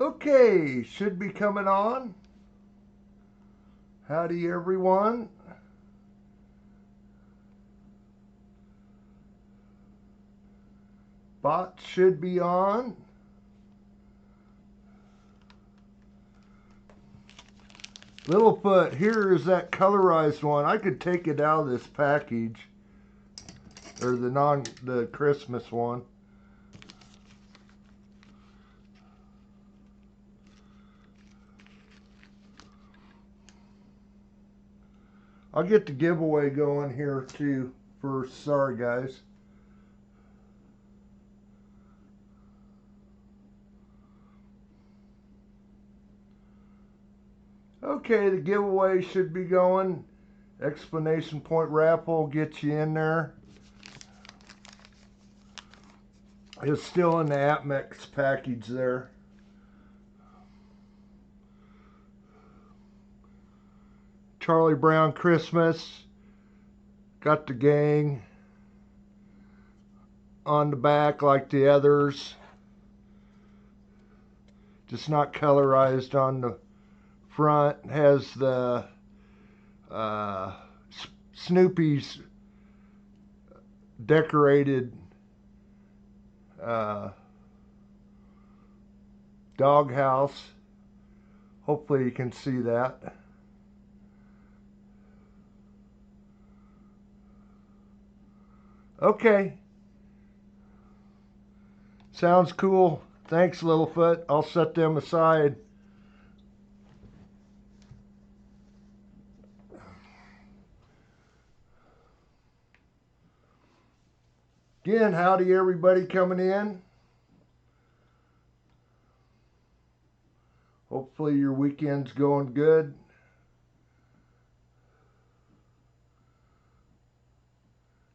Okay, should be coming on. Howdy everyone. Bot should be on. Littlefoot, here is that colorized one. I could take it out of this package. Or the Christmas one. I'll get the giveaway going here too first. Sorry guys. Okay, the giveaway should be going. Explanation point raffle gets you in there. It's still in the Apmex package there. Charlie Brown Christmas. Got the gang on the back like the others. Just not colorized on the front. Has the Snoopy's decorated doghouse. Hopefully you can see that. Okay. Sounds cool. Thanks, Littlefoot. I'll set them aside. Again, howdy everybody coming in. Hopefully your weekend's going good.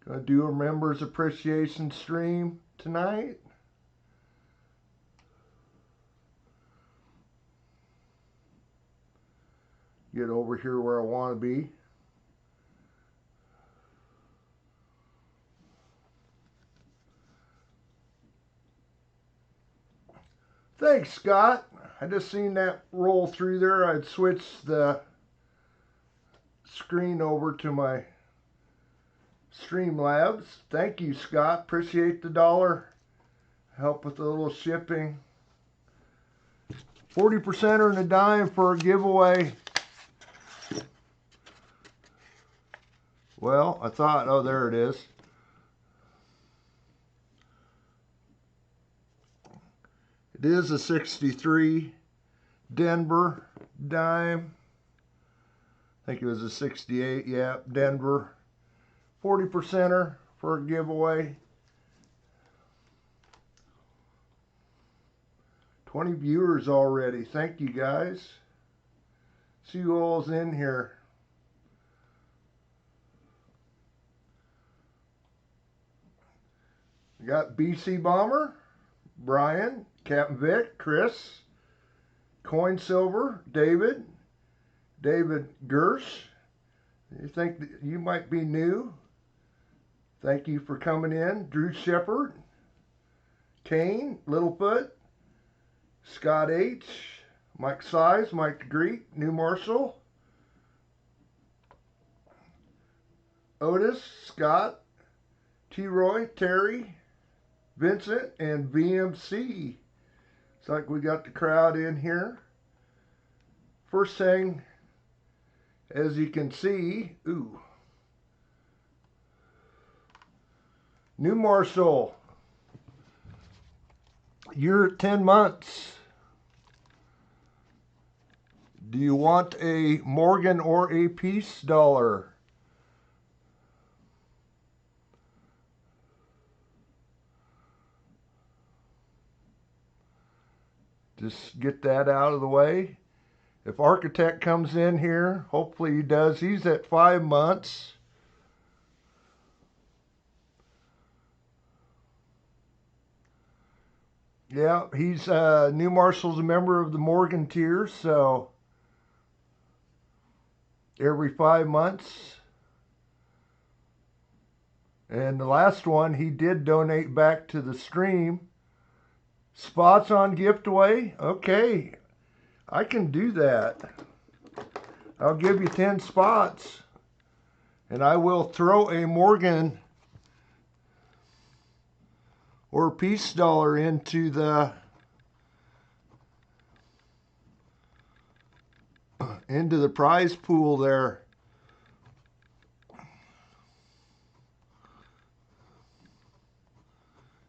Gonna do a members appreciation stream tonight. Get over here where I want to be. Thanks, Scott. I just seen that roll through there. I'd switched the screen over to my Streamlabs. Thank you, Scott. Appreciate the $1. Help with a little shipping. 40% and a dime for a giveaway. Well, I thought, oh, there it is. It is a 63 Denver dime. I think it was a 68, yeah, Denver. 40%er for a giveaway. 20 viewers already. Thank you guys. See who all's in here. We got BC Bomber, Brian, Captain Vic, Chris, Coin Silver, David Gersh. You think that you might be new? Thank you for coming in. Drew Shepard, Kane, Littlefoot, Scott H, Mike Size, Mike the Greek, New Marshall, Otis, Scott, T-Roy, Terry, Vincent, and VMC. It's like we got the crowd in here. First thing, as you can see, ooh, New Marshall, you're 10 months. Do you want a Morgan or a Peace dollar? Just get that out of the way. If Architect comes in here, hopefully he does. He's at 5 months. Yeah, he's New Marshall's a member of the Morgan tier, so every 5 months. And the last one, he did donate back to the stream Spots on giveaway? Okay, I can do that. I'll give you 10 spots. And I will throw a Morgan or Peace dollar into the prize pool there.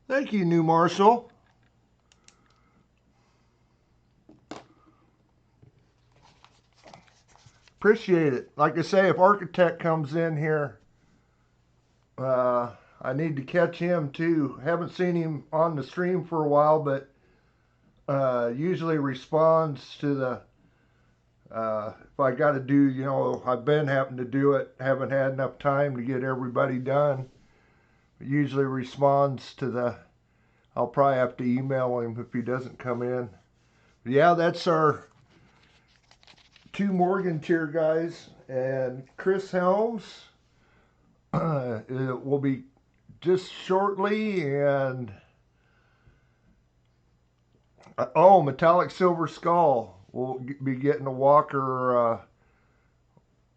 Thank you, New Marshall. Appreciate it. Like I say, if Architect comes in here, I need to catch him too. Haven't seen him on the stream for a while, but usually responds to the, if I got to do, you know, I've been having to do it, haven't had enough time to get everybody done. But usually responds to the, I'll probably have to email him if he doesn't come in. But yeah, that's our 2 Morgan tier guys, and Chris Helms it will be just shortly, and oh, Metallic Silver Skull will be getting a Walker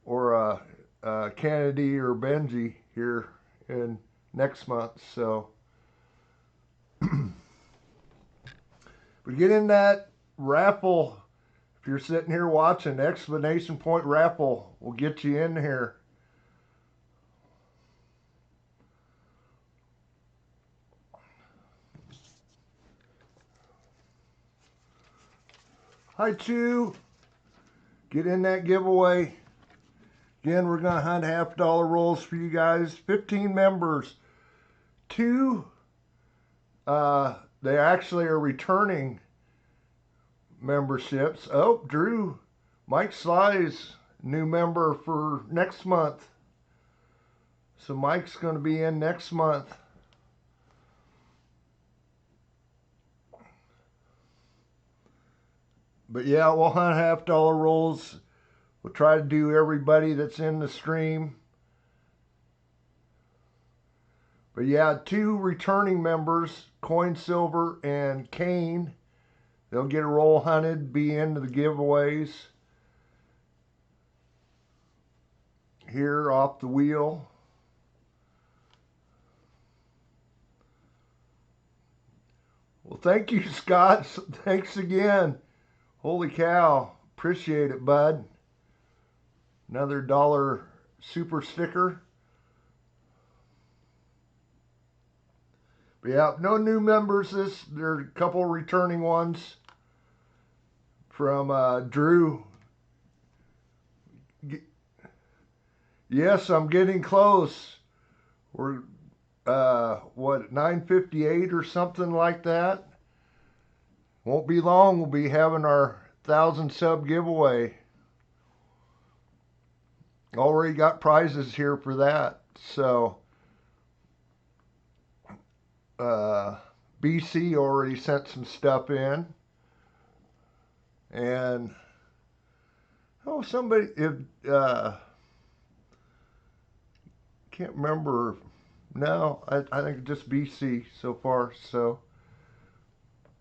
or a Kennedy or Benji here in next month. So we get in that raffle. If you're sitting here watching, the exclamation point raffle will get you in here. Hi, Chew. Get in that giveaway. Again, we're going to hunt $50 rolls for you guys. 15 members. 2, they actually are returning memberships. Oh, Drew, Mike Sly's new member for next month. So Mike's going to be in next month. But yeah, we'll hunt $50 rolls. We'll try to do everybody that's in the stream. But yeah, 2 returning members, Coin Silver and Kane. They'll get a roll hunted, be into the giveaways here off the wheel. Well, thank you, Scott. Thanks again. Holy cow. Appreciate it, bud. Another $1 super sticker. But yeah, no new members. There are a couple returning ones from Drew. Yes, I'm getting close. We're what, 9:58 or something like that. Won't be long. We'll be having our 1,000 sub giveaway. Already got prizes here for that. So BC already sent some stuff in. And oh, somebody, if can't remember. No, I think just BC so far. So,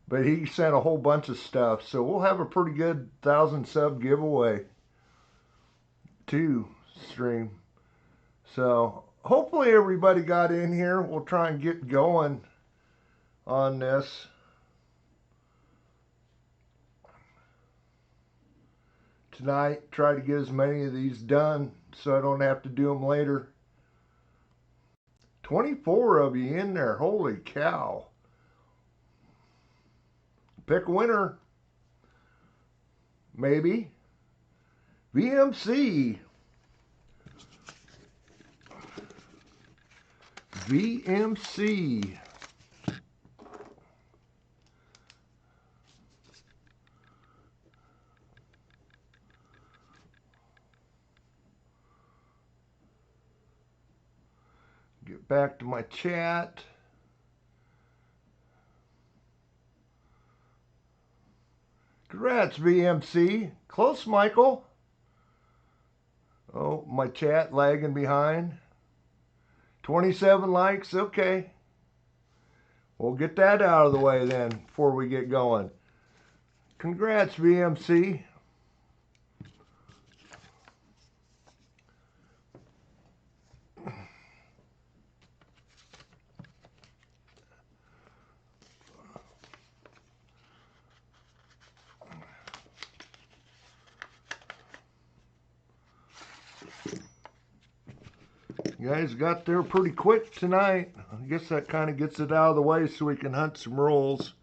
but he sent a whole bunch of stuff. So we'll have a pretty good 1,000 sub giveaway to stream. So hopefully everybody got in here. We'll try and get going on this. Tonight, try to get as many of these done so I don't have to do them later. 24 of you in there. Holy cow. Pick a winner. Maybe. VMC. VMC. Get back to my chat. Congrats, VMC. Close, Michael. Oh, my chat lagging behind. 27 likes, okay. We'll get that out of the way then before we get going. Congrats, VMC. You guys got there pretty quick tonight. I guess that kind of gets it out of the way so we can hunt some rolls.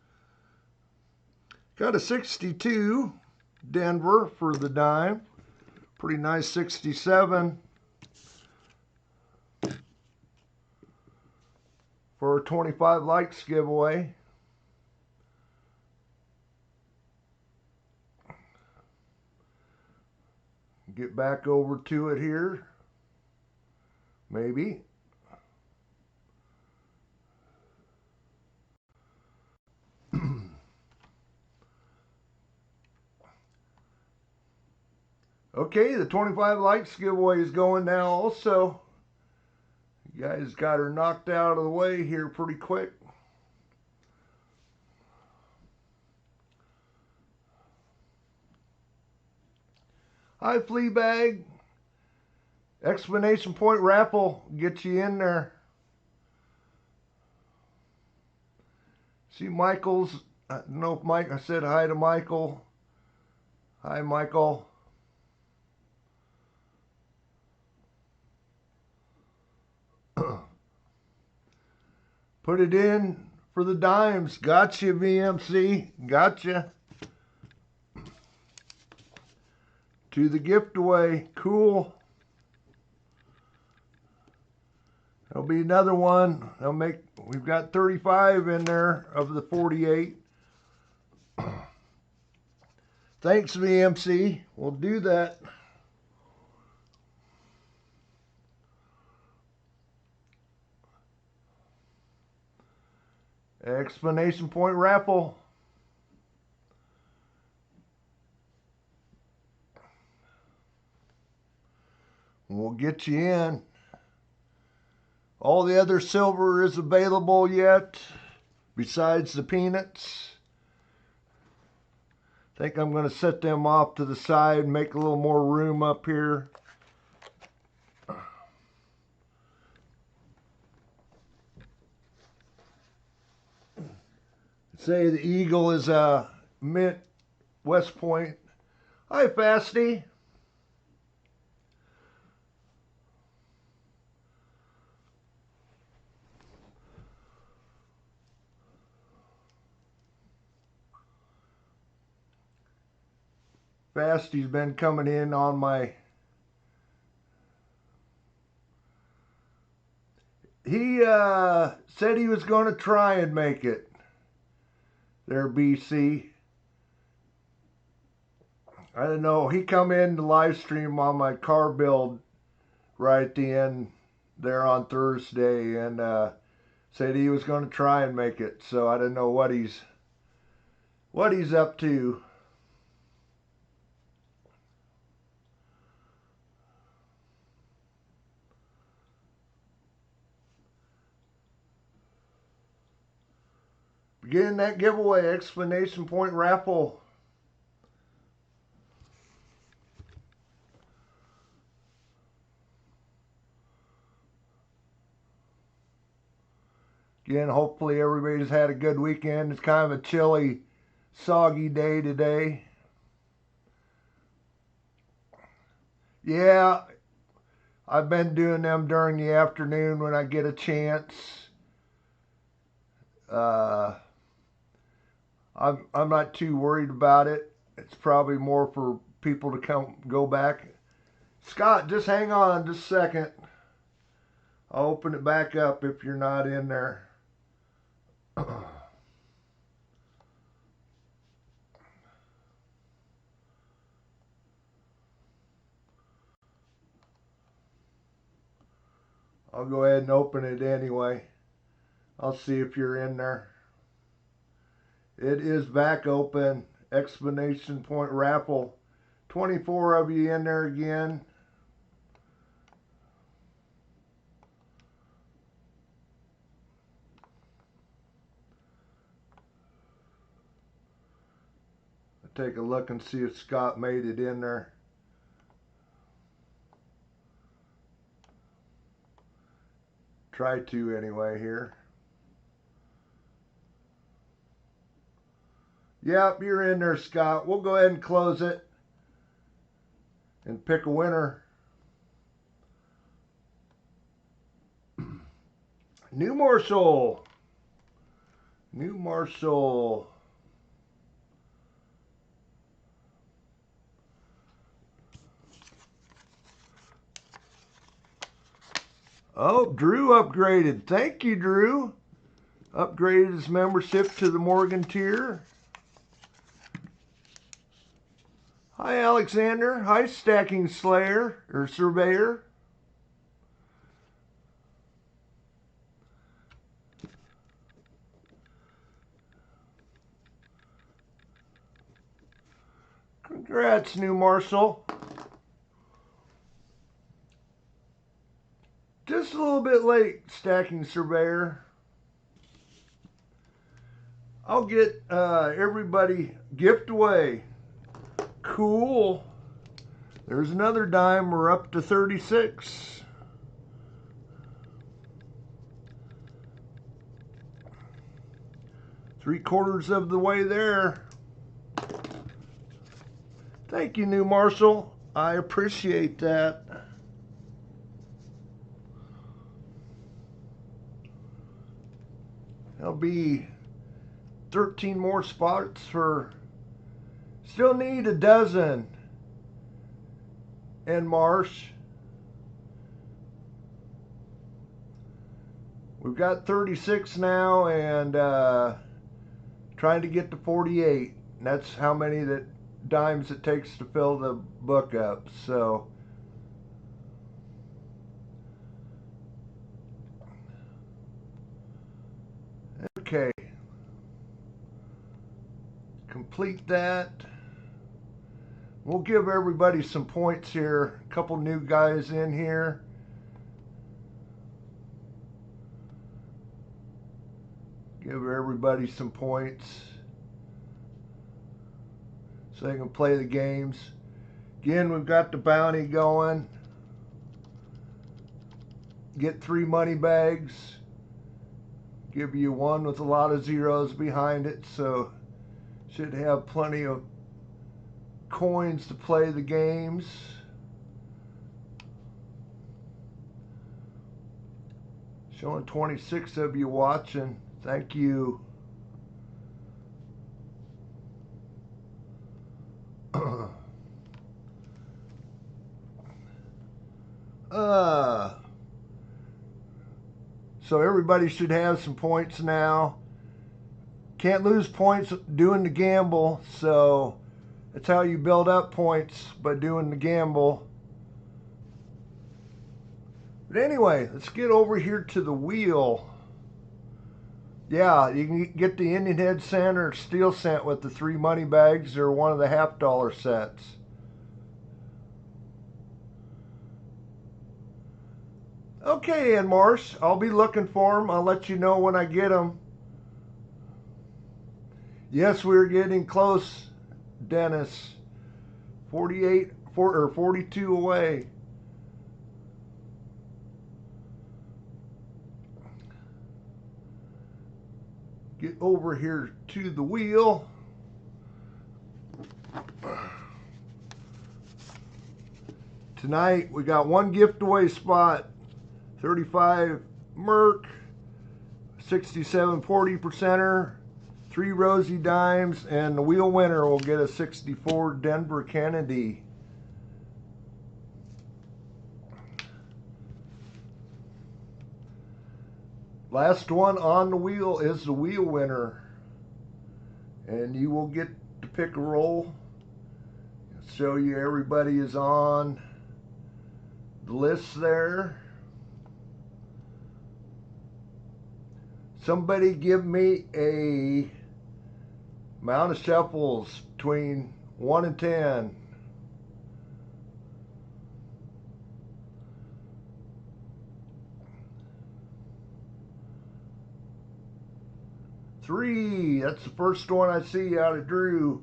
Got a 62 Denver for the dime. Pretty nice 67 for a 25 likes giveaway. Get back over to it here. Maybe. Okay, the 25 likes giveaway is going now also. You guys got her knocked out of the way here pretty quick. Hi, Fleabag. Explanation point raffle, get you in there. See Michael's, I don't know if Mike, I said hi to Michael. Hi, Michael. Put it in for the dimes. Gotcha, VMC. Gotcha. To the giveaway. Cool. There'll be another one. We've got 35 in there of the 48. Thanks, VMC. We'll do that. Explanation point raffle. We'll get you in. All the other silver is available yet, besides the peanuts. I think I'm going to set them off to the side and make a little more room up here. Say the Eagle is a mint West Point. Hi, Fasty. Fasty's been coming in on my... He said he was going to try and make it. There, BC. I don't know. He come in to live stream on my car build right at the end there on Thursday and said he was going to try and make it. So I don't know what he's up to. Beginning that giveaway, explanation point raffle. Again, hopefully everybody's had a good weekend. It's kind of a chilly, soggy day today. Yeah, I've been doing them during the afternoon when I get a chance. I'm not too worried about it. It's probably more for people to go back. Scott, just hang on just a second. I'll open it back up if you're not in there. I'll go ahead and open it anyway. I'll see if you're in there. It is back open. Explanation point raffle. 24 of you in there again. take a look and see if Scott made it in there. Try to anyway here. Yep, you're in there, Scott. We'll go ahead and close it and pick a winner. New Marshall. New Marshall. Oh, Drew upgraded. Thank you, Drew. Upgraded his membership to the Morgan tier. Hi, Alexander. Hi, Stacking Slayer or Surveyor. Congrats, New Marshall. Just a little bit late, Stacking Surveyor. I'll get everybody gift away. Cool. There's another dime. We're up to 36. Three-quarters of the way there. Thank you, New Marshall. I appreciate that. There'll be 13 more spots for... Still need a dozen. And Marsh. We've got 36 now and trying to get to 48. And that's how many dimes it takes to fill the book up. So okay. Complete that. We'll give everybody some points here. A couple new guys in here. Give everybody some points so they can play the games. Again, we've got the bounty going. Get 3 money bags. Give you one with a lot of zeros behind it, so should have plenty of coins to play the games. Showing 26 of you watching. Thank you. So everybody should have some points now. Can't lose points doing the gamble, so that's how you build up points, by doing the gamble. But anyway, let's get over here to the wheel. Yeah, you can get the Indian head cent or steel cent with the 3 money bags or one of the $50 sets. Okay, Ann Marsh, I'll be looking for them. I'll let you know when I get them. Yes, we're getting close, Dennis. 42 away. Get over here to the wheel. Tonight we got one giveaway spot. 35 Merc, 67 40%er, 3 Rosy Dimes, and the wheel winner will get a 64 Denver Kennedy. Last one on the wheel is the wheel winner, and you will get to pick a roll. I'll show you everybody is on the list there. Somebody give me a amount of shuffles between 1 and 10. Three. That's the first one I see out of Drew.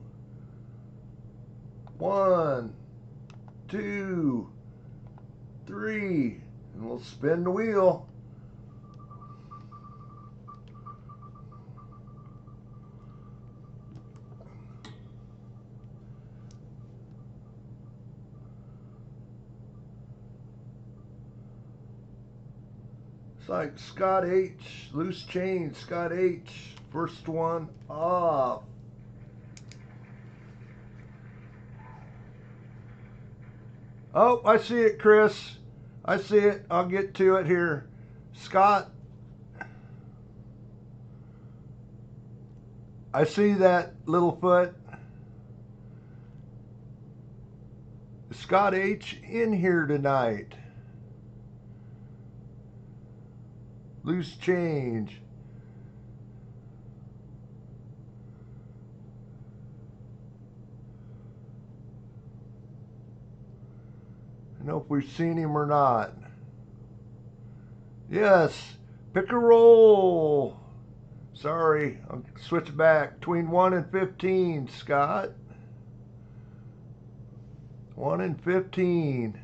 1, 2, 3, and we'll spin the wheel. It's like Scott H, loose change, Scott H, first one off. Oh, I see it, Chris. I see it. I'll get to it here. Scott, I see that little foot. Scott H in here tonight. Loose change. I don't know if we've seen him or not. Yes, pick a roll. Sorry, I'll switch back. Between 1 and 15, Scott. 1 and 15.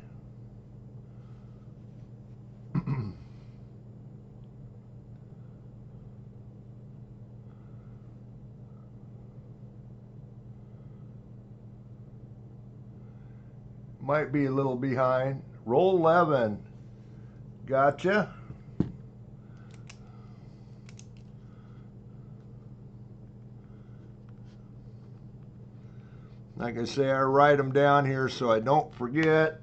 Might be a little behind. Roll 11. Gotcha. Like I say, I write them down here so I don't forget.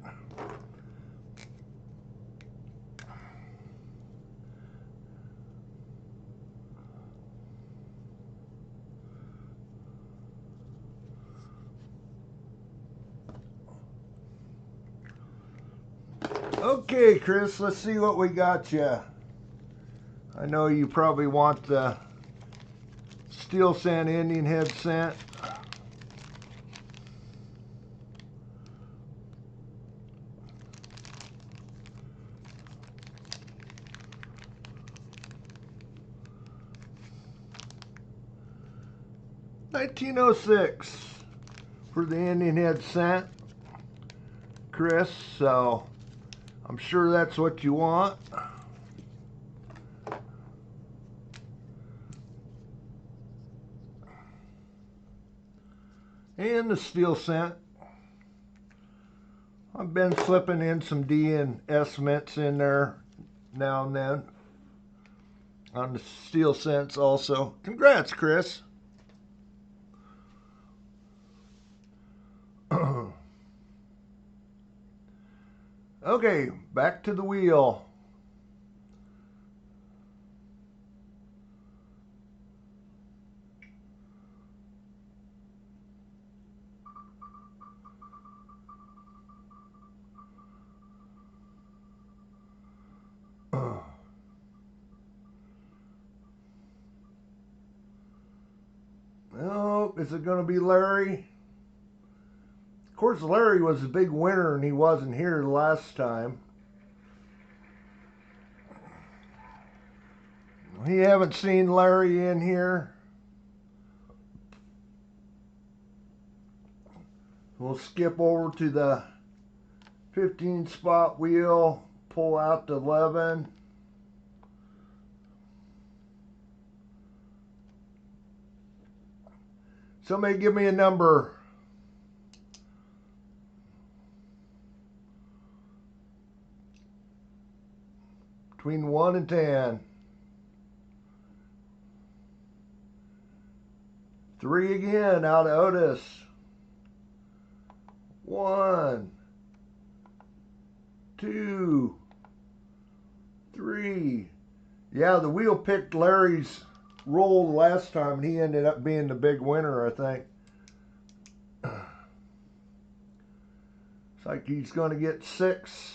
Okay, Chris, let's see what we got you. I know you probably want the steel sand Indian head scent. $19.06 for the Indian head scent, Chris, so I'm sure that's what you want. And the steel scent. I've been slipping in some D and S mints in there now and then on the steel scents also. Congrats, Chris. Okay, back to the wheel. Oh, is it going to be Larry? Of course, Larry was a big winner and he wasn't here last time. We haven't seen Larry in here. We'll skip over to the 15 spot wheel, pull out the 11. Somebody give me a number. Between 1 and 10. 3 again out of Otis. 1, 2, 3. Yeah, the wheel picked Larry's roll last time and he ended up being the big winner, I think. It's like he's going to get 6.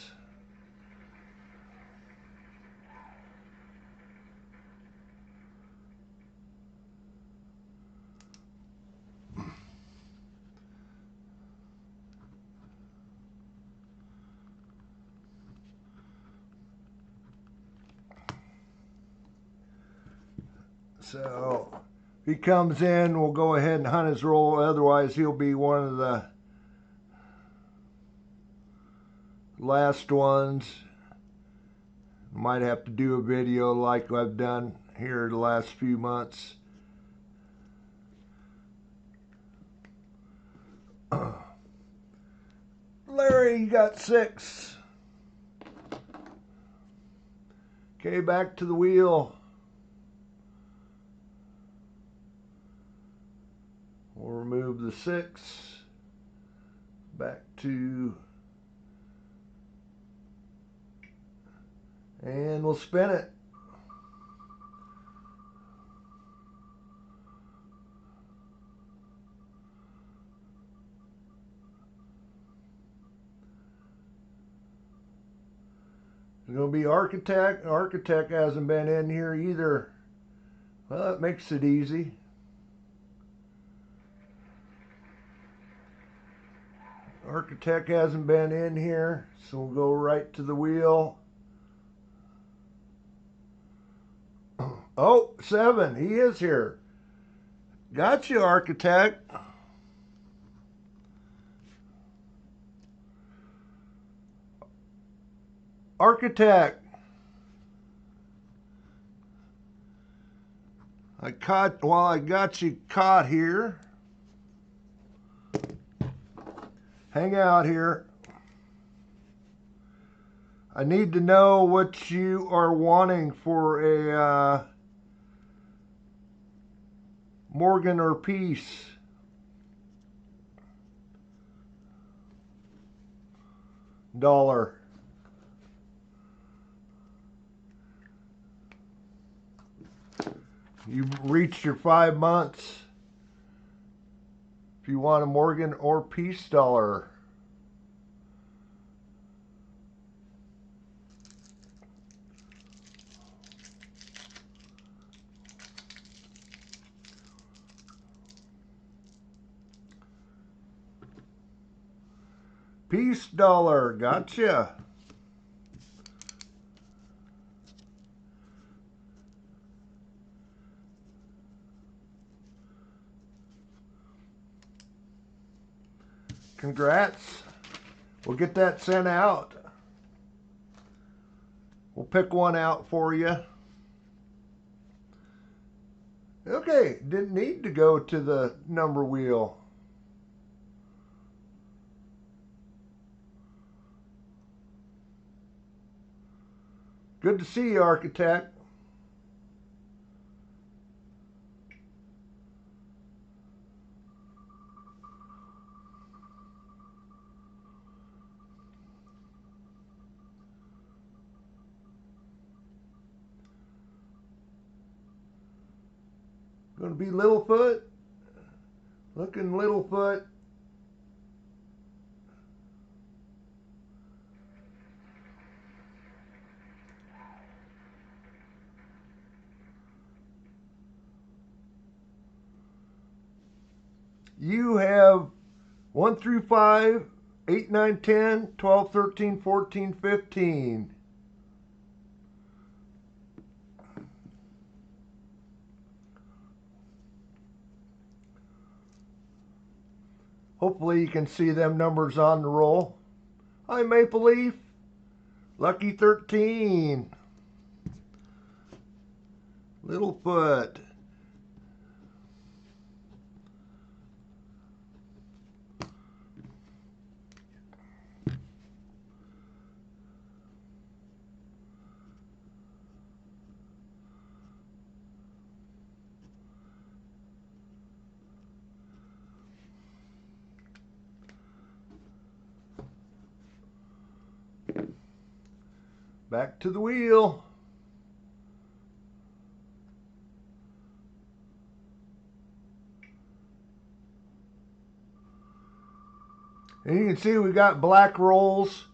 So if he comes in, we'll go ahead and hunt his roll. Otherwise, he'll be one of the last ones. Might have to do a video like I've done here the last few months. Larry, you got 6. Okay, back to the wheel. We'll remove the 6. Back to, and we'll spin it. It's going to be Architect. Architect hasn't been in here either. Well, that makes it easy. Architect hasn't been in here, so we'll go right to the wheel. Oh, 7. He is here. Got you, Architect. Architect. I got you caught here. Hang out here. I need to know what you are wanting for a Morgan or Peace. $1. You've reached your 5 months. If you want a Morgan or Peace dollar. Peace dollar, gotcha. Congrats. We'll get that sent out. We'll pick one out for you. Okay, didn't need to go to the number wheel. Good to see you, Architect. Going to be Littlefoot. Looking Littlefoot. You have 1 through 5, 8, 9, 10, 12, 13, 14, 15. Hopefully you can see them numbers on the roll. Hi, Maple Leaf. Lucky 13. Littlefoot. Back to the wheel. And you can see we got black rolls.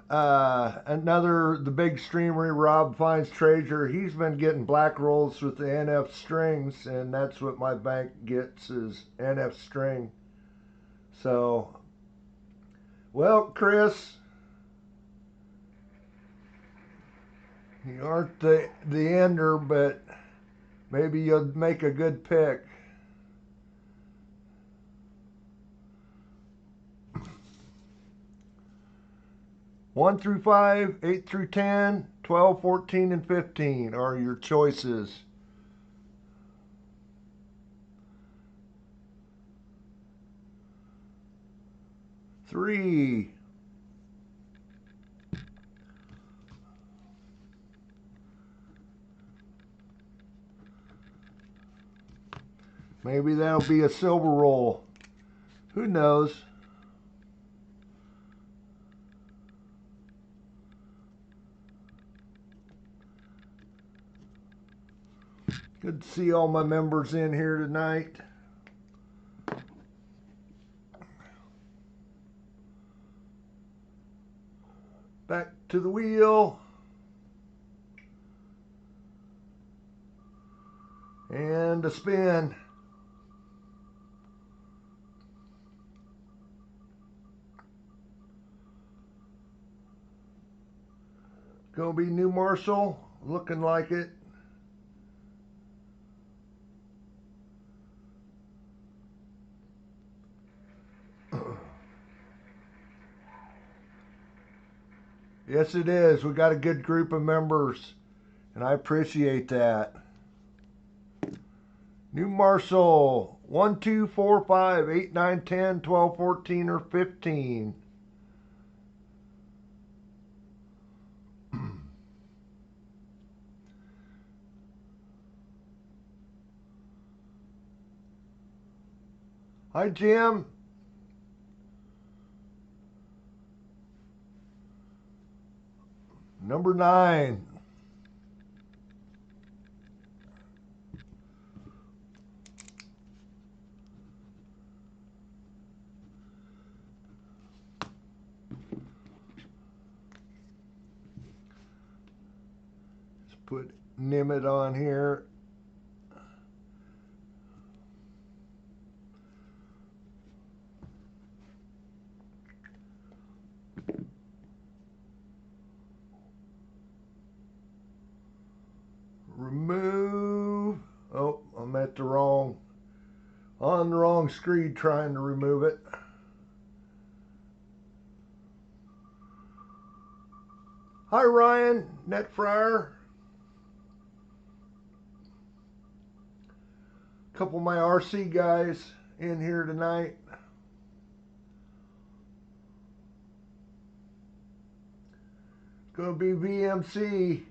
The big streamer, Rob Finds Treasure, he's been getting black rolls with the NF strings, and that's what my bank gets is NF string. So, well, Chris, you aren't the ender, but maybe you'll make a good pick. 1 through 5, 8 through 10, 12, 14, and 15 are your choices. Three. Maybe that'll be a silver roll. Who knows? Good to see all my members in here tonight. Back to the wheel. And a spin. Gonna be New Marshall, looking like it. Yes, it is. We got a good group of members, and I appreciate that. New Marshall, 1, 2, 4, 5, 8, 9, 10, 12, 14, or 15. Hi, Jim. Number 9. Let's put Nimet on here. Remove. Oh, I'm at the wrong, on the wrong screen trying to remove it. Hi, Ryan, Net Fryer. A couple of my RC guys in here tonight. Gonna be VMC.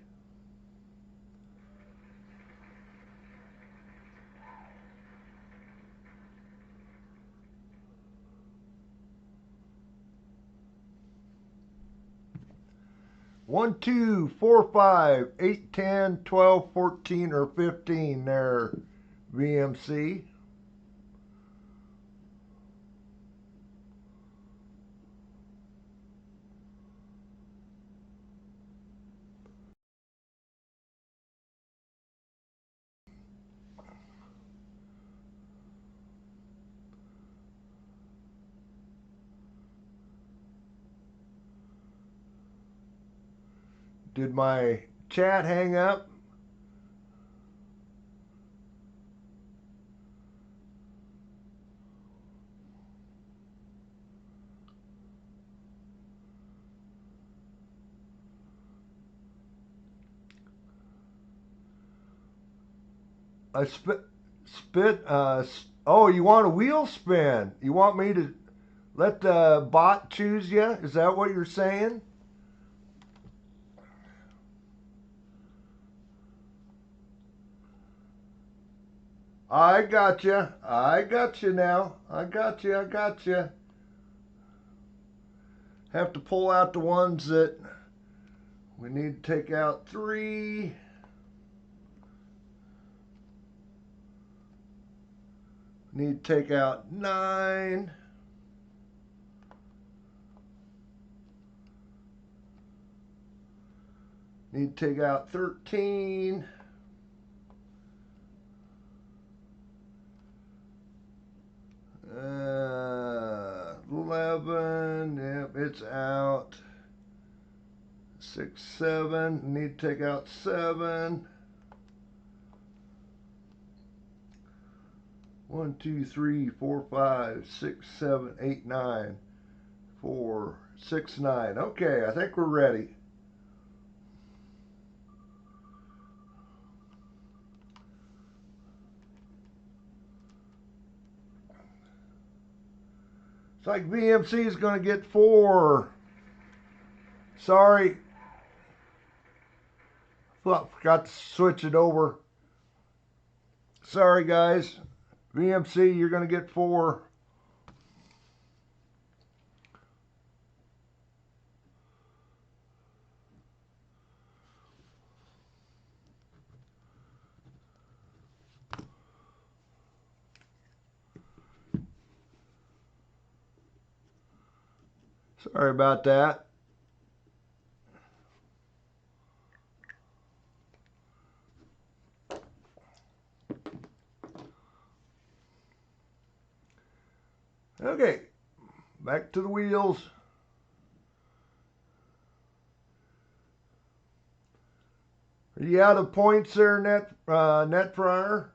One, 2, 4, 5, 8, 10, 12, 14, or 15 there, VMC. Did my chat hang up? I oh, you want a wheel spin? You want me to let the bot choose you? Is that what you're saying? I got you. I got you now. I got you. I got you. Have to pull out the ones that we need to take out. 3. Need to take out 9. Need to take out 13. 11. Yep, it's out. 6, 7. Need to take out 7. 1, 2, 3, 4, 5, 6, 7, 8, 9. 4, 469. Okay, I think we're ready. It's like VMC is going to get 4. Sorry. Forgot to switch it over. Sorry, guys. VMC, you're going to get 4. Sorry about that. Okay, back to the wheels. Are you out of points there, Net Fryer?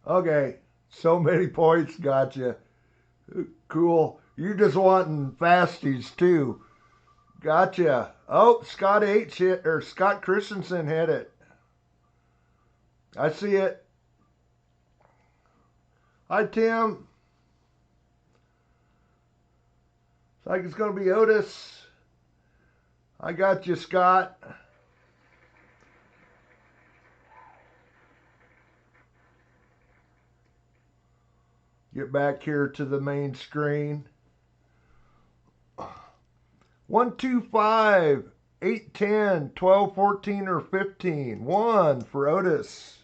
Okay, so many points, gotcha. Cool. You're just wanting fasties too. Gotcha. Oh, Scott H hit, or Scott Christensen hit it. I see it. Hi, Tim. It's like it's going to be Otis. I got you, Scott. Get back here to the main screen. 1, 2, 5, 8, 10, 12, 14, or 15. 1 for Otis.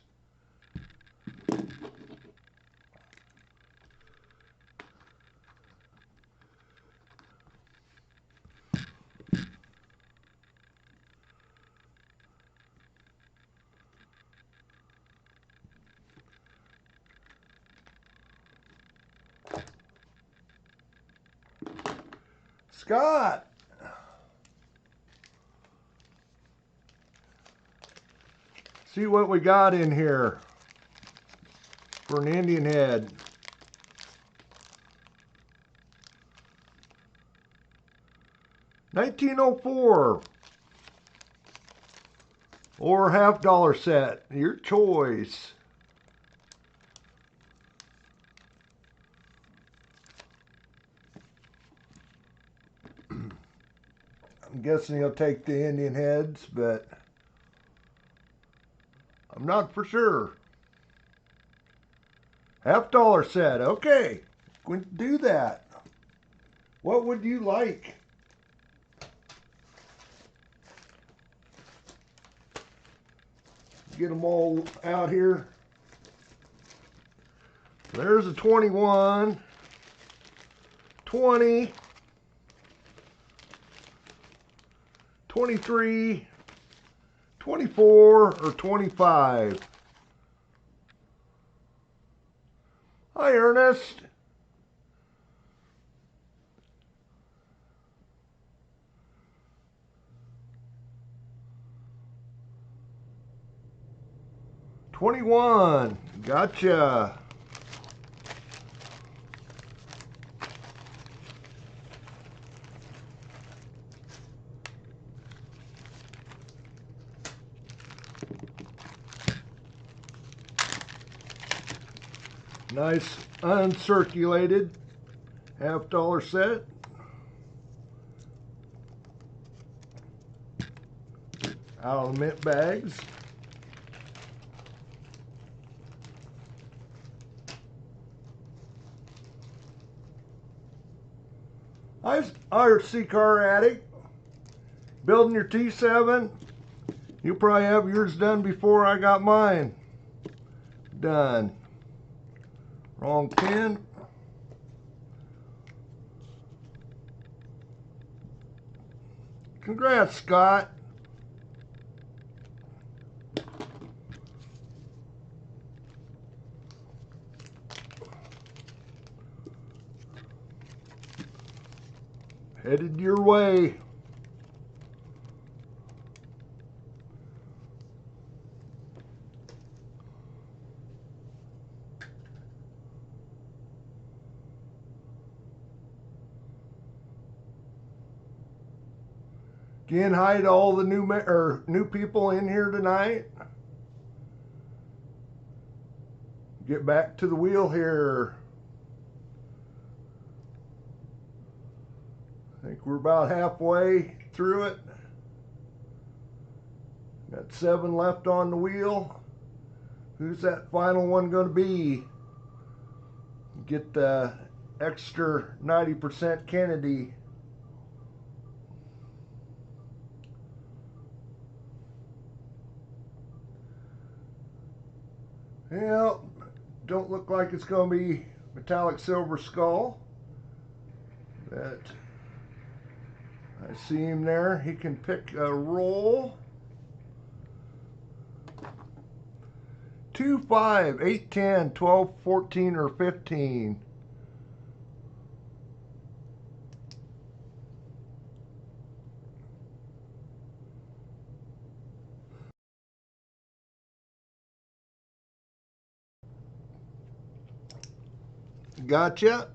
Scott. See what we got in here for an Indian head. $19.04 or $half set, your choice. I'm guessing he'll take the Indian heads, but I'm not for sure. $half set, okay. We can do that. What would you like? Get them all out here. There's a 21, 20, 23, 24, or 25. Hi, Ernest. $21. Gotcha. Nice uncirculated $half set. Out of the mint bags. Hi, RC Car Addict. Building your T7. You'll probably have yours done before I got mine done. Wrong pin. Congrats, Scott. headed your way. Again, hi to all the new people in here tonight. Get back to the wheel here. I think we're about halfway through it. Got 7 left on the wheel. Who's that final one going to be? Get the extra 90% Kennedy. Well, don't look like it's going to be metallic silver skull. But I see him there. He can pick a roll. 2, 5, 8, 10, 12, 14, or 15. Gotcha.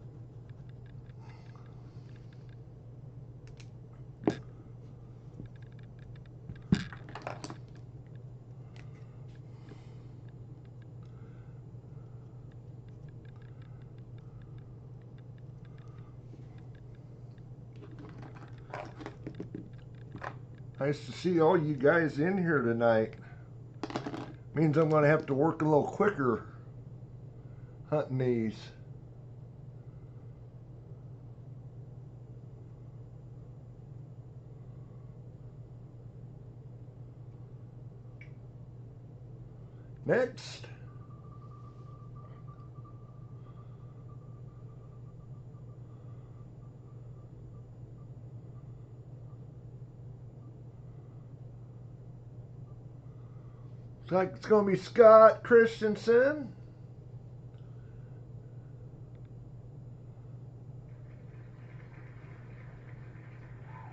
Nice to see all you guys in here tonight. Means I'm going to have to work a little quicker hunting these. Next. Looks like it's going to be Scott Christensen.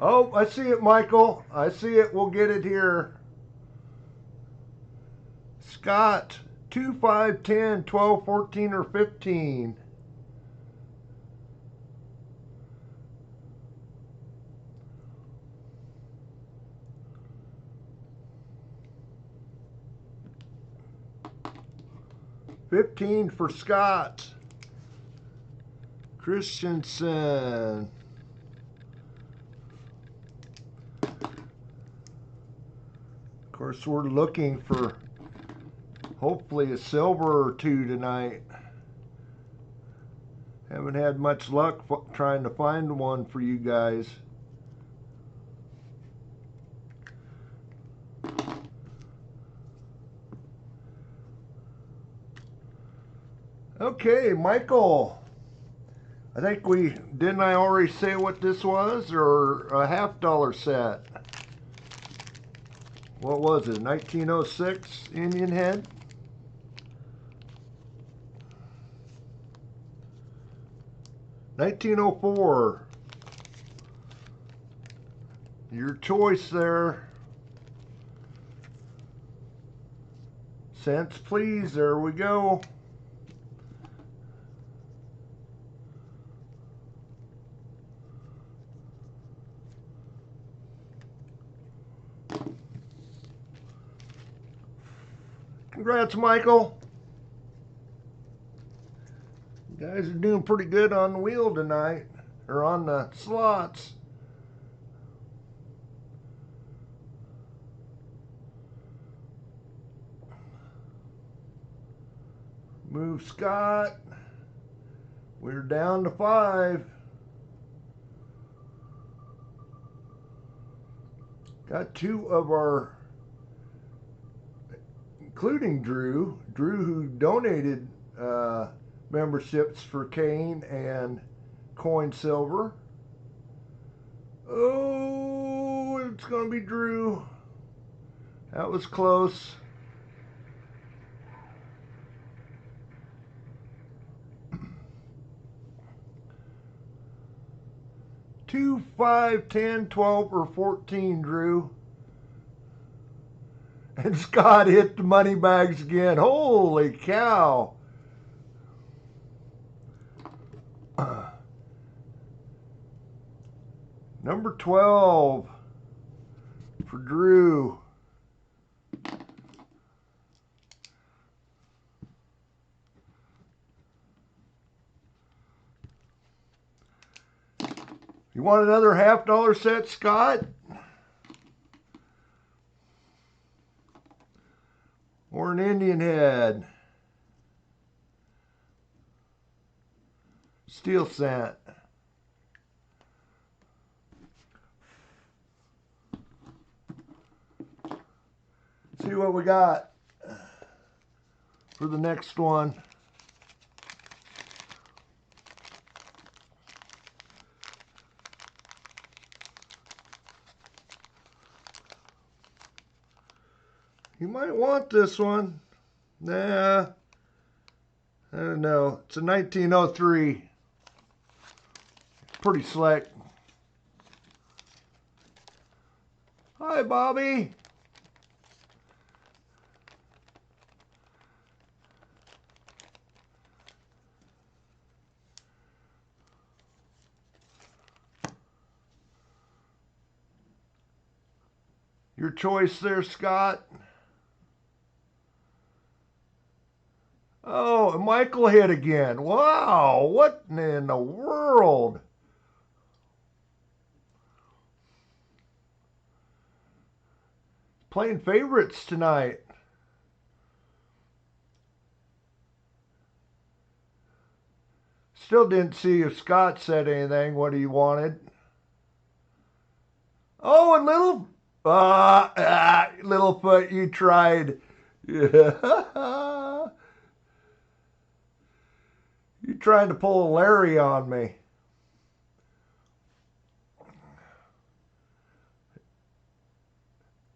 Oh, I see it, Michael. I see it. We'll get it here. Scott, 2, 5, 10, 12, 14, or 15. $15 for Scott Christensen. Of course, we're looking for hopefully a silver or 2 tonight. Haven't had much luck trying to find one for you guys. Okay, Michael. I think didn't I already say what this was, or a $50 set? What was it, 1906 Indian head? $1904. Your choice there. Cents, please. There we go. Congrats, Michael. You guys are doing pretty good on the wheel tonight, or on the slots. Move Scott. We're down to 5. Got 2 of our, including Drew who donated memberships for Kane and Coin Silver. Oh, it's going to be Drew. That was close. 2, 5, 10, 12, or 14, Drew. And Scott hit the money bags again. Holy cow. Number 12 for Drew. You want another $50 set, Scott? Or an Indian head? Steel cent. See what we got for the next one. You might want this one. Nah, I don't know. It's a 1903. Pretty slick. Hi, Bobby. Your choice there, Scott. Oh, Michael hit again. Wow, what in the world? Playing favorites tonight. Still didn't see if Scott said anything, what he wanted. Oh, and Littlefoot, you tried. Yeah. You tried to pull a Larry on me.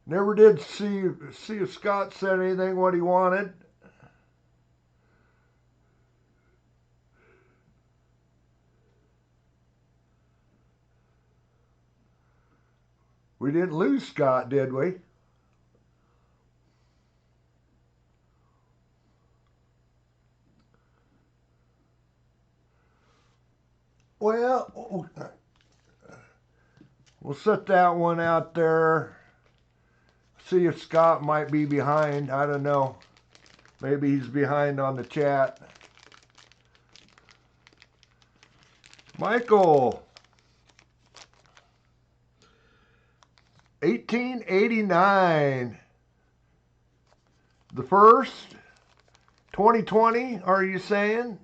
Never did see if Scott said anything what he wanted. We didn't lose Scott, did we? Well, we'll set that one out there. See if Scott might be behind. I don't know. Maybe he's behind on the chat. Michael. 1889. The first. 2020, are you saying?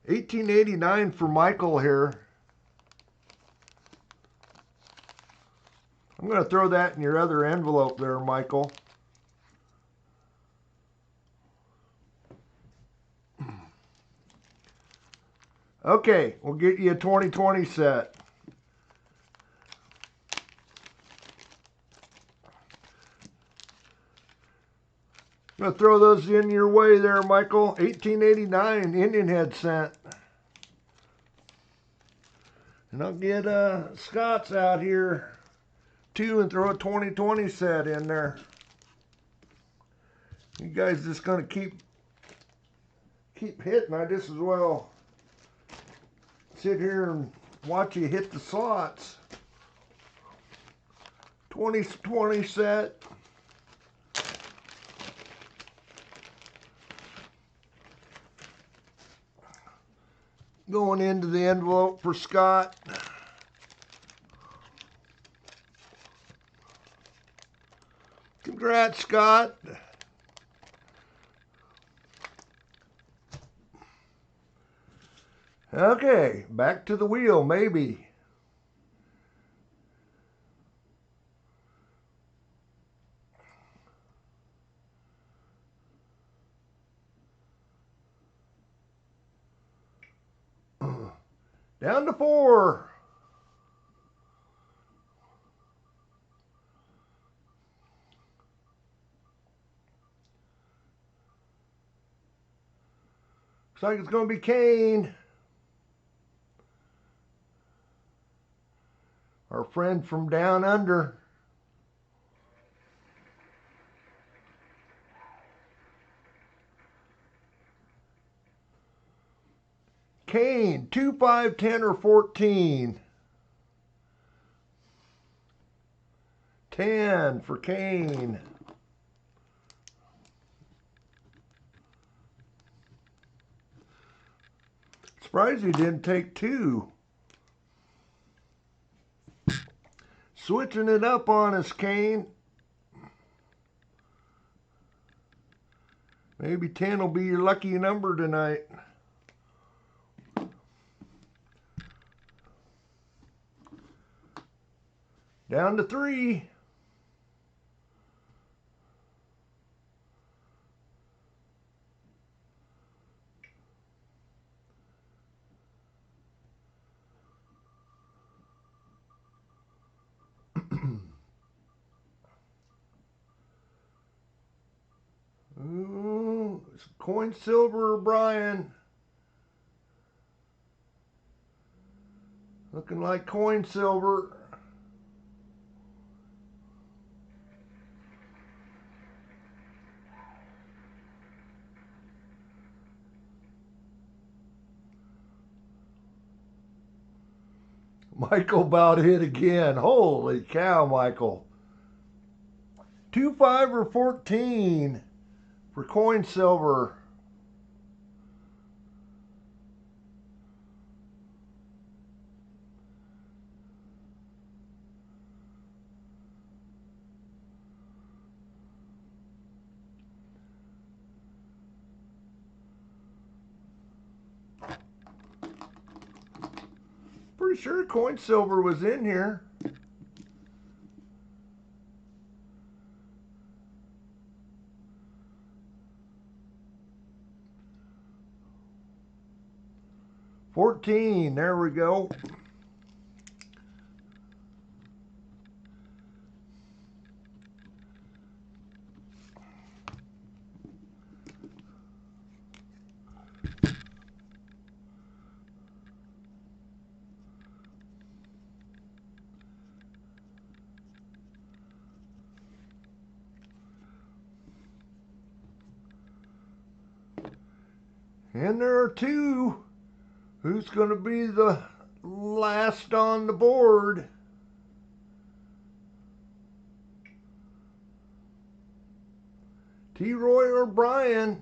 1889 for Michael here. I'm going to throw that in your other envelope there, Michael. Okay, we'll get you a 2020 set. I'm going to throw those in your way there, Michael. 1889 Indian head cent. And I'll get Scott's out here too and throw a 2020 set in there. You guys just going to keep hitting. I just as well sit here and watch you hit the slots. 2020 set. Going into the envelope for Scott. Congrats, Scott. Okay, back to the wheel, maybe. Down to 4. Looks like it's going to be Kane. Our friend from down under. Kane, 2, 5, 10, or 14. 10 for Kane. Surprised he didn't take 2. Switching it up on us, Kane. Maybe 10 will be your lucky number tonight. Down to 3. Ooh, coin silver or Brian. Looking like coin silver. Michael about hit again. Holy cow, Michael. 2, 5, or 14 for coin silver. Pretty sure coin silver was in here. $14, there we go. And there are 2. Who's going to be the last on the board? T-Roy or Brian?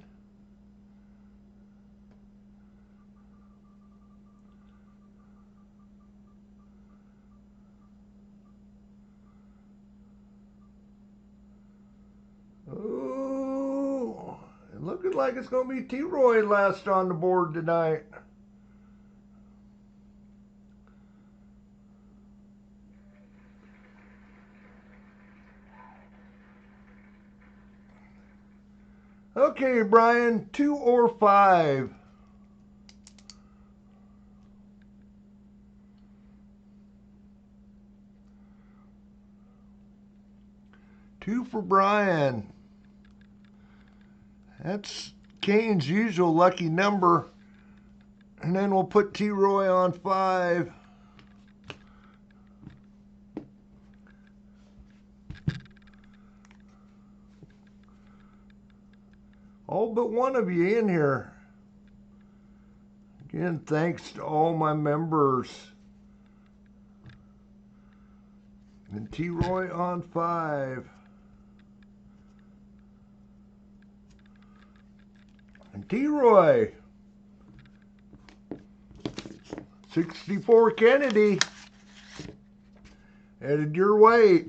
Oh, looking like it's going to be T-Roy last on the board tonight. Okay, Brian, 2 or 5. Two for Brian. That's Kane's usual lucky number. And then we'll put T-Roy on 5. All but one of you in here. Again, thanks to all my members. And T-Roy on 5. And T-Roy. 64 Kennedy. Headed your way.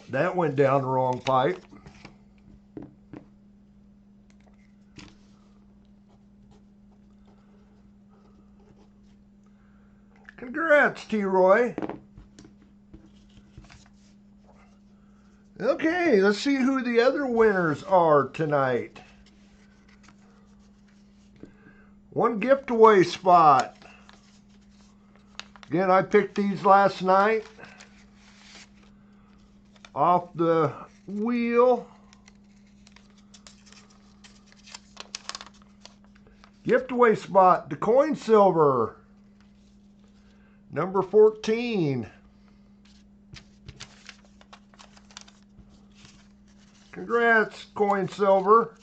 That went down the wrong pipe. Congrats, T-Roy. Okay, let's see who the other winners are tonight. One gift away spot. Again, I picked these last night off the wheel. Giftaway spot, the coin silver. Number 14. Congrats, coin silver.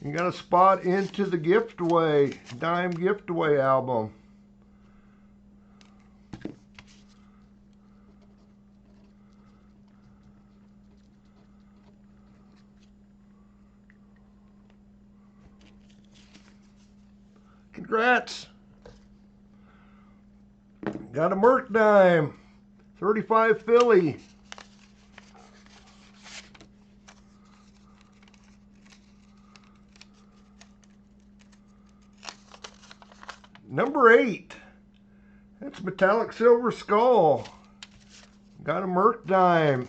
You got a spot into the giftaway, dime giftaway album. Congrats. Got a Merc dime, 35 Philly. Number 8. That's metallic silver skull. Got a Merc dime.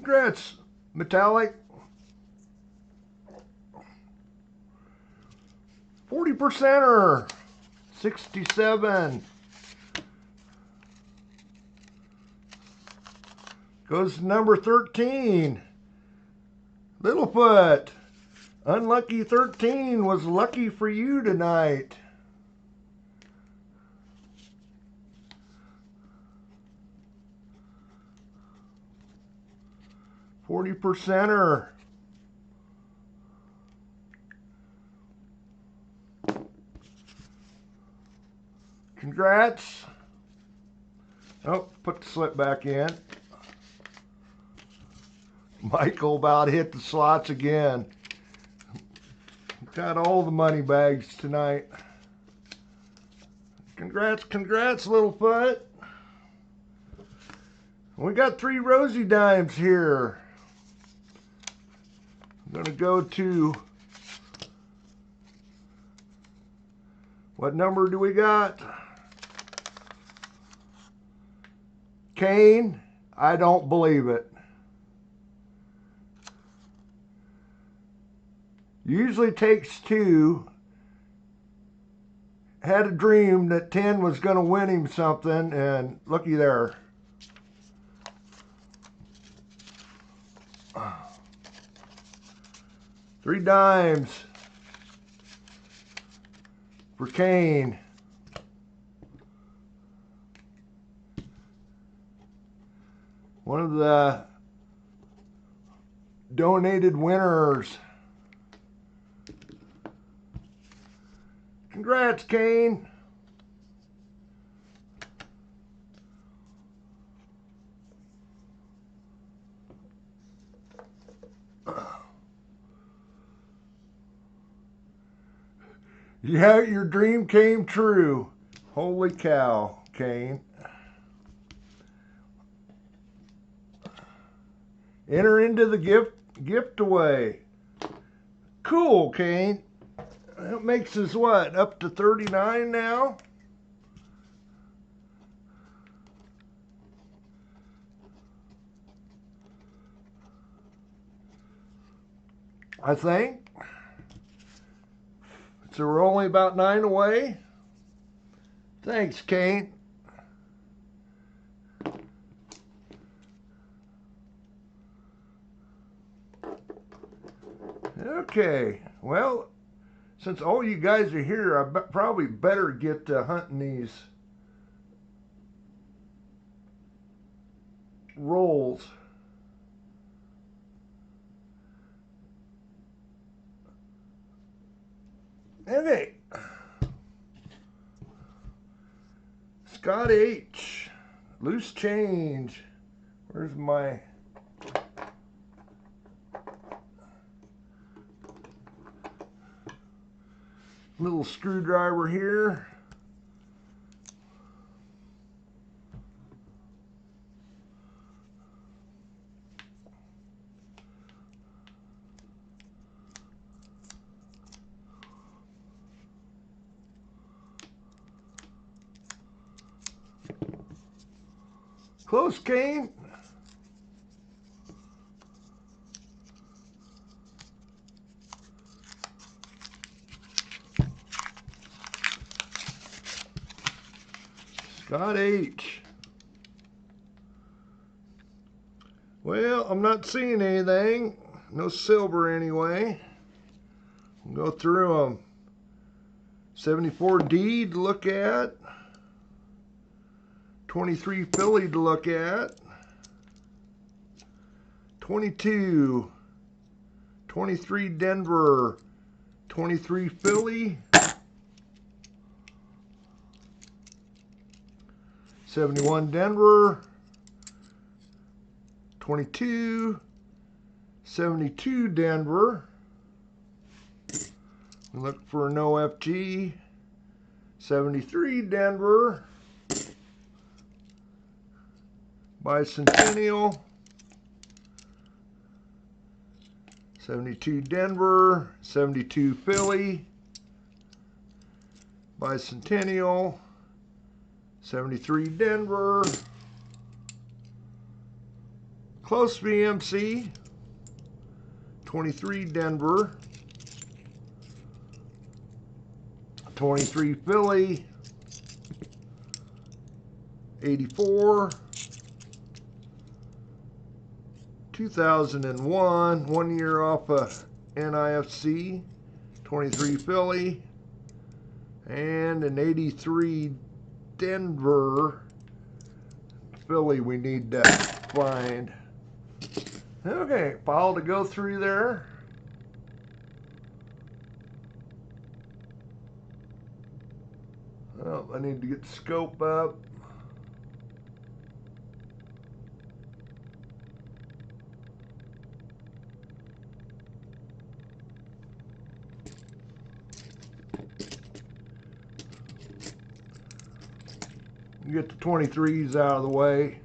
Congrats, metallic. 40%er, 67. Goes to number 13. Littlefoot. Unlucky 13 was lucky for you tonight. %er. Congrats. Oh, put the slip back in. Michael about hit the slots again. Got all the money bags tonight. Congrats, congrats, Littlefoot. We got 3 rosy dimes here. I'm going to go to, what number do we got? Kane, I don't believe it. Usually takes 2. Had a dream that 10 was going to win him something, and looky there. Three dimes for Kane. One of the donated winners. Congrats, Kane. Yeah, your dream came true. Holy cow, Kane. Enter into the giftaway. Cool, Kane. That makes us what, up to 39 now? I think. So we're only about 9 away. Thanks, Kane. Okay, well, since all you guys are here, I probably better get to hunting these rolls. Okay. Scott H. Loose change. Where's my... little screwdriver here. Close, Kane. Scott H. Well, I'm not seeing anything. No silver anyway. We'll go through them. 74D to look at. 23 Philly to look at. 22. 23 Denver. 23 Philly. 71 Denver. 22. 72 Denver. Look for no FG. 73 Denver. Bicentennial. 72 Denver. 72 Philly. Bicentennial. 73 Denver. Close VMC. 23 Denver. 23 Philly. 84. 2001, 1 year off of NIFC. 23 Philly. And an 83 Denver. Philly we need to find. Okay, file to go through there. Oh, I need to get the scope up. Get the 23s out of the way.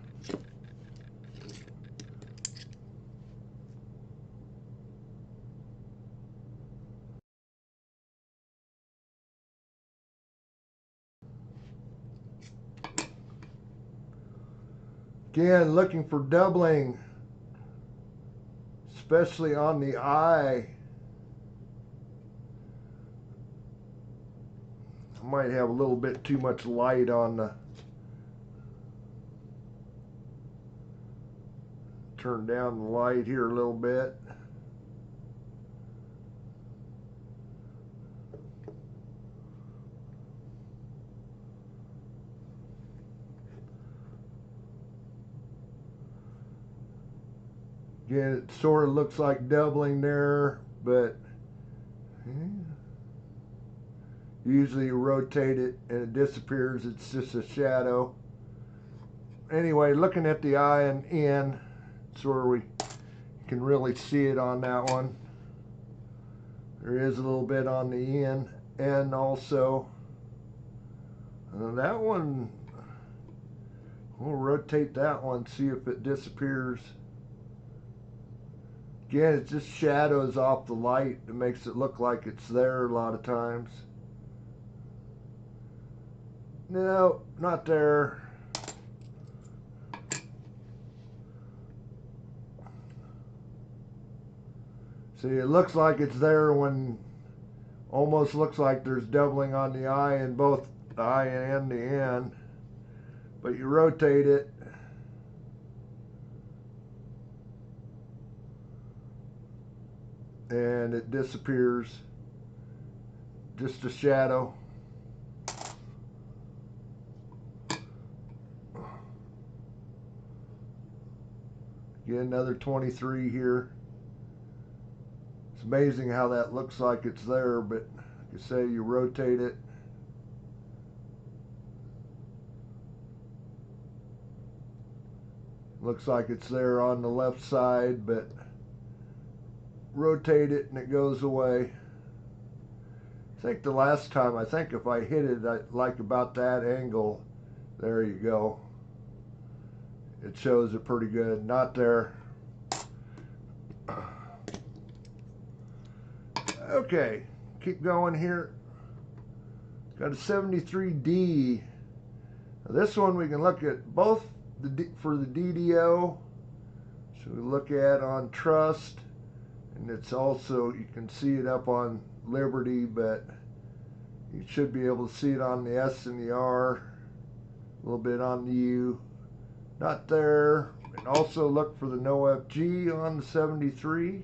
Again, looking for doubling, especially on the eye. I might have a little bit too much light on the, turn down the light here a little bit. Again, it sort of looks like doubling there, but usually you rotate it and it disappears. It's just a shadow. Anyway, looking at the eye and in, it's where we can really see it on that one. There is a little bit on the in, and also that one, we'll rotate that one, see if it disappears. Again, it just shadows off the light. It makes it look like it's there a lot of times. No, not there. See, it looks like it's there when almost looks like there's doubling on the eye in both the eye and the end. But you rotate it. And it disappears. Just a shadow. Get another 23 here. It's amazing how that looks like it's there, but like I say, you rotate it. Looks like it's there on the left side, but rotate it and it goes away. I think the last time, I think if I hit it like about that angle, there you go. It shows it pretty good. Not there. Okay, keep going here. Got a 73D. Now this one we can look at both for the DDO. So we look at on Trust, and it's also, you can see it up on Liberty, but you should be able to see it on the S and the R, a little bit on the U. Not there. And also look for the no FG on the 73.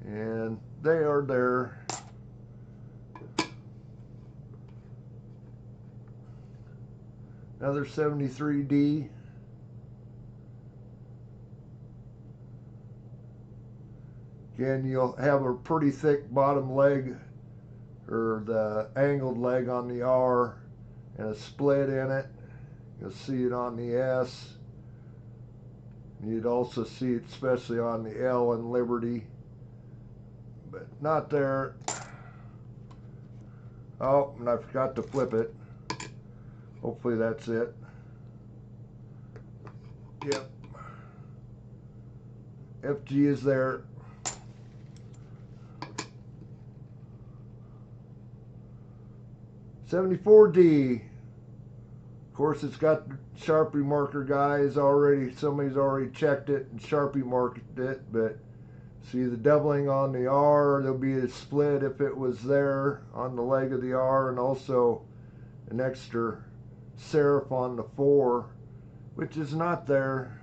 And they are there. Another 73D. Again, you'll have a pretty thick bottom leg, or the angled leg on the R, and a split in it. You'll see it on the S. You'd also see it especially on the L and Liberty, but not there. Oh, and I forgot to flip it. Hopefully that's it. Yep. FG is there. '74D. Of course, it's got the Sharpie marker guys already. Somebody's already checked it and Sharpie marked it, but see the doubling on the R. There'll be a split if it was there on the leg of the R, and also an extra serif on the 4, which is not there.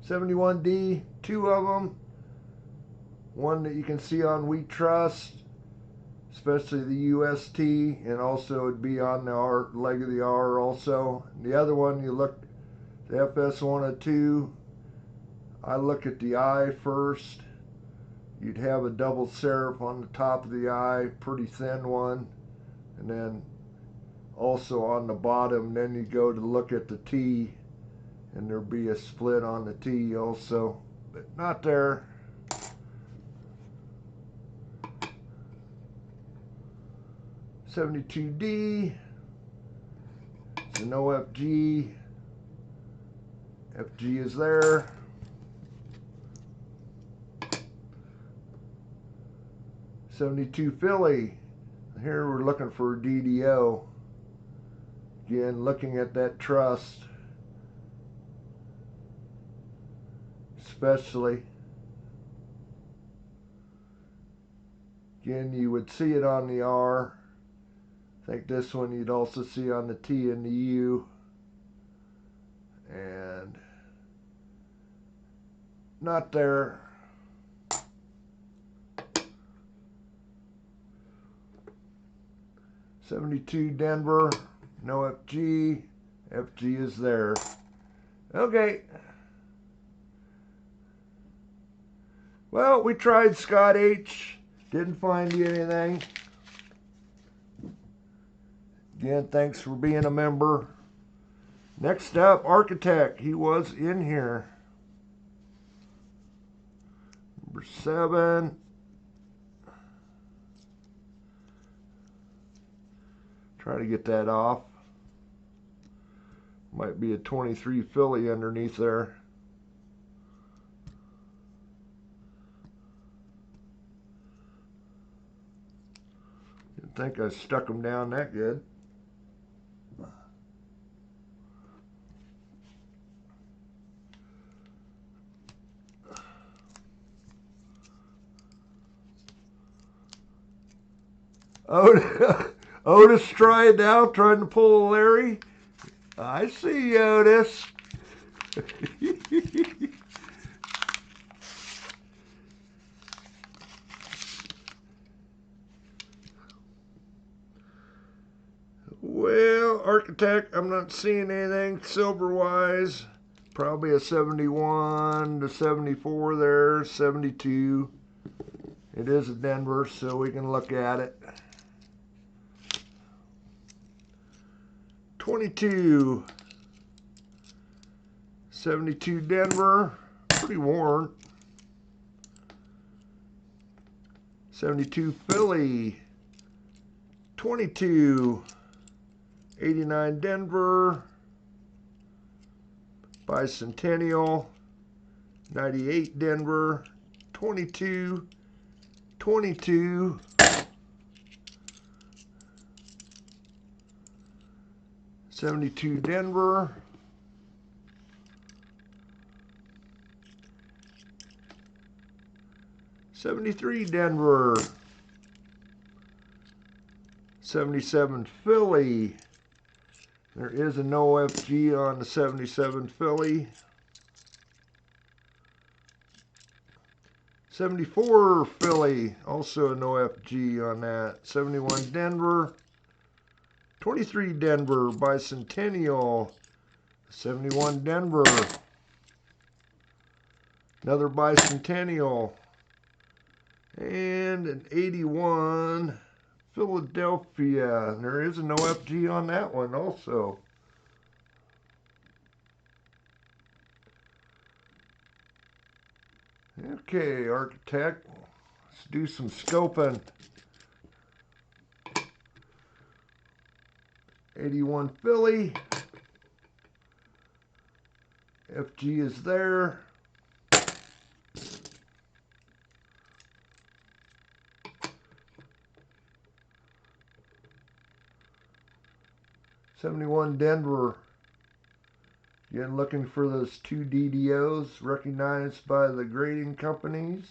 '71D, 2 of them. One that you can see on We Trust, especially the UST, and also it'd be on the R, leg of the R also. The other one, you look, the FS102, I look at the I first. You'd have a double serif on the top of the I, pretty thin one, and then also on the bottom, then you go to look at the T, and there'd be a split on the T also, but not there. '72D, it's a no FG. FG is there. '72 Philly. Here we're looking for a DDO. Again, looking at that Trust, especially. Again, you would see it on the R. I think this one you'd also see on the T and the U. And not there. '72 Denver, no FG. FG is there. Okay. Well, we tried Scott H. Didn't find you anything. Again, thanks for being a member. Next up, Architect. He was in here. Number 7. Try to get that off. Might be a 23 Philly underneath there. Didn't think I stuck them down that good. Otis trying now, trying to pull a Larry. I see you, Otis. Well, Architect, I'm not seeing anything silver-wise. Probably a 71 to 74 there, 72. It is a Denver, so we can look at it. 22. 72 Denver, pretty worn. 72 Philly. 22. 89 Denver. Bicentennial. 98 Denver. 22. 22. 72 Denver. 73 Denver. 77 Philly. There is a no FG on the 77 Philly. 74 Philly, also a no FG on that. 71 Denver. 23 Denver, Bicentennial. 71 Denver. Another Bicentennial. And an 81 Philadelphia. There is a no FG on that one also. Okay, Architect, let's do some scoping. 81 Philly. FG is there. '71 Denver. Again, looking for those two DDOs recognized by the grading companies.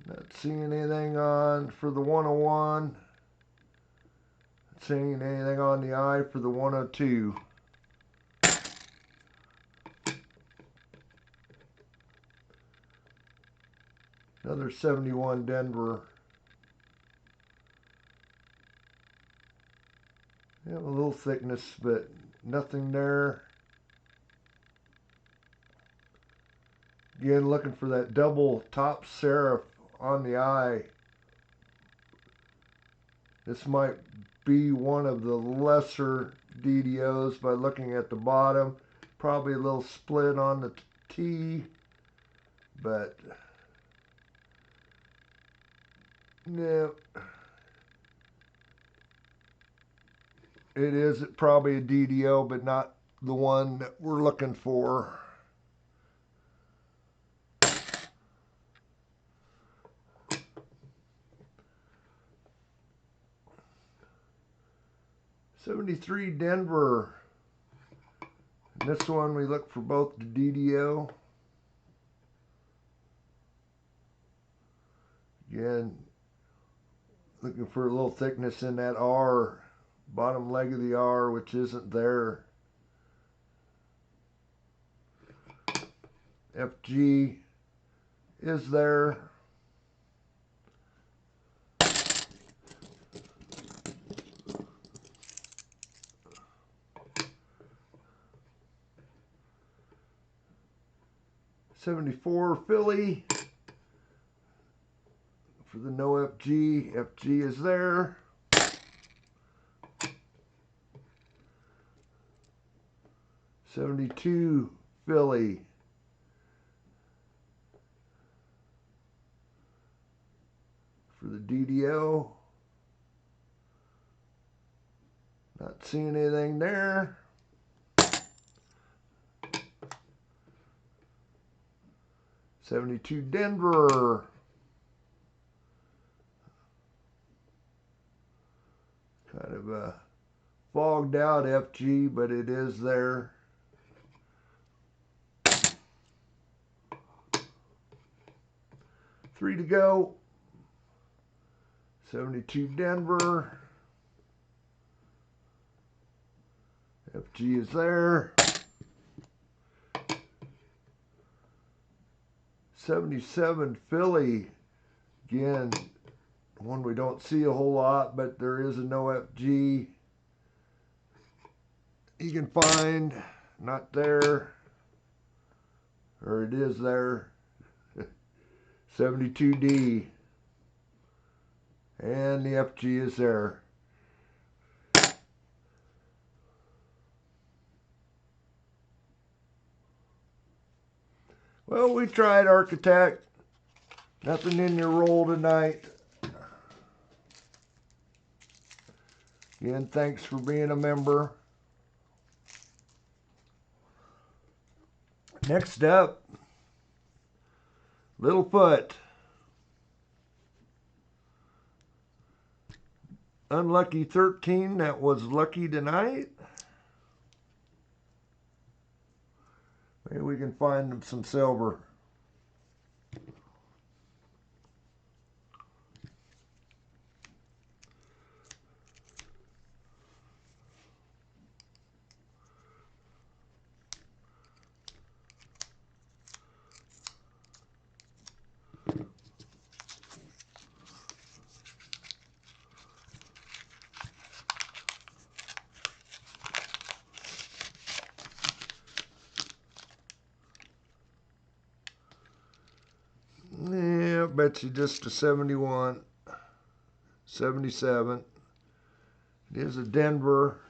Not seeing anything on for the 101. Not seeing anything on the eye for the 102. Another 71 Denver. Yeah, a little thickness, but nothing there. Again, looking for that double top serif on the eye. This might be one of the lesser DDOs by looking at the bottom. Probably a little split on the T, but no. It is probably a DDO, but not the one that we're looking for. '73 Denver. And this one we look for both the DDO. Again, looking for a little thickness in that R. Bottom leg of the R, which isn't there. FG is there. '74 Philly. For the no FG, FG is there. '72 Philly. For the DDO. Not seeing anything there. '72 Denver. Kind of a fogged out FG, but it is there. Three to go. '72 Denver. FG is there. '77 Philly. Again, one we don't see a whole lot, but there is a no FG. You can find, not there, or it is there. '72D. And the FG is there. Well, we tried, Architect. Nothing in your roll tonight. Again, thanks for being a member. Next up, Littlefoot. Unlucky 13, that was lucky tonight. Maybe we can find some silver. Yeah, I bet you just a 71, 77. It is a Denver.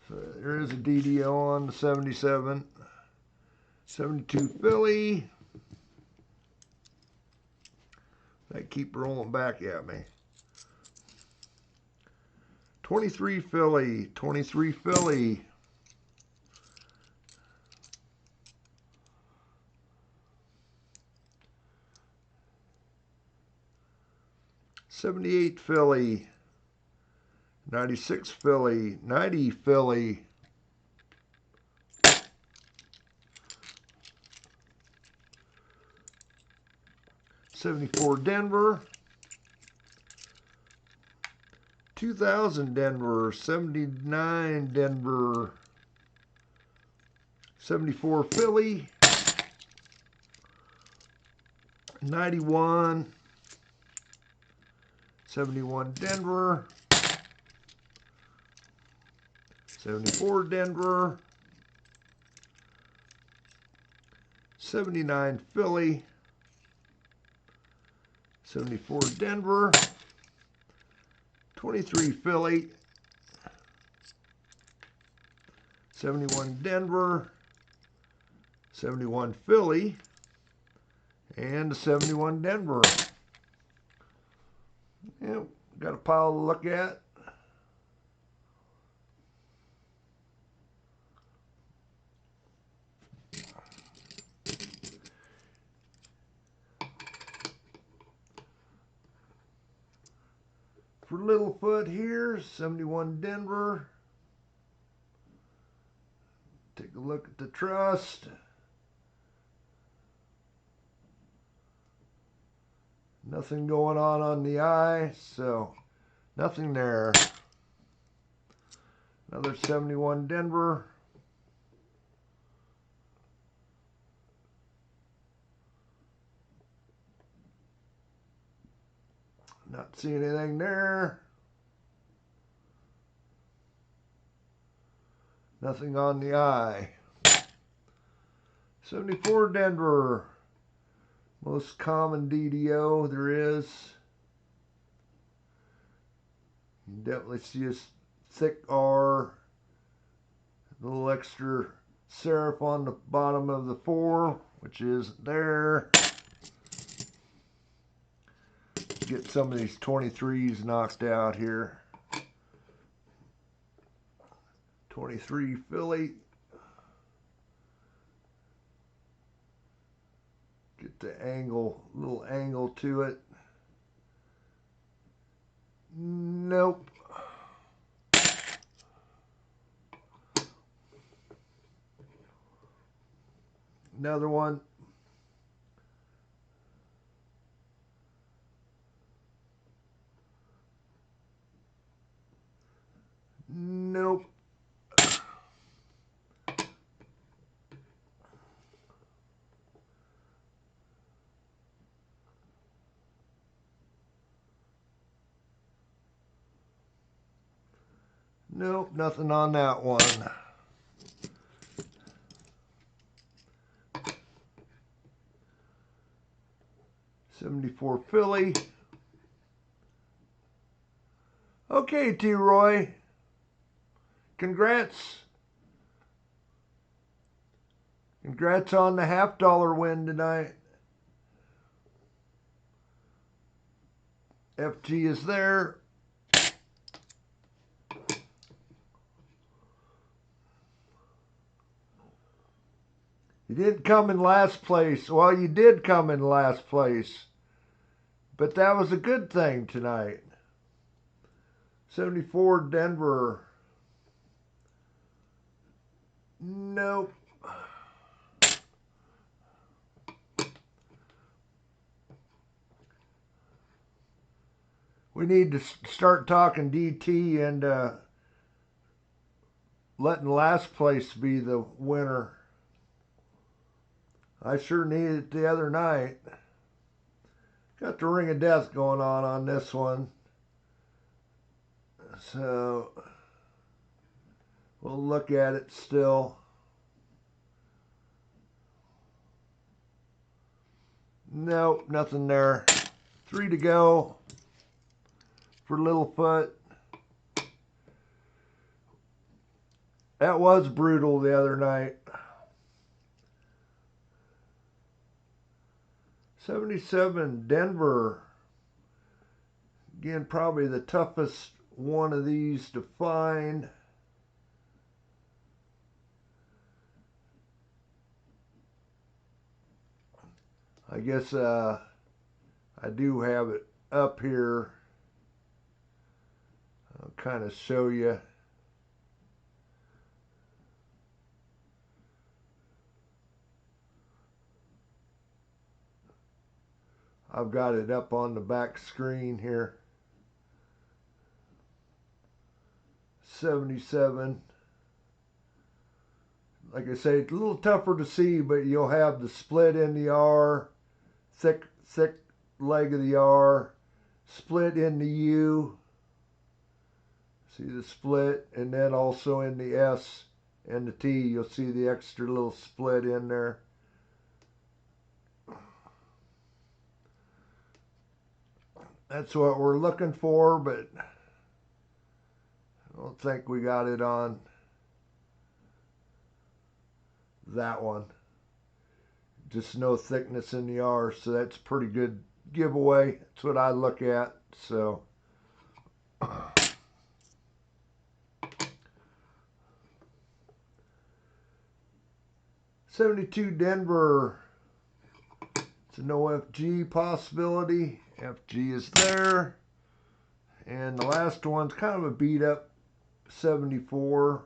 So there is a DDO on the 77. 72 Philly. They keep rolling back at me. 23 Philly. 23 Philly. '78 Philly. 96 Philly. 90 Philly. 74 Denver. 2000 Denver. 79 Denver. 74 Philly. 91. 71 Denver. 74 Denver. 79 Philly. 74 Denver. 23 Philly. 71 Denver. 71 Philly. And 71 Denver. Yep, got a pile to look at. For Littlefoot here, 71 Denver. Take a look at the trust. Nothing going on the eye, so nothing there. Another 71 Denver. Not seeing anything there. Nothing on the eye. 74 Denver. Most common DDO there is. You definitely see a thick R. A little extra serif on the bottom of the 4, which is there. Get some of these 23s knocked out here. 23 Philly. Get the angle, little angle to it. Nope. Another one. Nope. Nope, nothing on that one. '74 Philly. Okay, T. Roy. Congrats. Congrats on the $50 win tonight. FG is there. You didn't come in last place. Well, you did come in last place. But that was a good thing tonight. 74 Denver. Nope. We need to start talking DT and letting last place be the winner. I sure needed it the other night. Got the ring of death going on this one. So we'll look at it still. Nope, nothing there. 3 to go for Littlefoot. That was brutal the other night. 77 Denver. Again, probably the toughest one of these to find. I guess I do have it up here. I'll kind of show you. I've got it up on the back screen here. 77. Like I say, it's a little tougher to see, but you'll have the split in the R, thick leg of the R, split in the U. See the split, and then also in the S and the T, you'll see the extra little split in there. That's what we're looking for, but I don't think we got it on that one. Just no thickness in the R, so that's a pretty good giveaway. That's what I look at. So 72 Denver. It's a no FG possibility. FG is there. And the last one's kind of a beat up 74.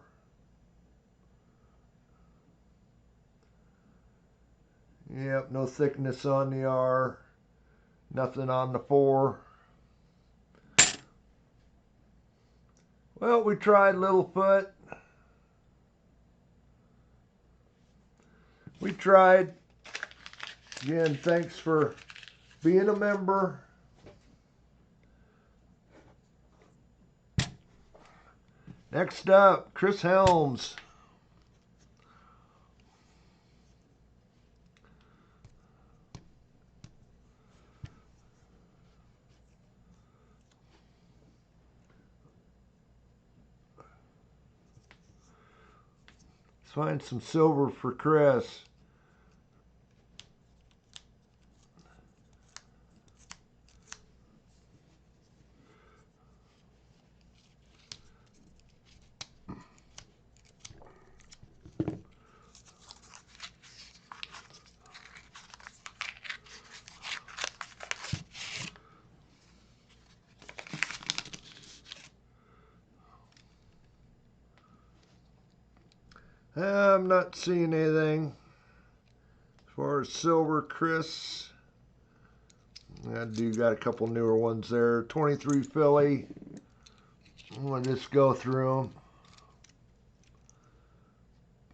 Yep, no thickness on the R. Nothing on the 4. Well, we tried Littlefoot. We tried. Again, thanks for being a member. Next up, Chris Helms. Let's find some silver for Chris. I'm not seeing anything as far as silver, Chris. I do got a couple newer ones there. 23 Philly. I'm going to just go through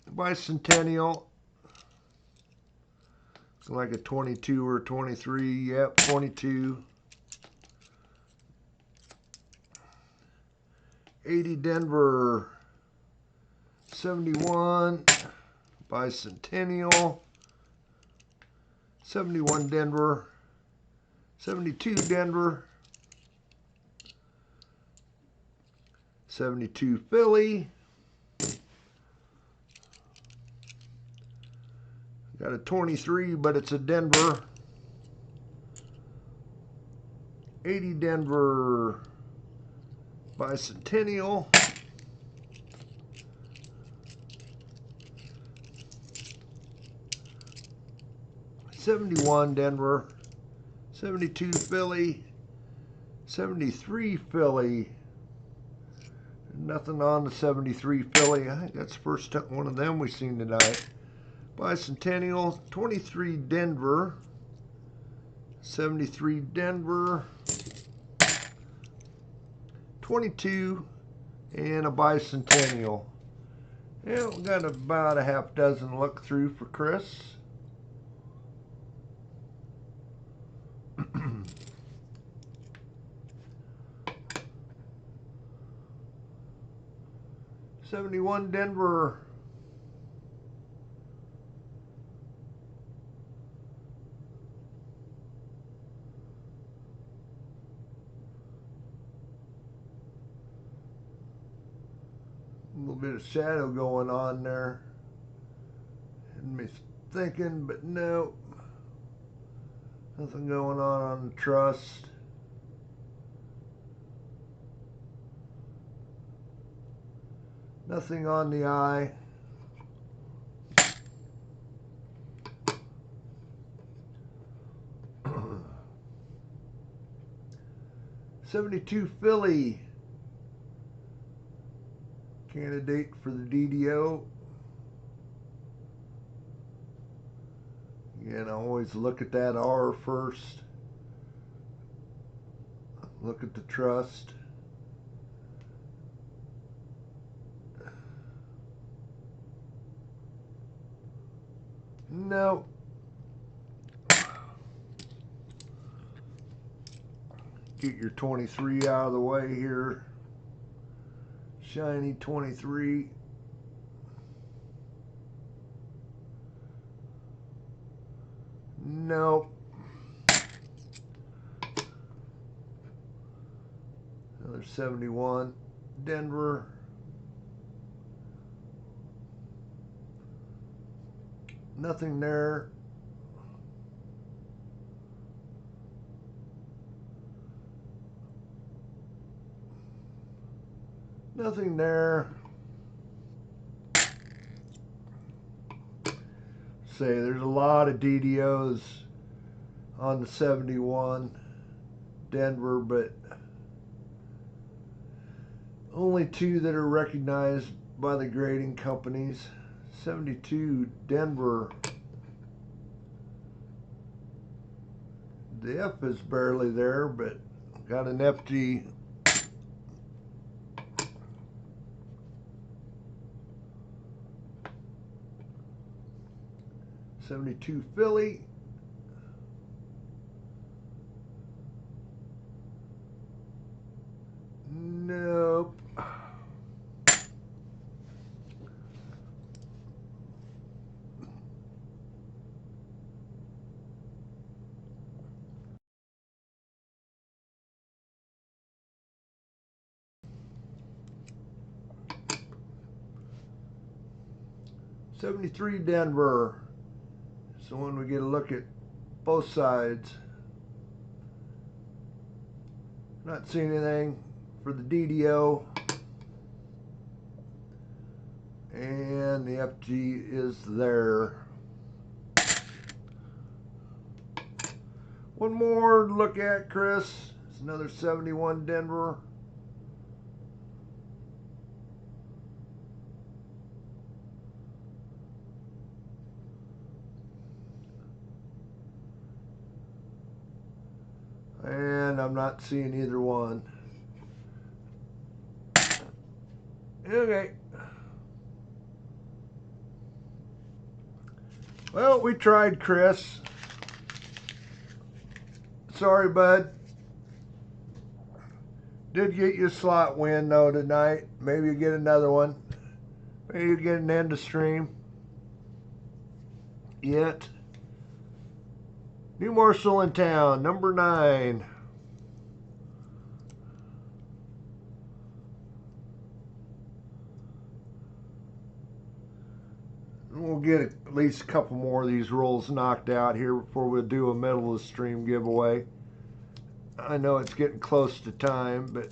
them. Bicentennial. Looks like a 22 or 23. Yep, 22. 80 Denver. 71 Bicentennial, 71 Denver, 72 Denver, 72 Philly, got a 23 but it's a Denver, 80 Denver Bicentennial, 71 Denver, 72 Philly, 73 Philly, Nothing on the 73 Philly. I think that's the first one of them we've seen tonight. Bicentennial, 23 Denver, 73 Denver, 22, and a bicentennial. Yeah, we got about a half dozen look through for Chris. '71 Denver. A little bit of shadow going on there. And me thinking, but no. Nothing going on the trust. Nothing on the eye. '72 Philly. Candidate for the DDO. Again, I always look at that R first. Look at the trust. No. Get your 23 out of the way here. Shiny 23. Nope. Another 71. Denver. Nothing there. Nothing there. Say there's a lot of DDOs on the 71 Denver, but only two that are recognized by the grading companies. 72 Denver. The F is barely there, but got an FG. '72 Philly. Nope. '73 Denver. So when we get a look at both sides, not seeing anything for the DDO, and the FG is there. One more to look at, Chris. It's another 71 Denver. And I'm not seeing either one. Okay. Well, we tried, Chris. Sorry, bud. Did get you a slot win, though, tonight. Maybe you get another one. Maybe you get an end of stream. Yet. New Marshall in town, number 9. We'll get at least a couple more of these rolls knocked out here before we'll do a middle of the stream giveaway. I know it's getting close to time, but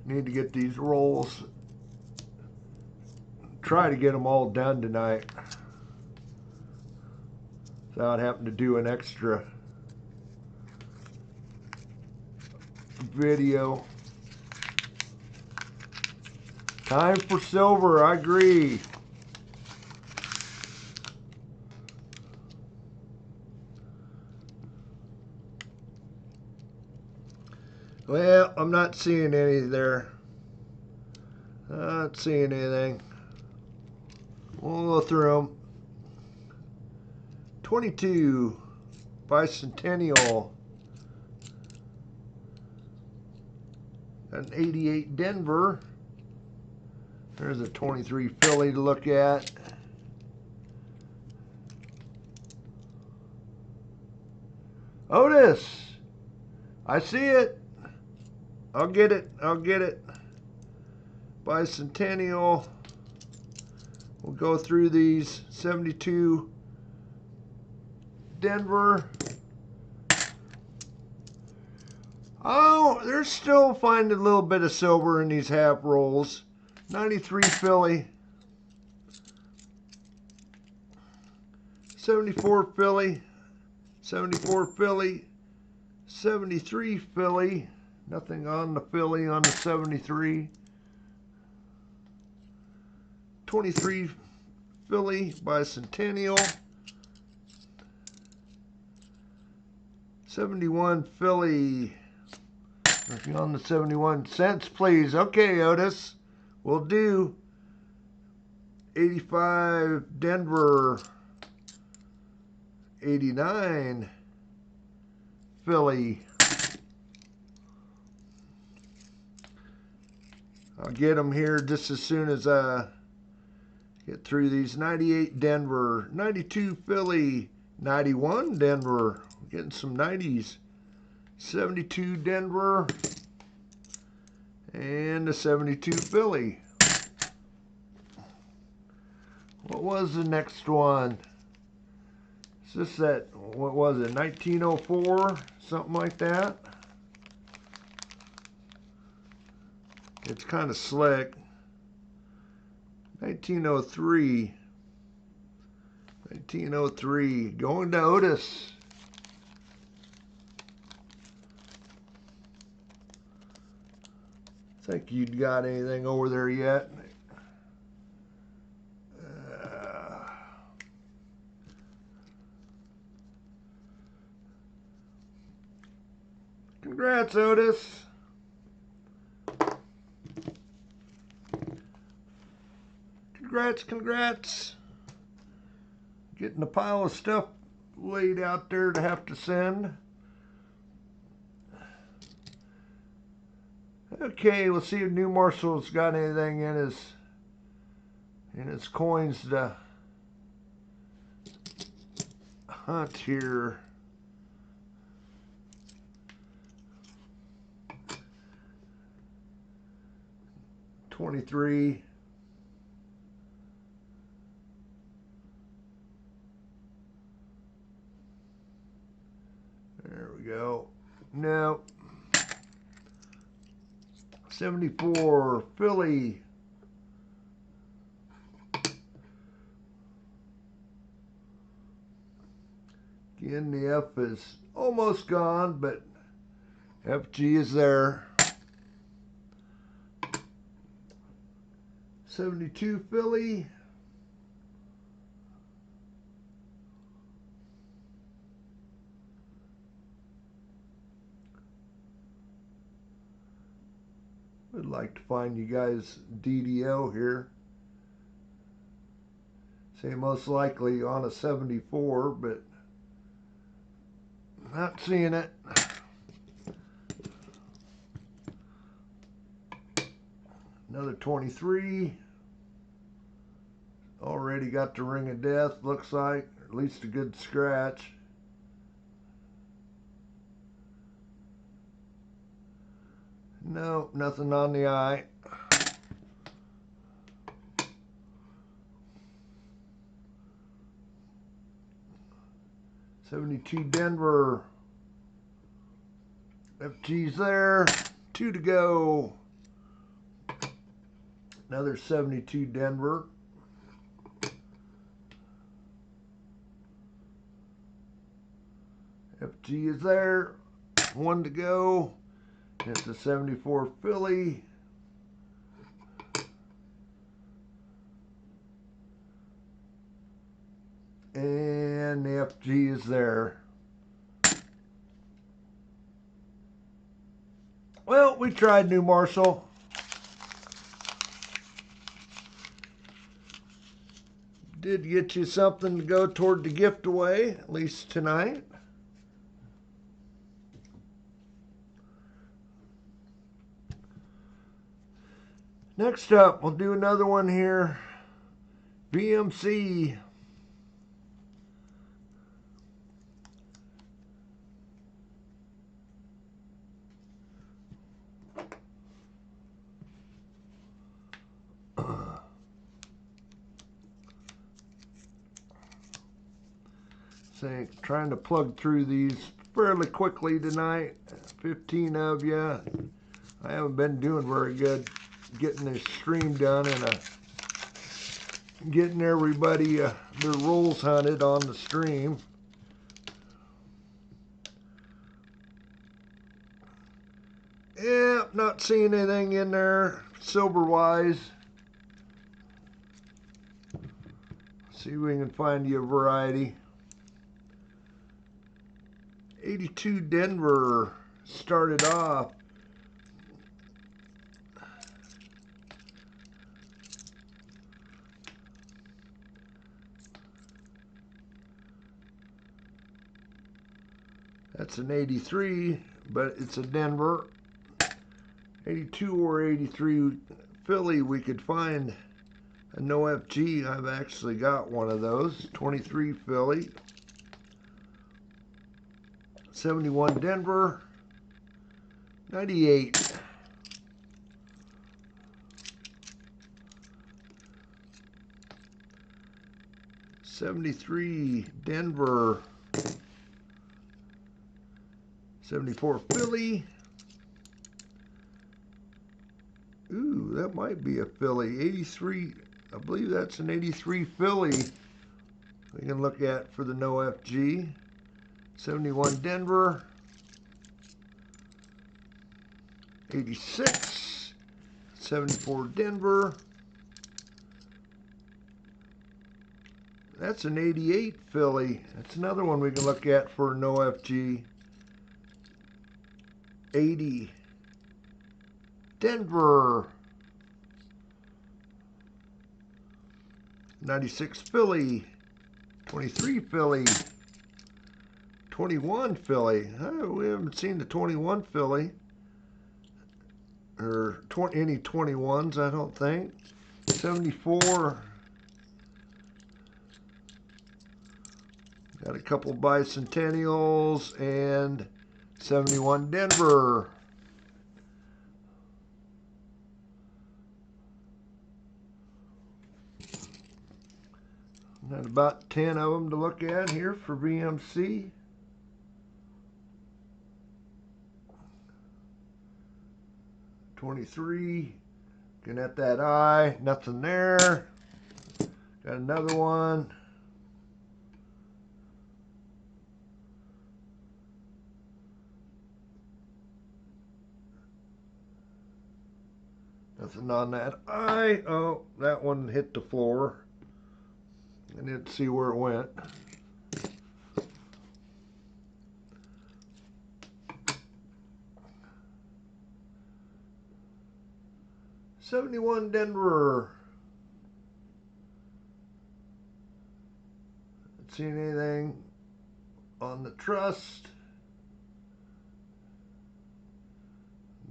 need to get these rolls. Try to get them all done tonight without having to do an extra. video. Time for silver, I agree. Well, I'm not seeing any there. Not seeing anything. We'll go through them. 22 Bicentennial. An 88 Denver. There's a 23 Philly to look at. Otis. I see it. I'll get it. I'll get it. Bicentennial. We'll go through these. 72 Denver. Oh, they're still finding a little bit of silver in these half rolls. 93 Philly. 74 Philly. 74 Philly. 73 Philly. Nothing on the Philly on the 73. 23 Philly Bicentennial. 71 Philly. If you're on the 71 cents, please. Okay, Otis. We'll do. 85 Denver. 89 Philly. I'll get them here just as soon as I get through these. 98 Denver. 92 Philly. 91 Denver. Getting some 90s. 72 Denver. And the 72 Philly. What was the next one? Is this that, what was it, 1904? Something like that? It's kind of slick. 1903. 1903. Going to Otis. Think you'd got anything over there yet? Congrats, Otis. Congrats, congrats. Getting a pile of stuff laid out there to have to send. Okay, let's see if New Marshall's got anything in his coins to hunt here. $23. There we go. No. 74 Philly. Again, the F is almost gone, but FG is there. 72 Philly. I'd like to find you guys DDO here. Say most likely on a 74, but not seeing it. Another 23. Already got the ring of death, looks like, or at least a good scratch. No, nothing on the eye. $72 Denver. FG's there. 2 to go. Another 72 Denver. FG is there. 1 to go. It's a 74 Philly. And the FG is there. Well, we tried, New Marshall. Did get you something to go toward the gift away, at least tonight. Next up, we'll do another one here. BMC. Say, trying to plug through these fairly quickly tonight. 15 of you. I haven't been doing very good getting this stream done and getting everybody their rolls hunted on the stream. Yeah, not seeing anything in there silver wise. See if we can find you a variety. 82 Denver started off. That's an 83, but it's a Denver. 82 or 83 Philly, we could find a no FG. I've actually got one of those. 23 Philly. 71 Denver. 98. '73 Denver. 74 Philly. Ooh, that might be a Philly. 83, I believe that's an 83 Philly we can look at for the no FG. 71 Denver. 86. 74 Denver. That's an 88 Philly. That's another one we can look at for no FG. 80 Denver. 96 Philly. 23 Philly. 21 Philly. Oh, we haven't seen the 21 Philly. Or any 21s, I don't think. 74. Got a couple bicentennials and 71 Denver. Got about 10 of them to look at here for BMC. '23. Looking at that eye, nothing there. Got another one. Nothing on that eye. Oh, that one hit the floor. I didn't see where it went. '71 Denver. Not seeing anything on the trust.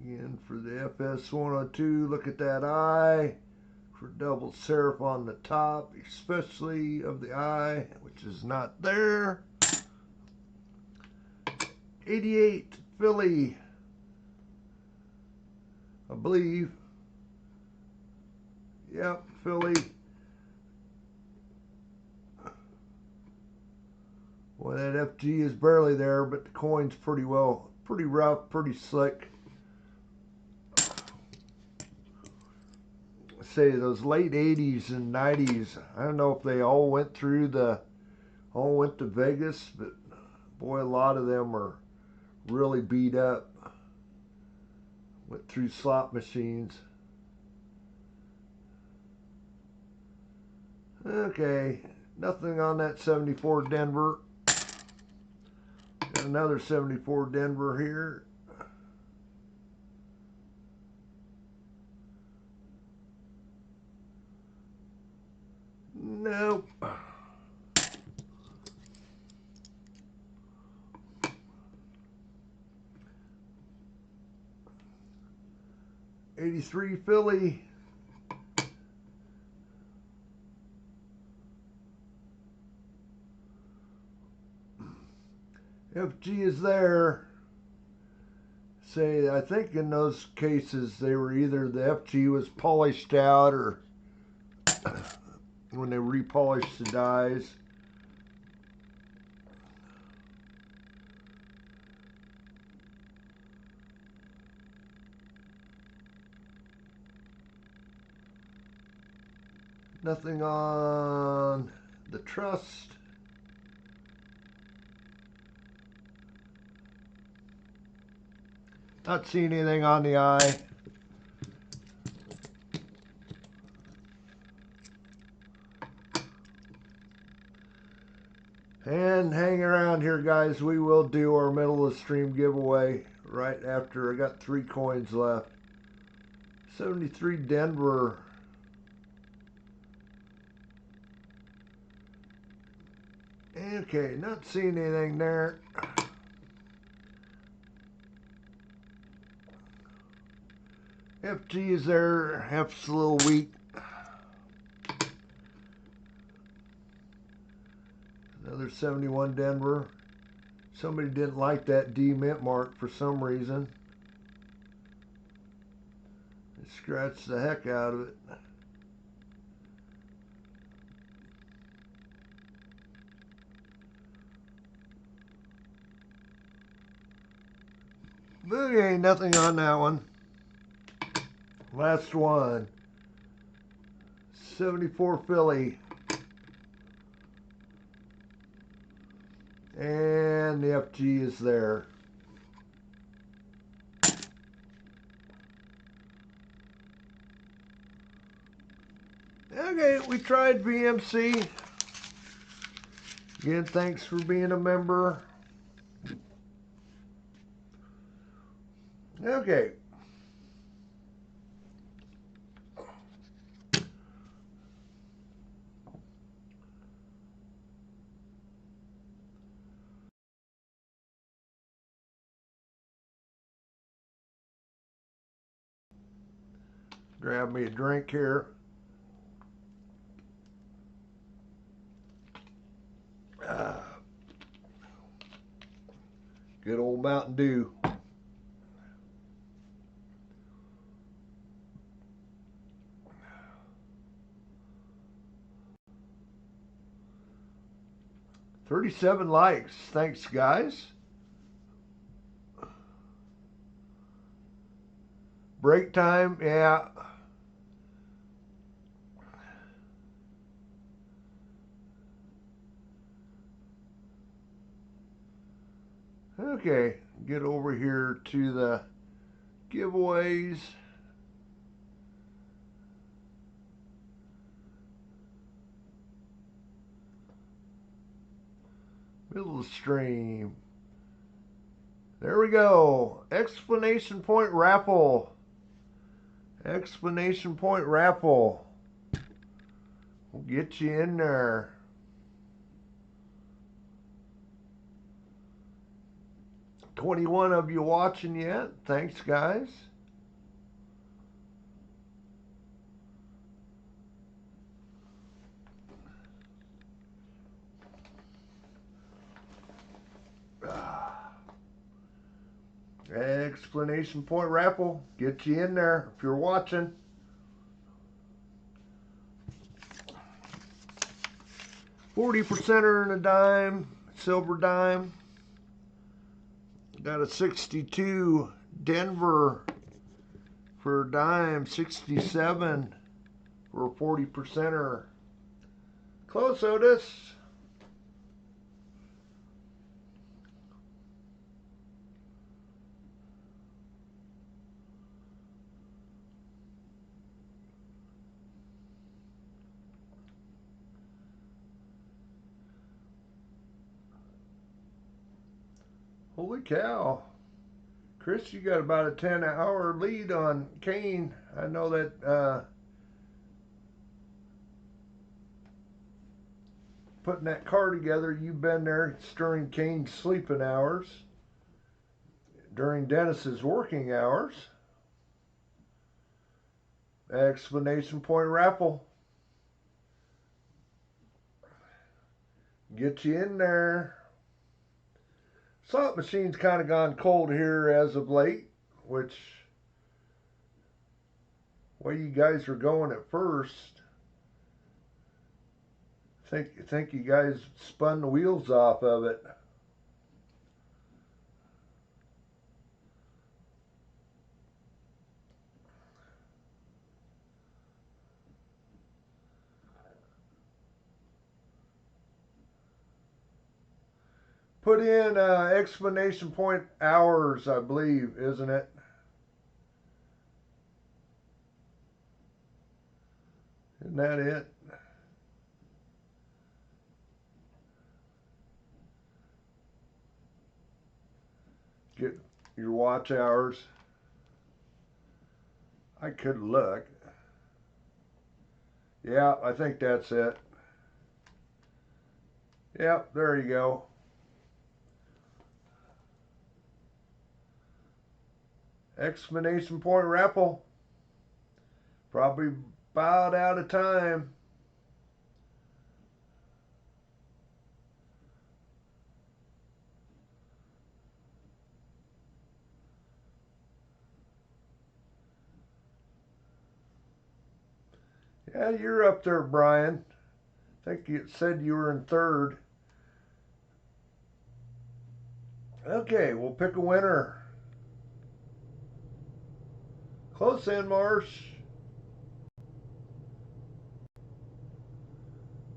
Again, for the FS 102, look at that eye. For double serif on the top, especially of the eye, which is not there. 88 Philly, I believe. Yep, Philly. Well, that FG is barely there, but the coin's pretty rough, pretty slick. Say those late 80s and 90s, I don't know if they all went to Vegas, but boy, a lot of them are really beat up. Went through slot machines. Okay, nothing on that 74 Denver. Got another 74 Denver here. Nope. '83 Philly. FG is there. Say, I think in those cases they were either the FG was polished out or when they repolished the dies. Nothing on the Trust. Not seeing anything on the eye. And hang around here, guys. We will do our middle of the stream giveaway right after. I got 3 coins left. 73 Denver. Okay, not seeing anything there. FG is there. F's a little weak. Another 71 Denver. Somebody didn't like that D mint mark for some reason. They scratched the heck out of it. Okay, nothing on that one. Last one. 74 Philly. And the FG is there. Okay, we tried VMC. Again, thanks for being a member. Okay. Grab me a drink here. Good old Mountain Dew. $37 likes. Thanks, guys. Break time, yeah. Okay, get over here to the giveaways. Middle of the stream. There we go. Explanation point raffle. Explanation point raffle. We'll get you in there. $21 of you watching yet. Thanks, guys. Explanation point raffle. Get you in there if you're watching. $40% and a dime, silver dime. Got a 62 Denver for a dime, 67 for a 40%er. Close, Otis. Holy cow. Chris, you got about a 10-hour lead on Kane. I know that putting that car together, you've been there during Kane's sleeping hours, during Dennis's working hours. Explanation point raffle. Get you in there. Slot machine's kind of gone cold here as of late, which way you guys were going at first, think you guys spun the wheels off of it. Put in exclamation point hours, I believe, isn't it? Isn't that it? Get your watch hours. I could look. Yeah, I think that's it. Yep, there you go. Exclamation point raffle. Probably about out of time. Yeah, you're up there, Brian. I think you said you were in third. Okay, we'll pick a winner. Close in, Marsh.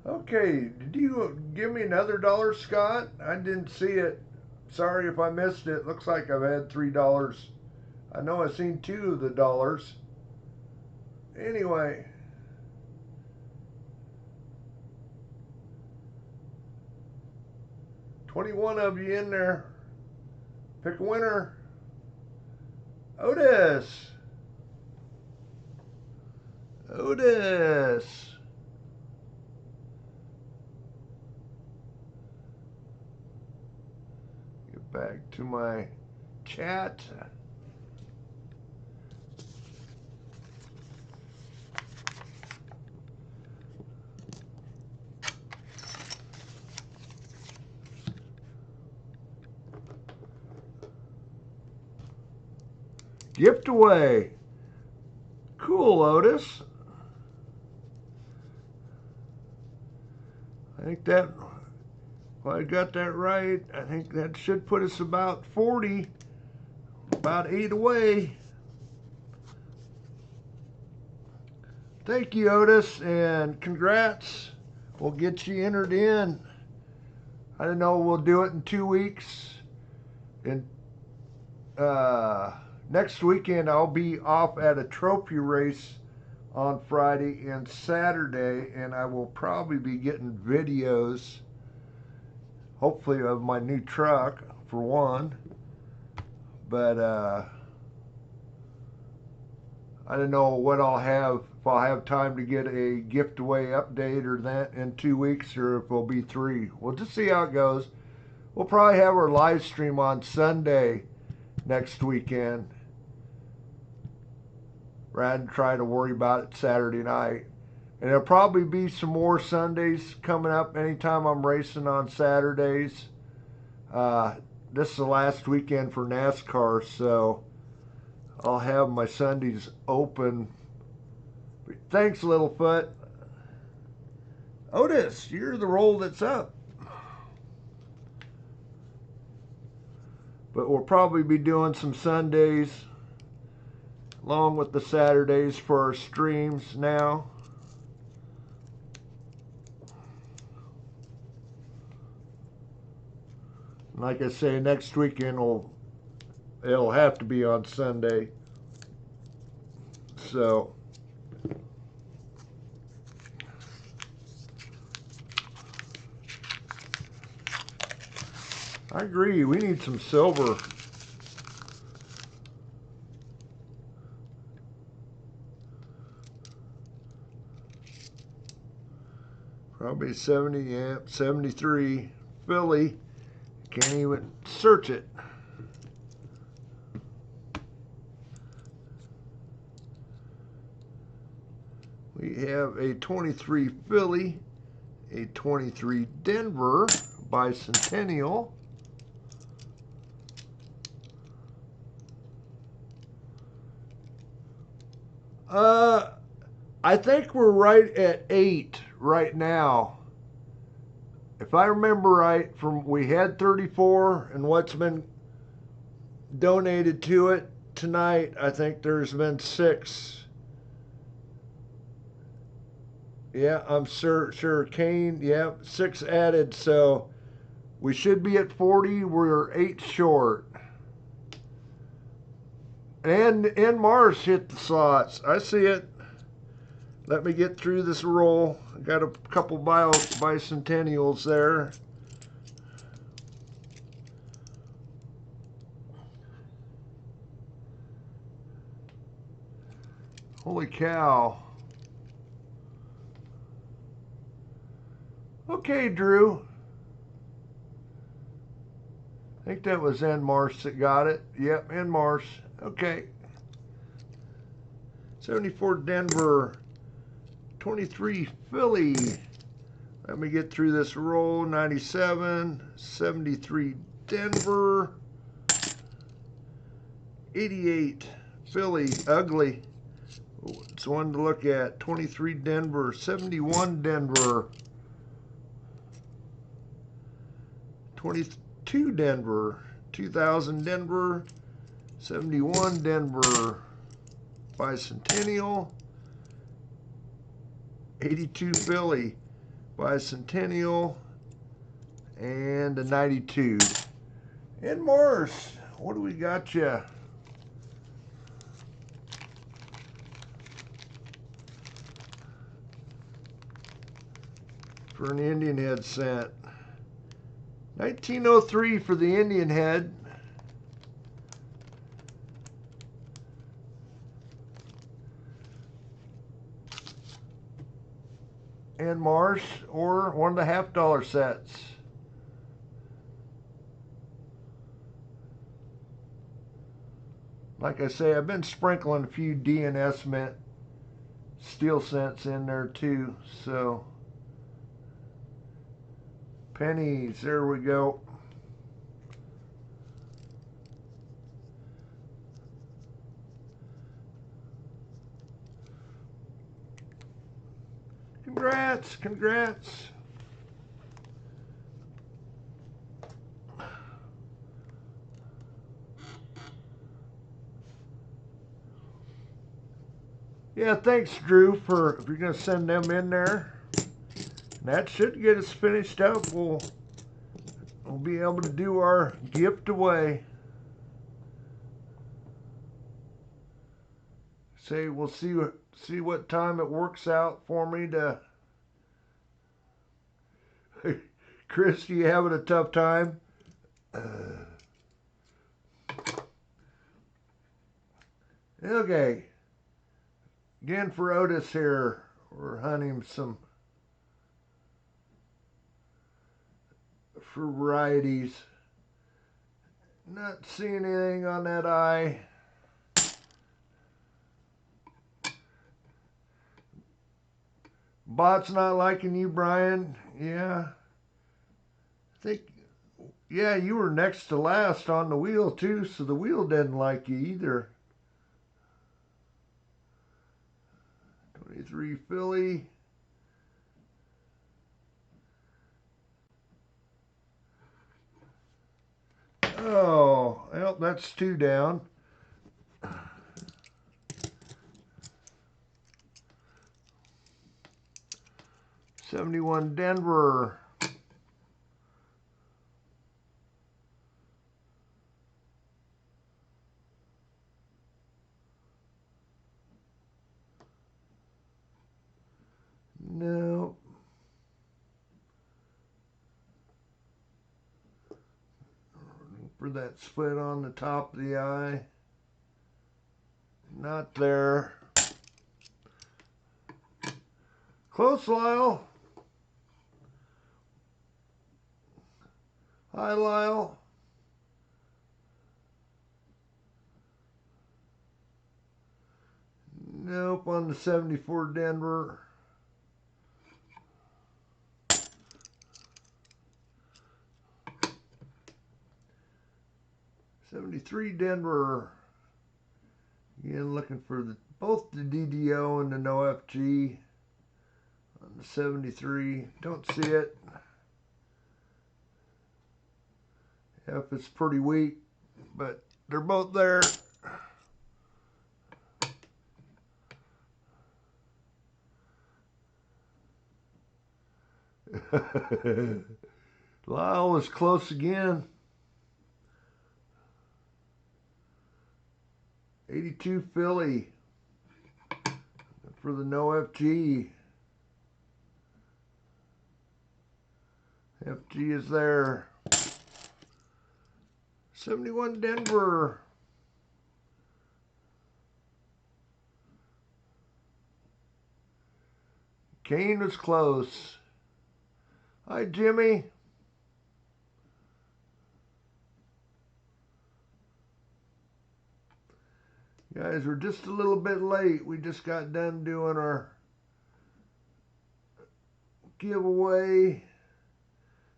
Okay, did you give me another dollar, Scott? I didn't see it. Sorry if I missed it. Looks like I've had $3. I know I've seen 2 of the dollars. Anyway. 21 of you in there. Pick a winner. Otis. Otis. Get back to my chat. Gift away. Cool, Otis. I think that, if I got that right, I think that should put us about 40, about 8 away. Thank you, Otis, and congrats. We'll get you entered in. I don't know, we'll do it in 2 weeks. And next weekend, I'll be off at a trophy race on Friday and Saturday, and I will probably be getting videos, hopefully of my new truck, for one. But I don't know what I'll have, if I'll have time to get a gift away update or that in 2 weeks, or if it'll be 3. We'll just see how it goes. We'll probably have our live stream on Sunday next weekend, rather than try to worry about it Saturday night. And there'll probably be some more Sundays coming up anytime I'm racing on Saturdays. This is the last weekend for NASCAR, so I'll have my Sundays open. Thanks, Littlefoot. Otis, you're the roll that's up. But we'll probably be doing some Sundays along with the Saturdays for our streams now. Like I say, next weekend it'll have to be on Sunday. So I agree. We need some silver. Probably 70, yeah, 73. Philly. Can't even search it. We have a 23 Philly, a 23 Denver bicentennial. I think we're right at 8 right now. If I remember right, we had 34, and what's been donated to it tonight, I think there's been 6. Yeah, I'm sure. Kane, yeah, 6 added, so we should be at 40. We're 8 short. And Mars hit the slots. I see it. Let me get through this roll. I got a couple bicentennials there. Holy cow. Okay, Drew. I think that was Mars that got it. Yep, Mars. Okay. 74 Denver. 23 Philly. Let me get through this roll. 97. 73 Denver. 88 Philly. Ugly. It's one to look at. 23 Denver. 71 Denver. 22 Denver. 2000 Denver. 71 Denver. Bicentennial. 82 Philly. Bicentennial. And a 92. And Morris, what do we got you? For an Indian head cent. 1903 for the Indian head. And Mars, or $1.50 sets. Like I say, I've been sprinkling a few DNS Mint steel cents in there too. So pennies, there we go. Congrats, congrats. Yeah, thanks, Drew, if you're going to send them in there. That should get us finished up. We'll be able to do our gift away. Say, we'll see what time it works out for me to... Chris, you having a tough time? Okay. Again for Otis here. We're hunting some varieties. Not seeing anything on that eye. Bot's not liking you, Brian. Yeah. I think, yeah, you were next to last on the wheel too, so the wheel didn't like you either. 23 Philly. Oh, well, that's 2 down. '71 Denver. No. for that split on the top of the eye. Not there. Close, Lyle. Hi, Lyle. Nope, on the 74 Denver. '73 Denver. Again, looking for both the DDO and the no FG on the 73. Don't see it. F is pretty weak, but they're both there. Lyle was close again. 82 Philly for the no FG. FG is there. 71 Denver. Kane was close. Hi, Jimmy. Guys, we're just a little bit late. We just got done doing our giveaway.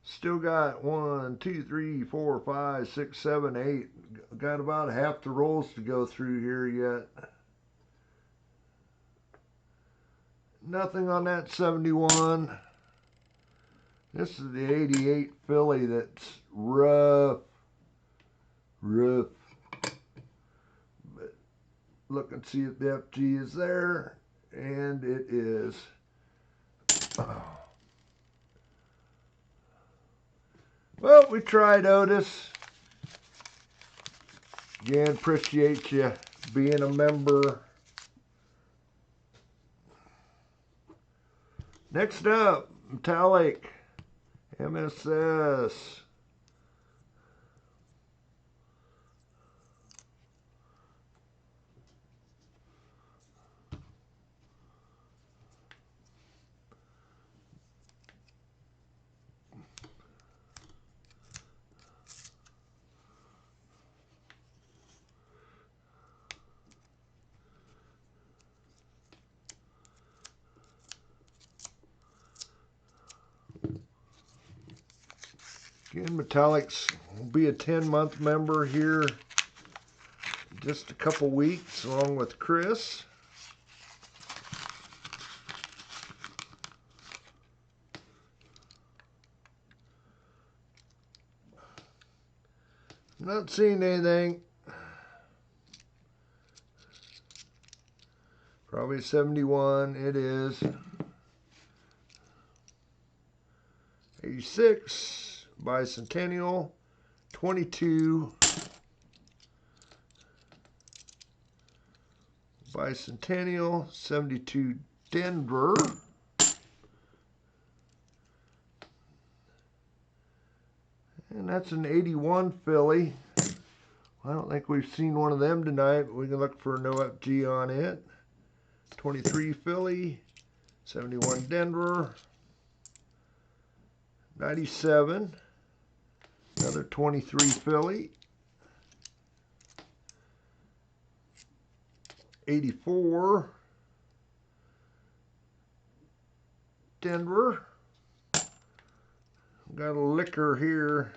Still got 1, 2, 3, 4, 5, 6, 7, 8. Got about half the rolls to go through here yet. Nothing on that 71. This is the 88 Philly that's rough. But look and see if the FG is there. And it is. Well, we tried, Otis. Again, appreciate you being a member. Next up, metallic MSS. Again, Metallics will be a 10-month member here in just a couple weeks, along with Chris. Not seeing anything. Probably 71. It is. 86. Bicentennial, 22, Bicentennial, 72 Denver, and that's an 81 Philly. I don't think we've seen one of them tonight, but we can look for no FG on it. 23 Philly, 71 Denver, 97. Another 23 Philly, 84 Denver. Got a liquor here,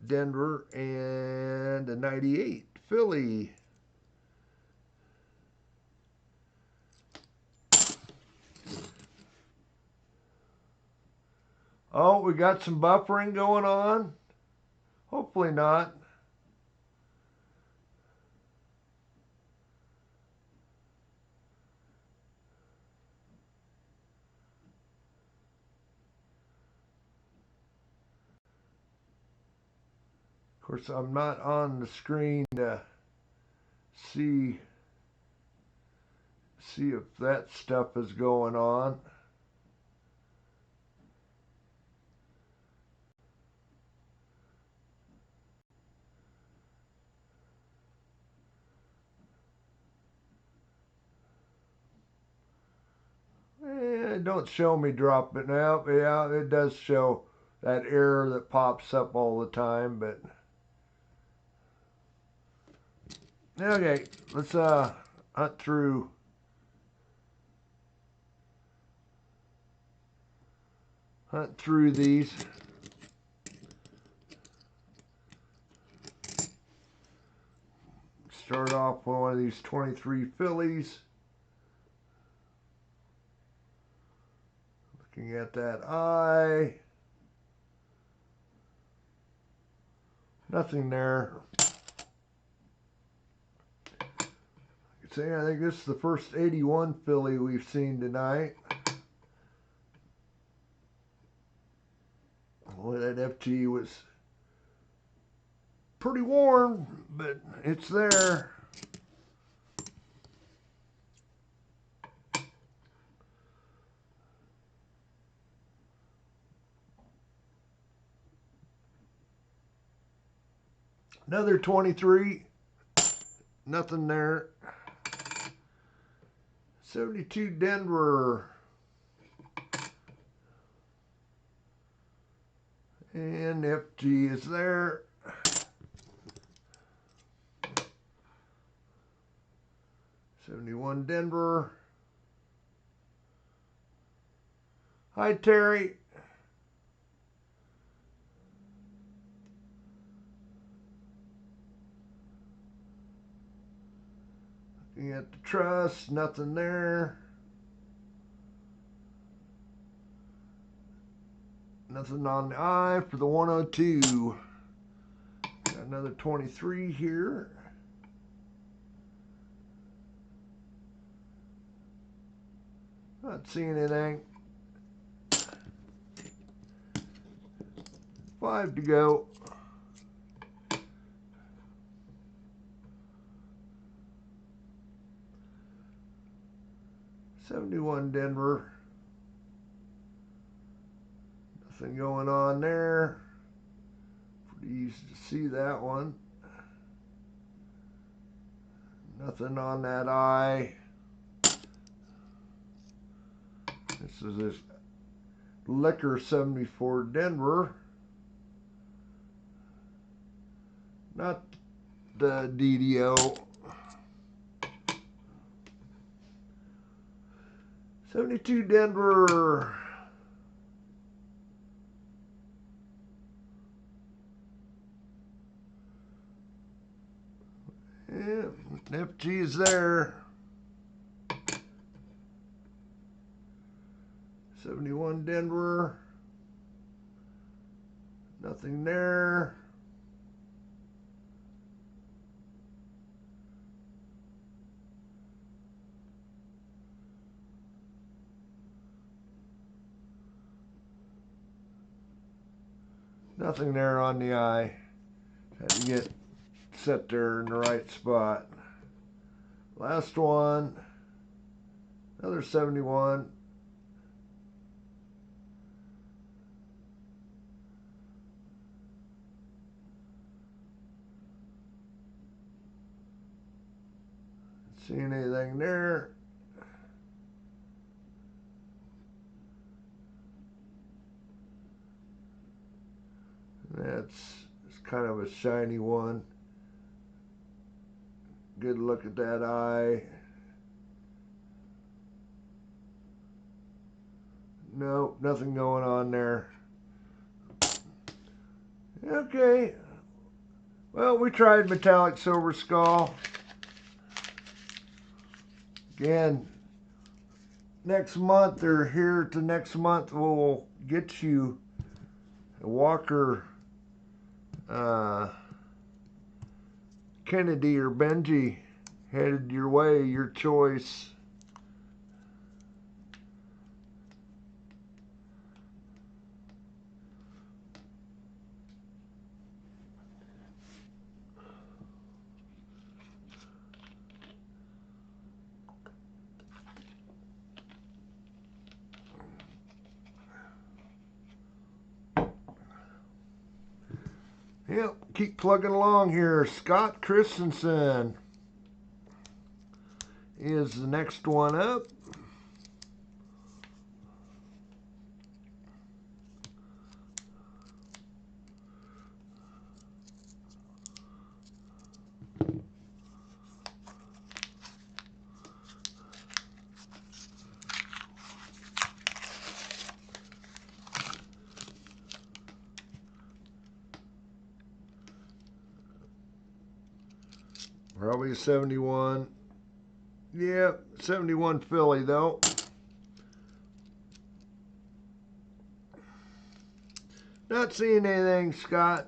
Denver, and a 98 Philly. Oh, we got some buffering going on. Hopefully not. Of course, I'm not on the screen to see if that stuff is going on. It don't show me dropping out. Yeah, it does show that error that pops up all the time, but okay, let's hunt through these. Start off with one of these 23 fillies. Looking at that eye. Nothing there. I think this is the first 81 filly we've seen tonight. Well, that FG was pretty warm, but it's there. Another 23. Nothing there. 72 Denver. And FG is there. 71 Denver. Hi, Terry. Looking at the truss, nothing there. Nothing on the eye for the 102. Got another 23 here. Not seeing anything. 5 to go. '71 Denver. Nothing going on there. Pretty easy to see that one. Nothing on that eye. This is this Liquor 74 Denver. Not the DDO. 72 Denver. Yeah, FG is there. 71 Denver. Nothing there. Nothing there on the eye. Had to get set there in the right spot. Last one. Another 71. Seeing anything there? That's kind of a shiny one. Good look at that eye. Nope, nothing going on there. Okay. Well, we tried metallic silver skull. Again, next month or here to next month, we'll get you a Walker Kennedy or Benji headed your way, your choice. Yep, keep plugging along here. Scott Christensen is the next one up. Probably a 71. Yep, 71 Philly though. Not seeing anything, Scott.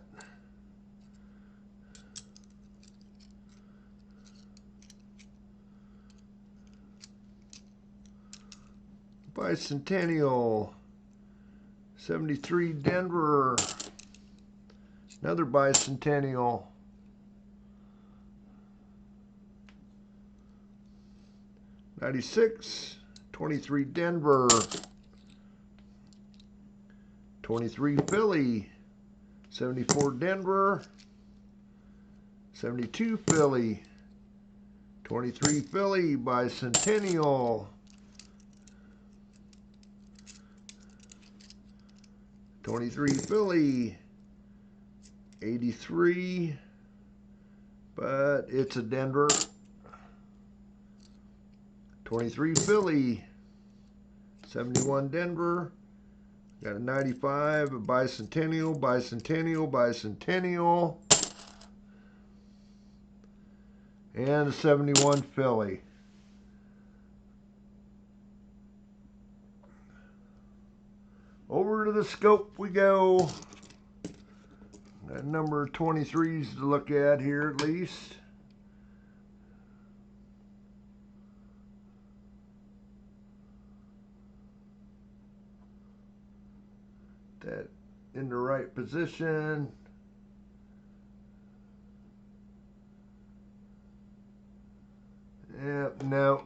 Bicentennial. 73 Denver. Another bicentennial. 96. 23 Denver. 23 Philly. 74 Denver. 72 Philly. 23 Philly bicentennial. 23 Philly. 83, but it's a Denver. 23 Philly. 71 Denver. Got a 95, a bicentennial, bicentennial, bicentennial. And a 71 Philly. Over to the scope we go. Got a number of 23s to look at here at least. That in the right position. Yep, no.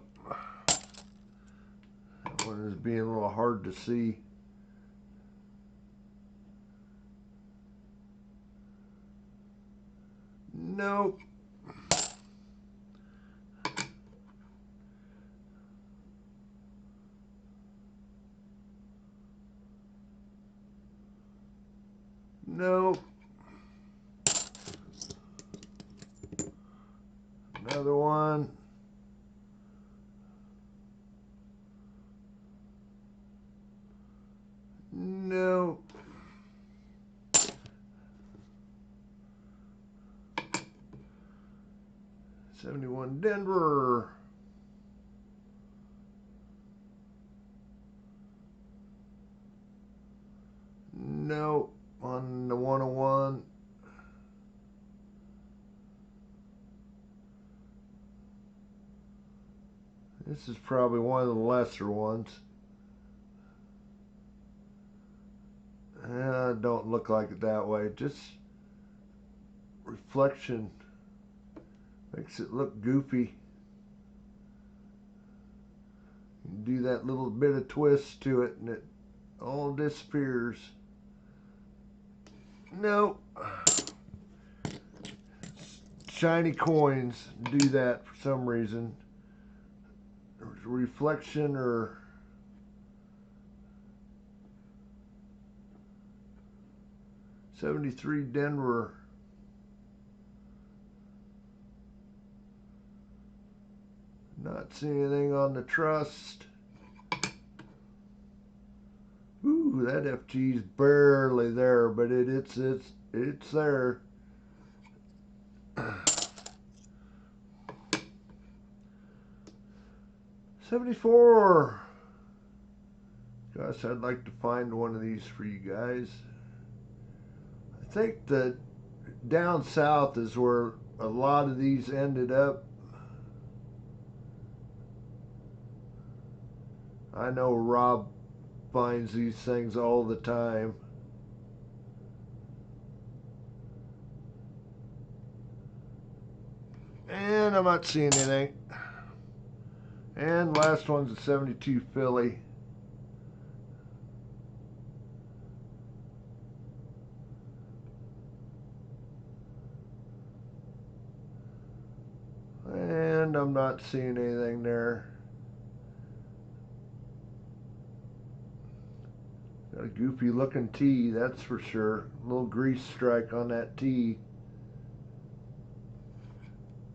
That one is being a little hard to see. Nope. Nope. Another one. Nope. '71 Denver. Nope. On the 101. This is probably one of the lesser ones. Don't look like it that way. Just reflection makes it look goofy. You do that little bit of twist to it and it all disappears. Nope. Shiny coins do that for some reason. There's reflection or '73 Denver. Not seeing anything on the trust. Ooh, that FG's barely there, but it's there. '74. Gosh, I'd like to find one of these for you guys. I think that down south is where a lot of these ended up. I know Rob finds these things all the time. And I'm not seeing anything. And last one's a '72 Philly. And I'm not seeing anything there. Got a goofy looking T, that's for sure. A little grease strike on that T.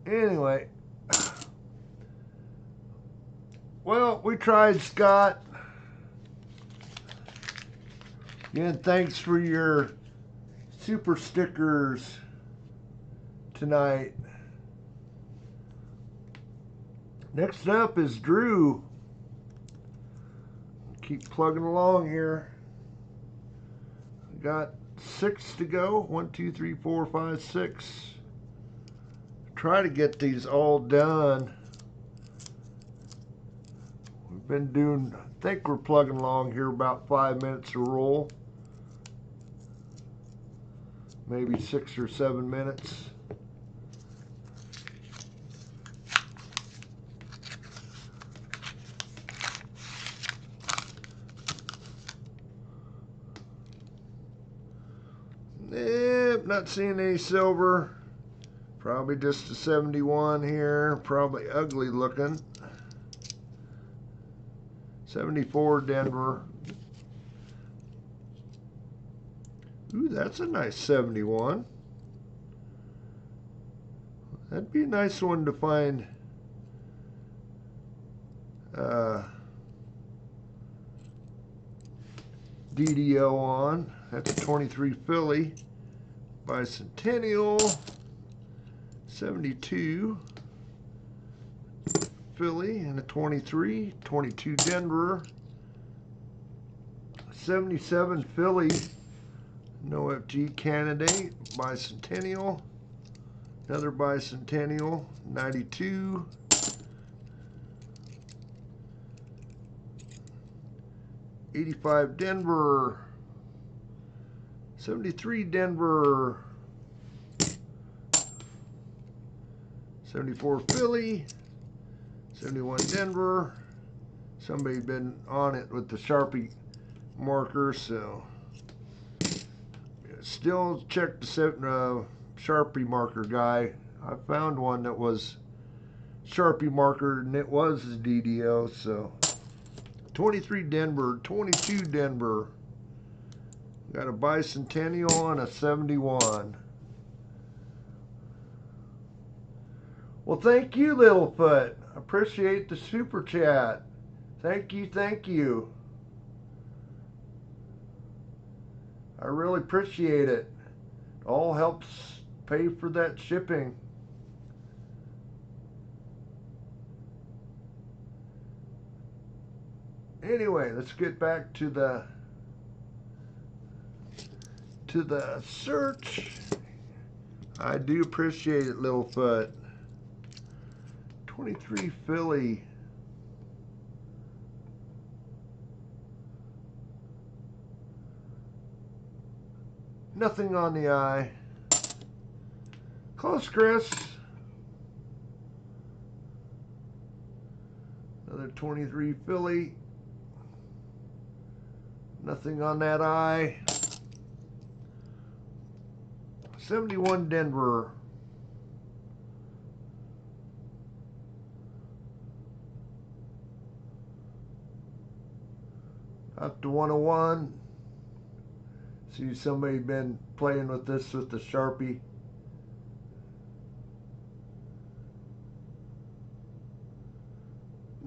Anyway. Well, we tried, Scott. Again, thanks for your super stickers tonight. Next up is Drew. Keep plugging along here. Got 6 to go. 1, 2, 3, 4, 5, 6. Try to get these all done. We've been doing, I think we're plugging along here about 5 minutes a roll. Maybe 6 or 7 minutes. Nope, not seeing any silver. Probably just a 71 here. Probably ugly looking. 74 Denver. Ooh, that's a nice 71. That'd be a nice one to find DDO on. That's a 23 Philly. Bicentennial. 72 Philly and a 23. 22 Denver. 77 Philly. No FG candidate. Bicentennial. Another bicentennial. 92. 85 Denver. 73 Denver. 74 Philly. 71 Denver. Somebody been on it with the Sharpie marker, so still check the Sharpie marker guy. I found one that was Sharpie marker and it was DDO, so 23 Denver, 22 Denver. Got a bicentennial and a 71. Well, thank you, Littlefoot. Appreciate the super chat. Thank you, thank you. I really appreciate it. It all helps pay for that shipping. Anyway, let's get back to the search. I do appreciate it, Littlefoot. 23 Philly. Nothing on the eye. Close, Chris. Another 23 Philly. Nothing on that eye. 71 Denver. Up to 101. See somebody been playing with this with the Sharpie.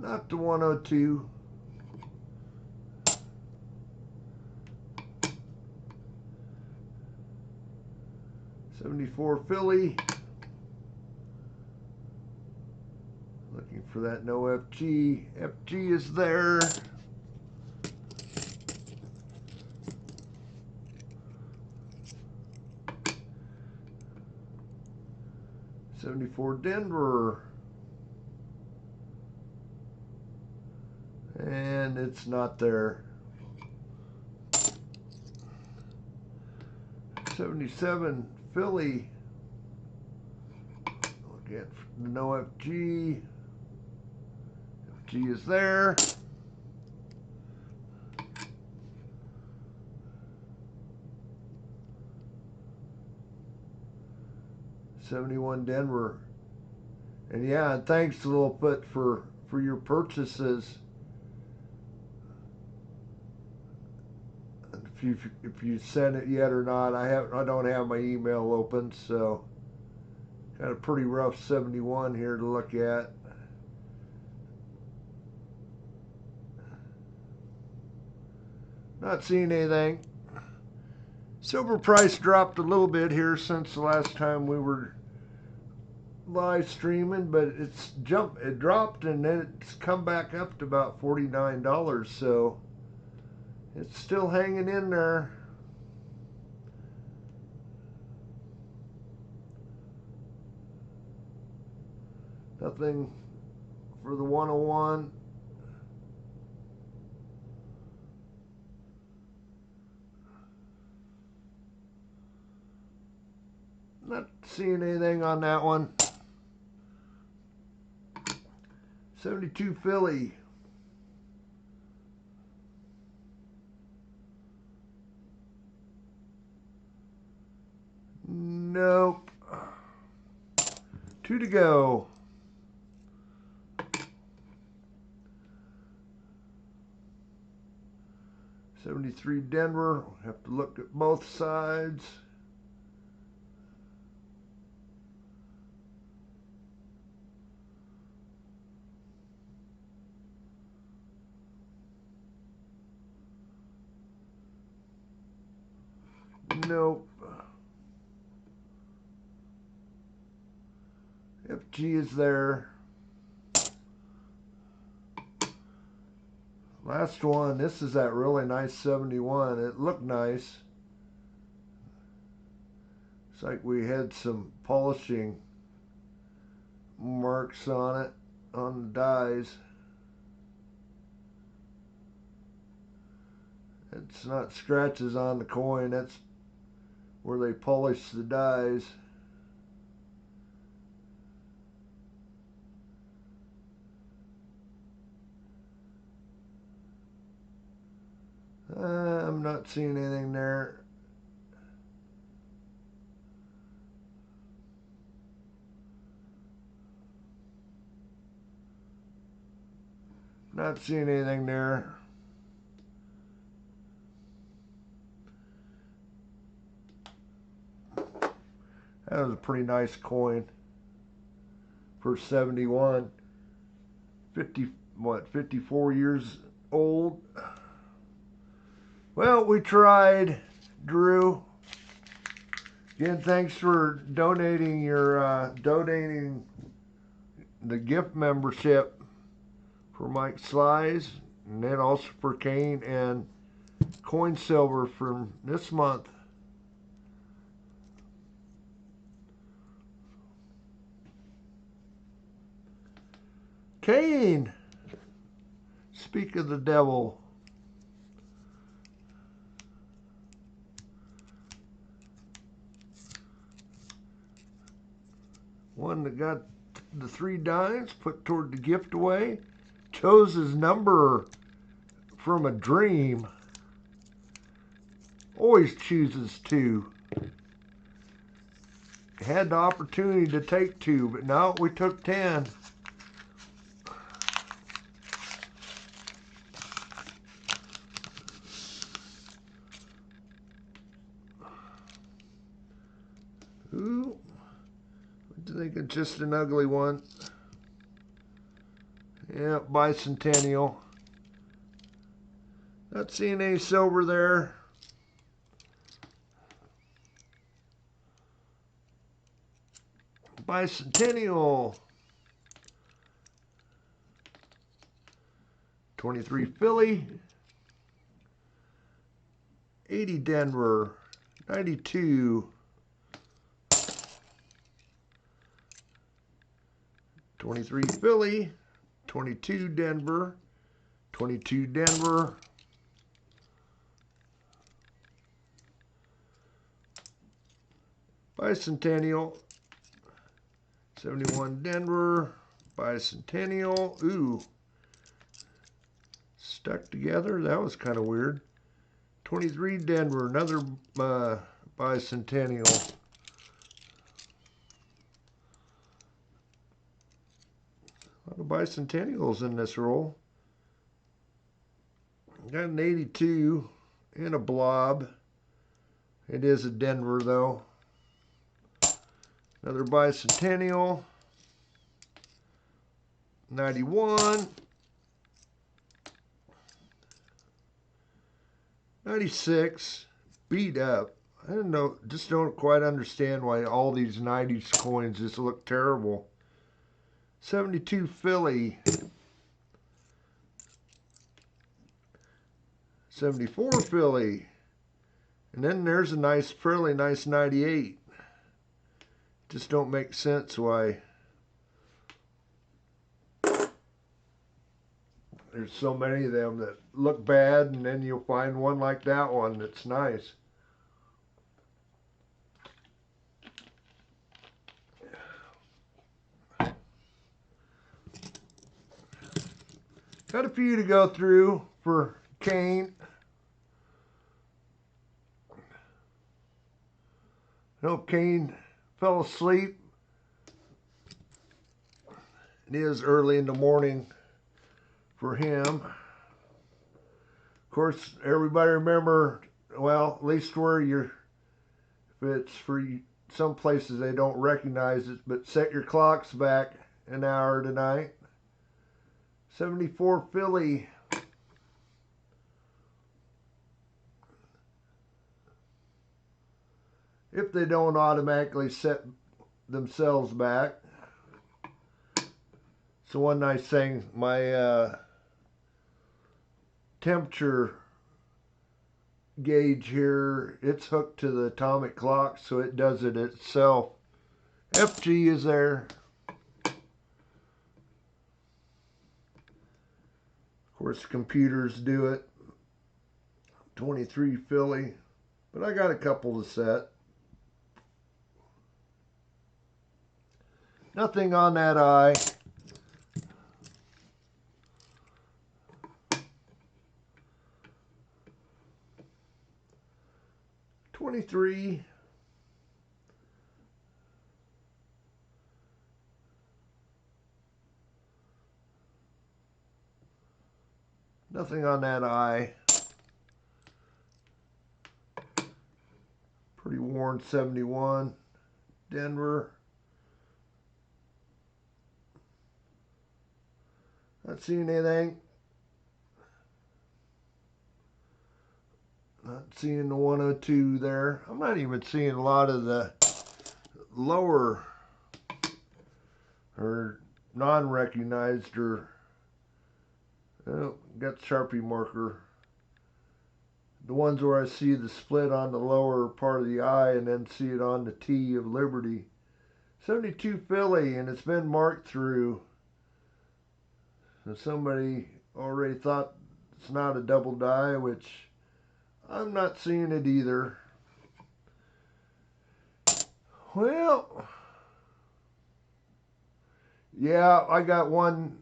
Up to 102. '74 Philly. Looking for that no FG. FG is there. '74 Denver. And it's not there. 77 Philly. Look at the no FG. FG is there. '71 Denver. And yeah, thanks a little bit for your purchases. If you sent it yet or not, I don't have my email open, so got a pretty rough 71 here to look at. Not seeing anything. Silver price dropped a little bit here since the last time we were live streaming, but it dropped and then it's come back up to about $49, so it's still hanging in there. Nothing for the 101. Not seeing anything on that one. 72 Philly. Nope. 2 to go. '73 Denver. Have to look at both sides. Nope. FG is there. Last one, this is that really nice 71. It looked nice. It's like we had some polishing marks on it, on the dies. It's not scratches on the coin, that's where they polish the dies. I'm not seeing anything there. Not seeing anything there. That was a pretty nice coin for 71. 54 years old. Well, we tried, Drew. Again, thanks for donating the gift membership for Mike Slice, and then also for Kane and Coin Silver from this month. Kane, speak of the devil. One that got the 3 dimes put toward the gift away. Chose his number from a dream. Always chooses 2. Had the opportunity to take 2, but no, we took 10. Ooh. I think it's just an ugly one. Yeah, bicentennial. Not seeing any silver there. Bicentennial. 23 Philly. 80 Denver. 92. 23 Philly, 22 Denver, 22 Denver, bicentennial, 71 Denver, bicentennial, ooh, stuck together, that was kind of weird. 23 Denver, another bicentennial. A lot of bicentennials in this roll. Got an 82 and a blob. It is a Denver though. Another bicentennial. 91. 96. Beat up. I don't know, just don't quite understand why all these 90s coins just look terrible. 72 Philly. 74 Philly. And then there's a nice, fairly nice 98. Just don't make sense why there's so many of them that look bad, and then you'll find one like that one that's nice. Got a few to go through for Kane. I hope Kane fell asleep. It is early in the morning for him. Of course, everybody remember, well, at least where you're, if it's for some places they don't recognize it, but set your clocks back an hour tonight. 74 Philly. If they don't automatically set themselves back. So one nice thing, my temperature gauge here, it's hooked to the atomic clock, so it does it itself. FG is there. Of course, computers do it. 23 Philly, but I got a couple to set. Nothing on that eye. $23. Nothing on that eye. Pretty worn 71. Denver. Not seeing anything. Not seeing the 102 there. I'm not even seeing a lot of the lower or non-recognized or got the Sharpie marker. The ones where I see the split on the lower part of the eye and then see it on the T of Liberty. 72 Philly, and it's been marked through. So somebody already thought it's not a double die, which I'm not seeing it either. Well, yeah, I got one.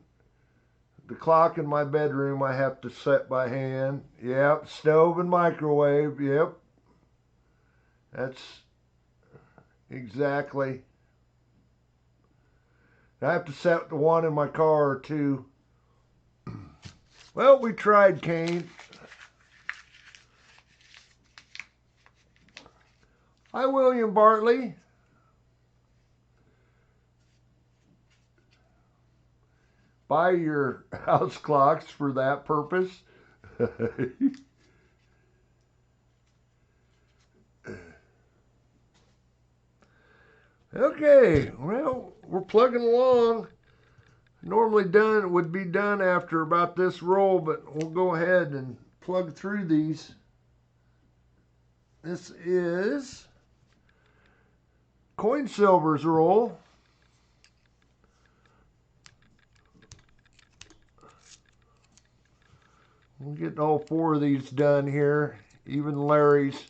The clock in my bedroom I have to set by hand. Yep, stove and microwave. Yep. That's exactly. I have to set the one in my car too. Well, we tried, Kane. Hi, William Bartley. Buy your house clocks for that purpose. Okay, well, we're plugging along. Normally done would be done after about this roll, but we'll go ahead and plug through these. This is Coin Silver's roll. We'll get all four of these done here, even Larry's,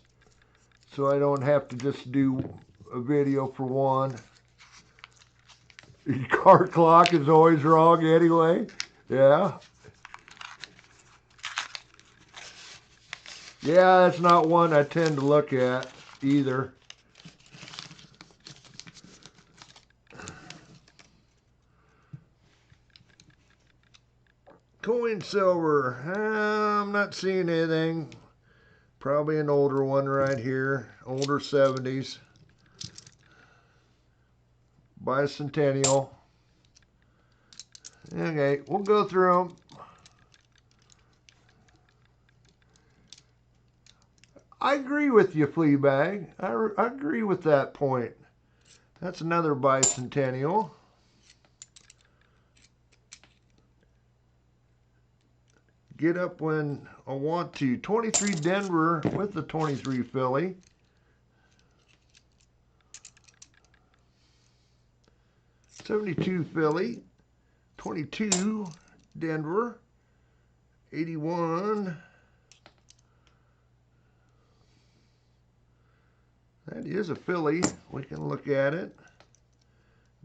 so I don't have to just do a video for one. Your car clock is always wrong anyway. Yeah. Yeah, that's not one I tend to look at either. Coin Silver. I'm not seeing anything. Probably an older one right here. Older 70s. Bicentennial. Okay, we'll go through them. I agree with you, Fleabag. I agree with that point. That's another bicentennial. Get up when I want to. 23 Denver with the 23 Philly. 72 Philly. 22 Denver. 81. That is a Philly. We can look at it.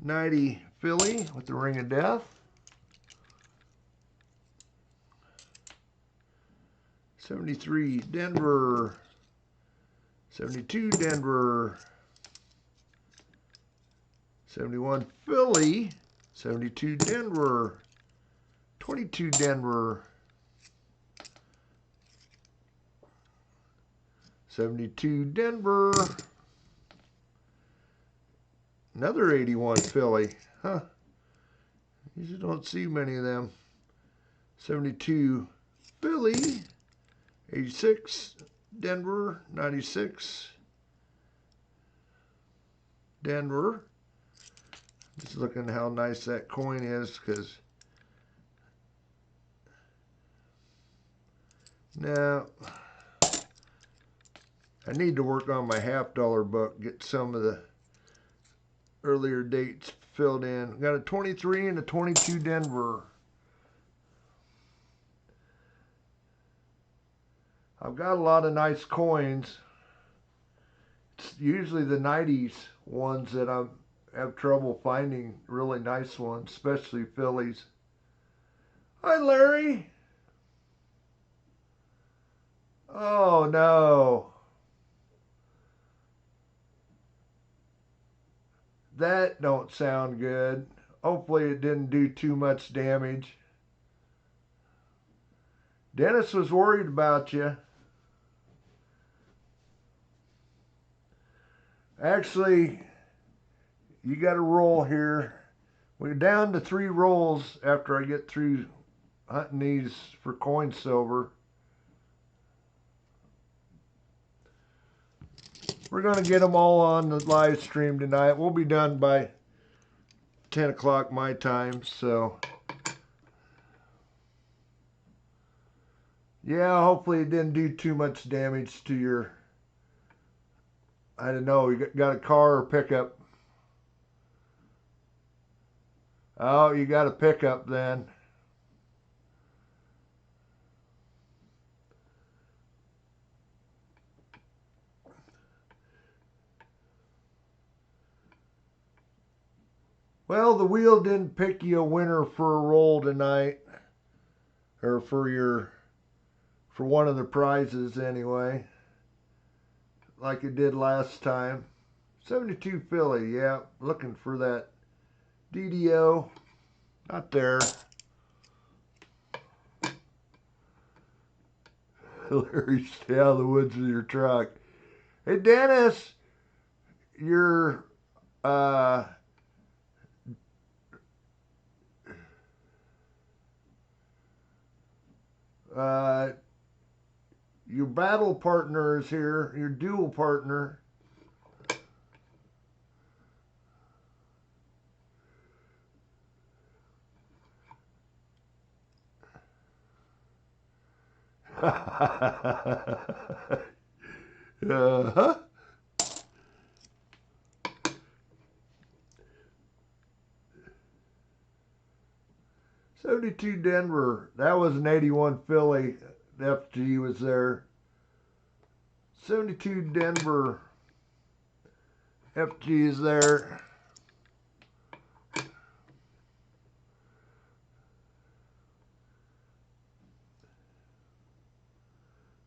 90 Philly with the Ring of Death. 73 Denver. 72 Denver. 71 Philly. 72 Denver. 22 Denver. 72 Denver. Another 81 Philly. Huh. You just don't see many of them. 72 Philly. 86 Denver. 96 Denver. Just looking how nice that coin is, because now I need to work on my $half book, get some of the earlier dates filled in. Got a 23 and a 22 Denver. I've got a lot of nice coins. It's usually the 90s ones that I have trouble finding really nice ones, especially Phillies. Hi, Larry. Oh, no. That don't sound good. Hopefully it didn't do too much damage. Dennis was worried about you. Actually, you got a roll here. We're down to 3 rolls after I get through hunting these for coin silver. We're going to get them all on the live stream tonight. We'll be done by 10 o'clock my time, so yeah, hopefully it didn't do too much damage to your, I don't know, you got a car or pickup? Oh, you got a pickup then. Well, the wheel didn't pick you a winner for a roll tonight, or for one of the prizes anyway, like it did last time. 72 Philly, yeah, looking for that DDO. Not there. Larry, stay out of the woods with your truck. Hey, Dennis, your your battle partner is here, your duel partner. Uh-huh. 72 Denver. That was an 81 Philly. FG was there. 72 Denver. FG is there.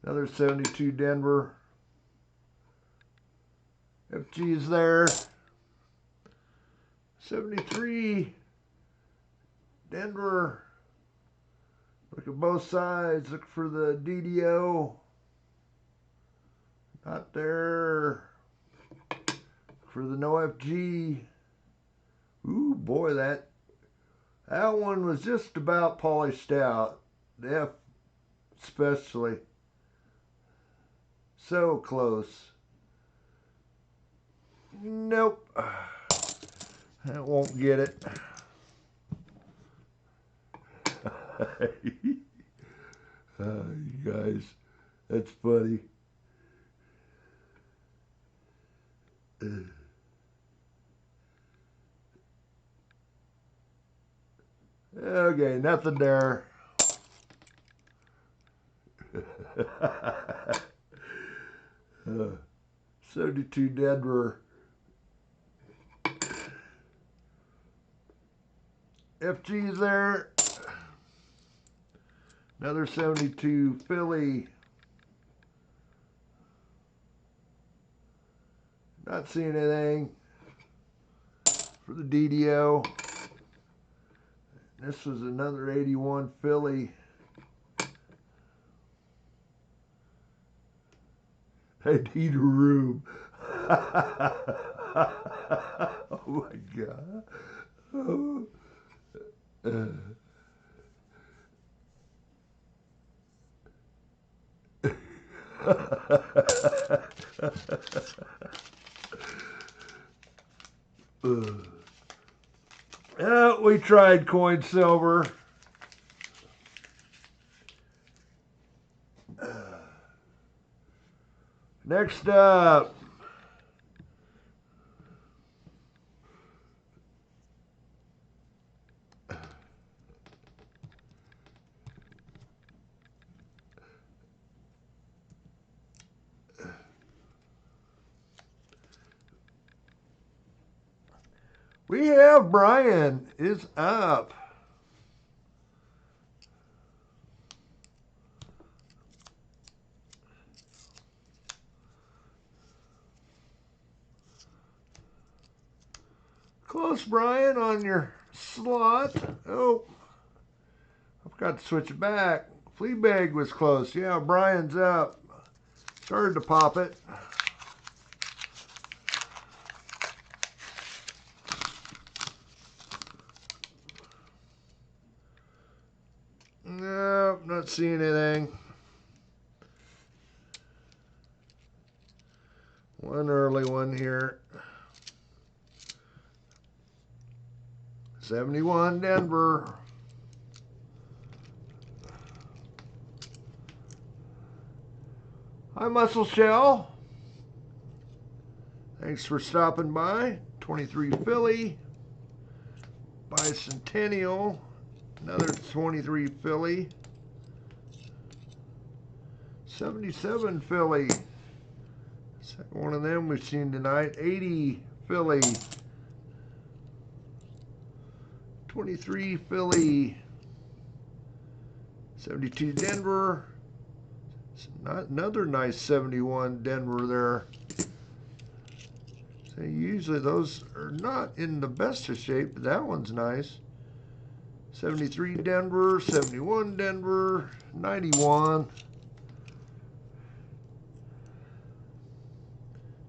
Another 72 Denver. FG is there. 73 Denver. Look at both sides. Look for the DDO. Not there. Look for the no FG. Ooh, boy, that one was just about polished out. The F especially. So close. Nope. That won't get it. You guys, that's funny. Okay, nothing there. 72 Denver. FG's there. Another 72 Philly. Not seeing anything for the DDO. This was another 81 Philly. I need a room. Oh my God. Oh. We tried coin silver. Next up, we have Brian is up. Close, Brian, on your slot. Oh, I forgot to switch it back. Fleabag was close. Yeah, Brian's up. Started to pop it. Nope, not seeing anything. One early one here. 71 Denver. Hi, Muscle Shell. Thanks for stopping by. 23 Philly. Bicentennial. Another 23 Philly. 77 Philly. Second one of them we've seen tonight. 80 Philly. 23 Philly. 72 Denver. Another nice 71 Denver there. So usually those are not in the best of shape, but that one's nice. 73 Denver, 71 Denver, 91.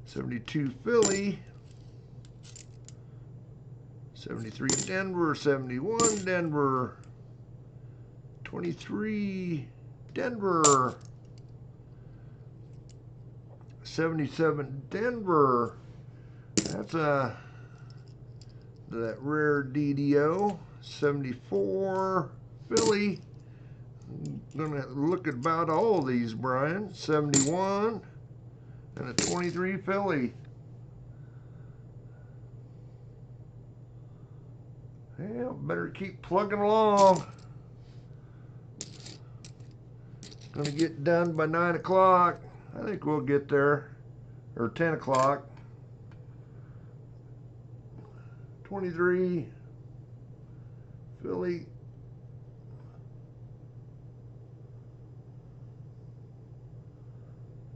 72 Philly. 73 Denver, 71 Denver. 23 Denver. 77 Denver. That's that rare DDO. 74 Philly. I'm gonna look at about all of these, Brian. 71 and a 23 Philly. Yeah, better keep plugging along. Gonna get done by 9 o'clock. I think we'll get there, or 10 o'clock. 23 Philly.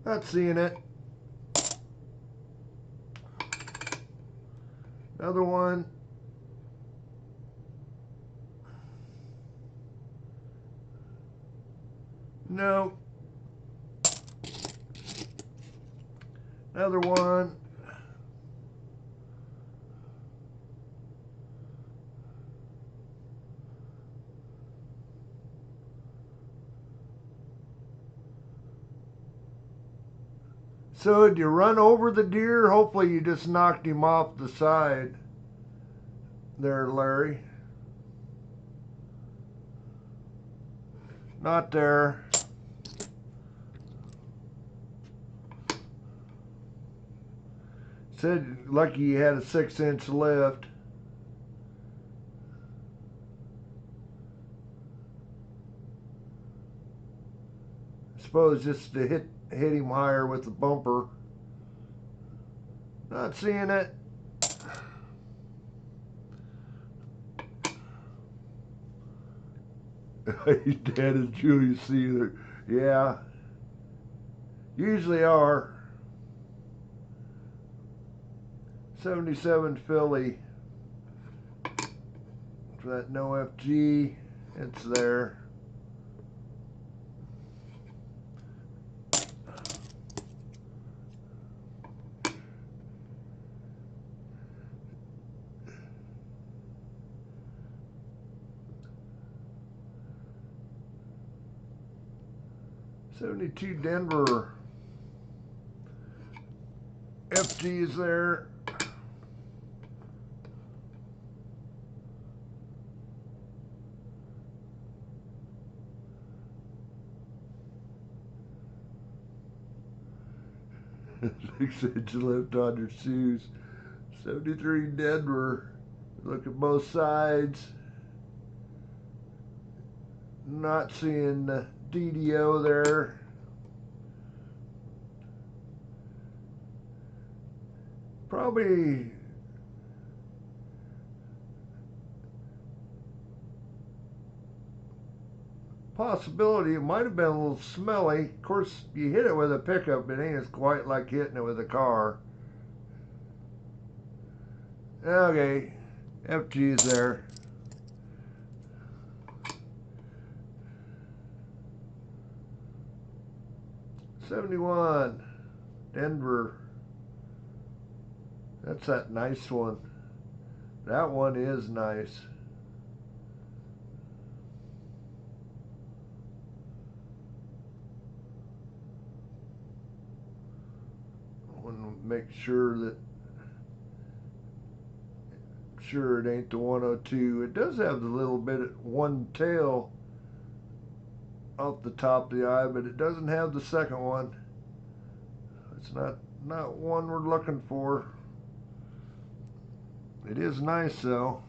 Not seeing it. Another one. No. Another one. So did you run over the deer? Hopefully you just knocked him off the side there, Larry. Not there. Said lucky you had a 6-inch lift. I suppose just to hit him higher with the bumper. Not seeing it. He's dead as Julius Caesar. Yeah. Usually are. 77 Philly. For that no FG. It's there. '72 Denver. FG is there. Six-inch lift on your shoes. 73 Denver. Look at both sides. Not seeing the DDO there. Probably possibility it might have been a little smelly. Of course, you hit it with a pickup, it ain't as quite like hitting it with a car. Okay, FG's there. '71 Denver. That's that nice one. That one is nice. I want to make sure that it ain't the 102. It does have the little bit of one tail off the top of the eye, but it doesn't have the second one. It's not one we're looking for. It is nice though.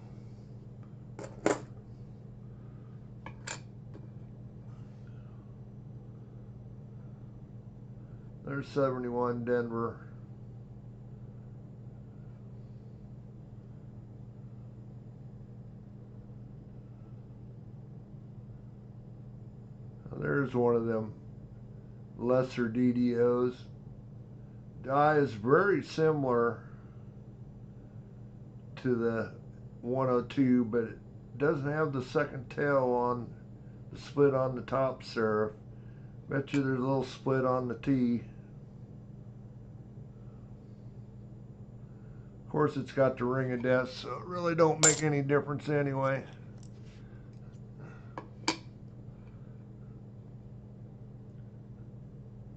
There's 71 Denver. There's one of them lesser DDOs. The eye is very similar to the 102, but it doesn't have the second tail on the split on the top serif. Bet you there's a little split on the T. Of course, it's got the ring of death, so it really don't make any difference anyway.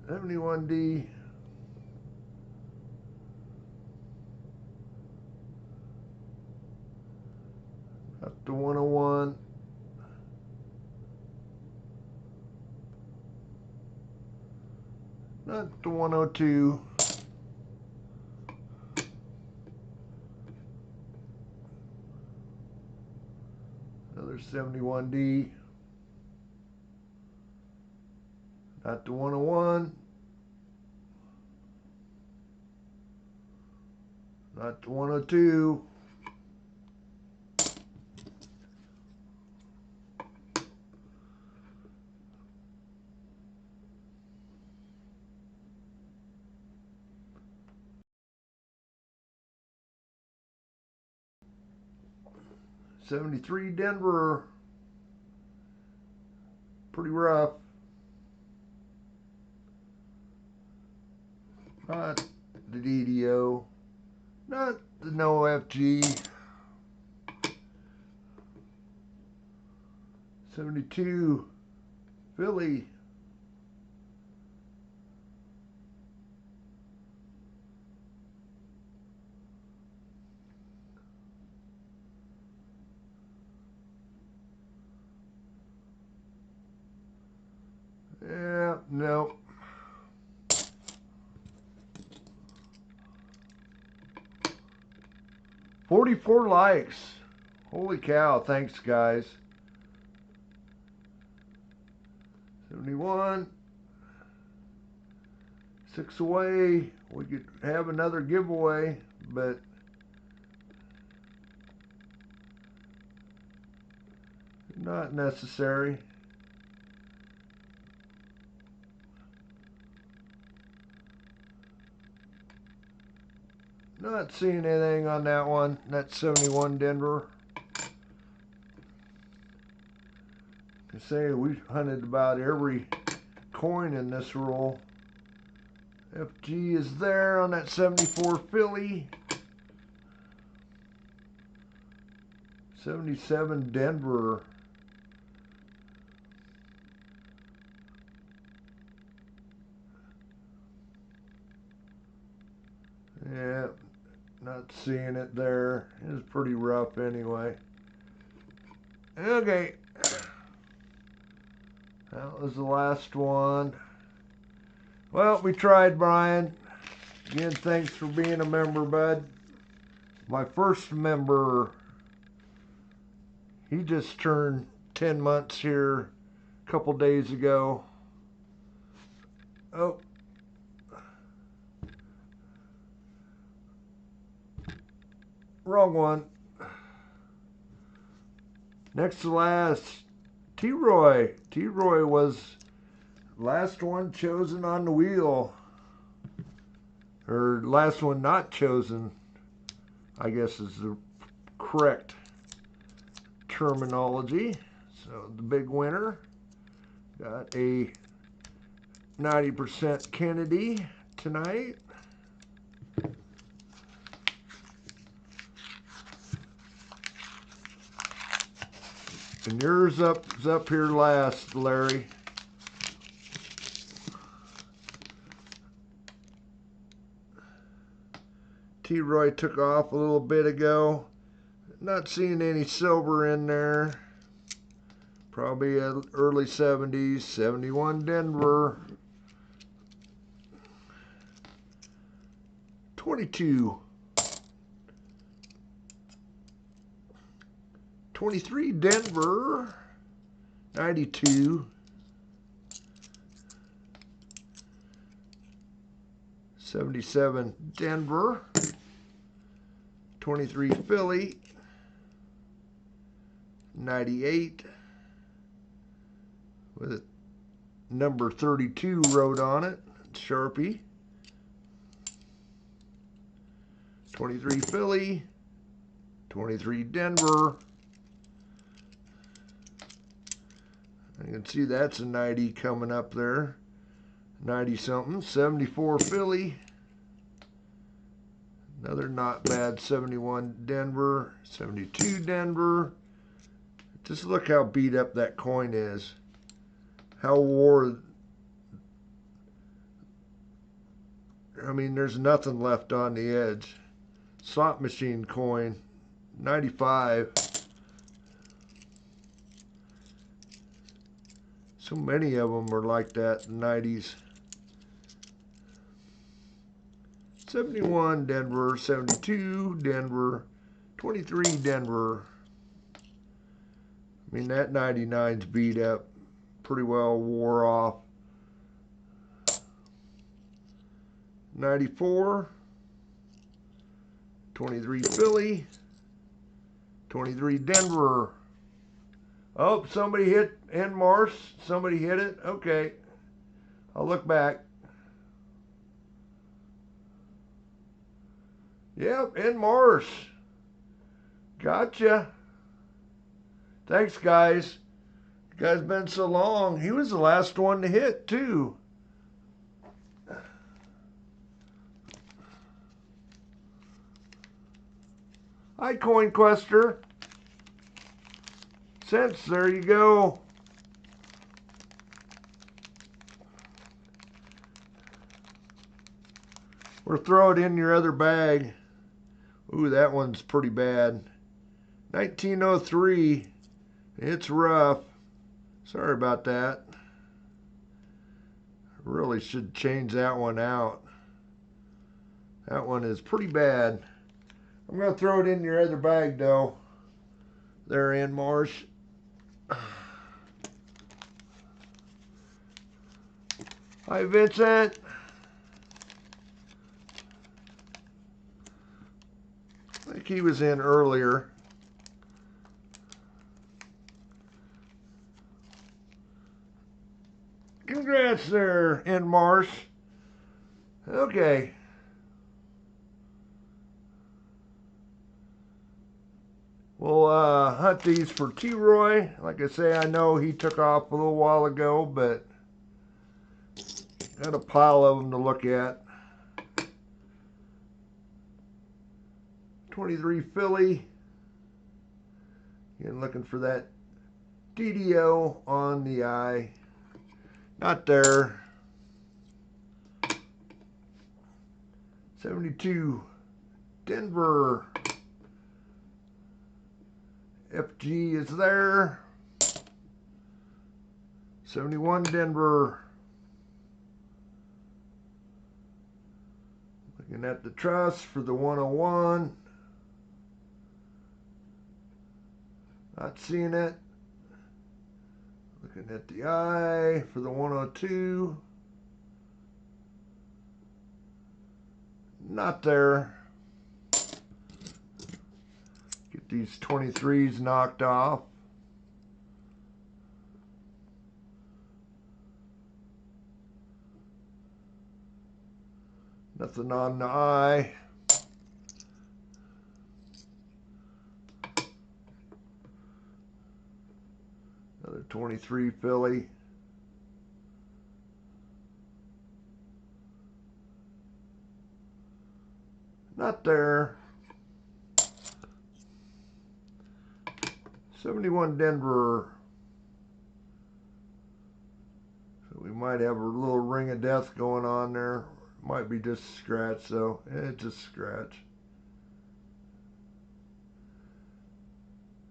'71D. Up to 101. Not the 102. Another 71D. Not the 101. Not the 102. '73 Denver. Pretty rough. Not the DDO. Not the no FG. '72 Philly. No. $44 likes. Holy cow, thanks guys. 71. 6 away. We could have another giveaway, but not necessary. Not seeing anything on that one. That's 71 Denver. I say we hunted about every coin in this roll. FG is there on that 74 Philly. 77 Denver. Yeah, not seeing it there. It's pretty rough anyway. Okay. That was the last one. Well, we tried, Brian. Again, thanks for being a member, bud. My first member, he just turned 10 months here a couple days ago. Oh. Wrong one. Next to last, T-Roy. T-Roy was last one chosen on the wheel. Or last one not chosen, I guess is the correct terminology. So the big winner got a 90% Kennedy tonight. And yours is up here last, Larry. T-Roy took off a little bit ago. Not seeing any silver in there. Probably early 70s. 71 Denver. 22. 23 Denver. 92. 77 Denver. 23 Philly. 98 with a number 32 wrote on it, Sharpie. 23 Philly. 23 Denver. I can see that's a 90 coming up there. 90 something. 74 Philly. Another not bad 71 Denver. 72 Denver. Just look how beat up that coin is. How wore. I mean, there's nothing left on the edge. Slot machine coin. 95. So many of them are like that in the 90s. 71 Denver, 72 Denver, 23 Denver. I mean, that 99's beat up. Pretty well wore off. 94, 23 Philly, 23 Denver. Oh, somebody hit en Mars. Somebody hit it. Okay. I'll look back. Yep, en Mars. Gotcha. Thanks, guys. You guys been so long. He was the last one to hit, too. Hi, Coin Quester. Cents, there you go. Or throw it in your other bag. Ooh, that one's pretty bad. 1903. It's rough. Sorry about that. Really should change that one out. That one is pretty bad. I'm going to throw it in your other bag, though. There, Ann Marsh. Hi, Vincent. I think he was in earlier. Congrats there, Ann Marsh. Okay. We'll hunt these for T-Roy. Like I say, I know he took off a little while ago, but got a pile of them to look at. 23 Philly. Again, looking for that DDO on the eye. Not there. 72 Denver. FG is there. 71 Denver. Looking at the truss for the 101. Not seeing it. Looking at the eye for the 102. Not there. Get these 23s knocked off. Nothing on the eye. Another 23 Philly. Not there. 71 Denver. So we might have a little ring of death going on there. Might be just a scratch though. It's just a scratch.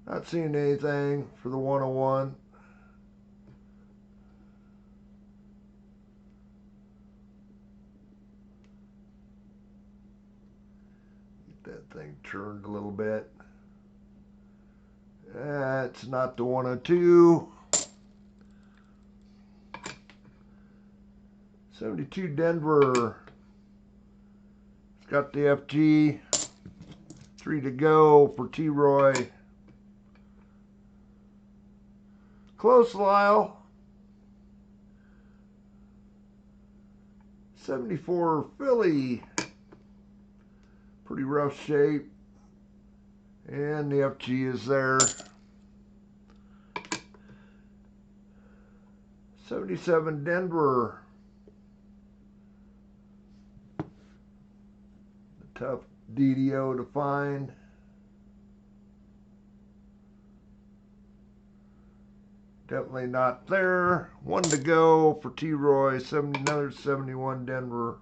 Not seeing anything for the 101. Get that thing turned a little bit. That's not the 102. 72 Denver. It's got the FG. 3 to go for T-Roy. Close, Lyle. 74 Philly. Pretty rough shape. And the FG is there. 77 Denver. A tough DDO to find. Definitely not there. 1 to go for T-Roy. Another 71 Denver.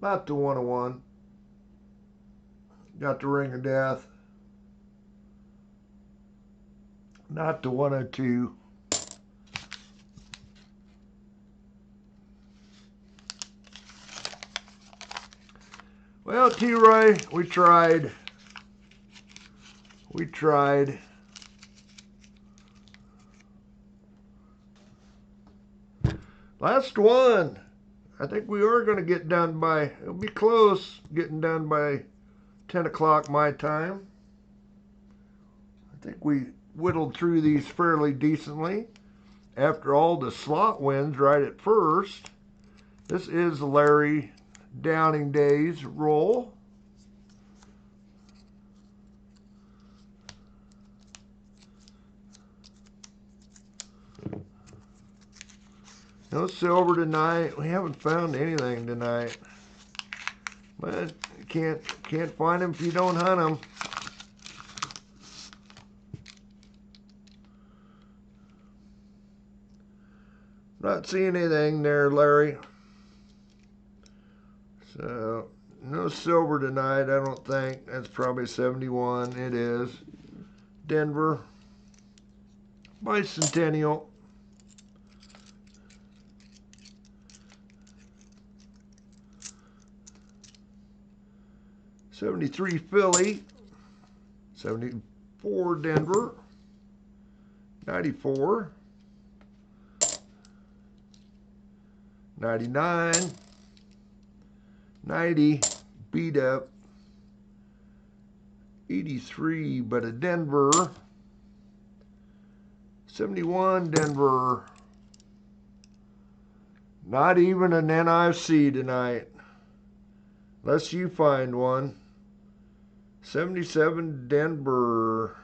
Not the 101. Got the ring of death. Not the 102. Well, T-Roy, we tried. We tried. Last one. I think we are going to get done by, it'll be close, getting done by 10 o'clock my time. I think we whittled through these fairly decently. After all the slot wins right at first, this is Larry Downing Day's roll. No silver tonight. We haven't found anything tonight. But you can't find them if you don't hunt them. Not seeing anything there, Larry. So No silver tonight, I don't think. That's probably 71. It is. Denver. Bicentennial. '73 Philly. 74 Denver. 94. 99. 90. Beat up. 83, but a Denver. 71 Denver. Not even an NFC tonight. Unless you find one. 77 Denver.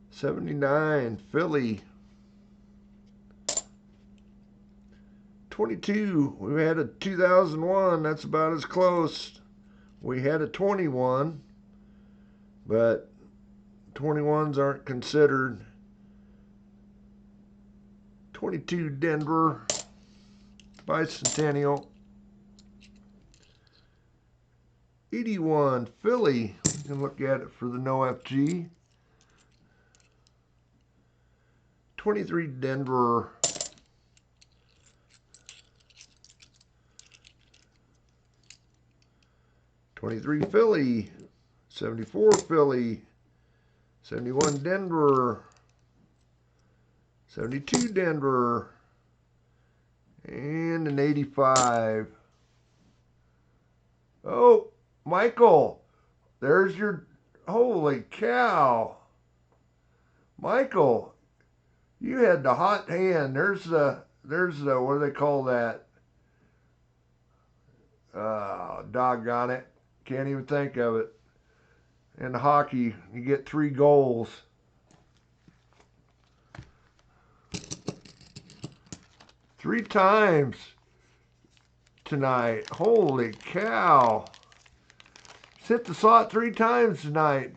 79 Philly. 22. We had a 2001. That's about as close. We had a 21, but 21s aren't considered. 22 Denver. Bicentennial. 81 Philly. You can look at it for the no FG. 23 Denver. 23 Philly. 74 Philly. 71 Denver. 72 Denver. And an 85. Oh, Michael, there's your, holy cow. Michael, you had the hot hand. There's the, what do they call that? Doggone it. Can't even think of it. In hockey, you get 3 goals. Three times tonight. Holy cow. Hit the slot 3 times tonight,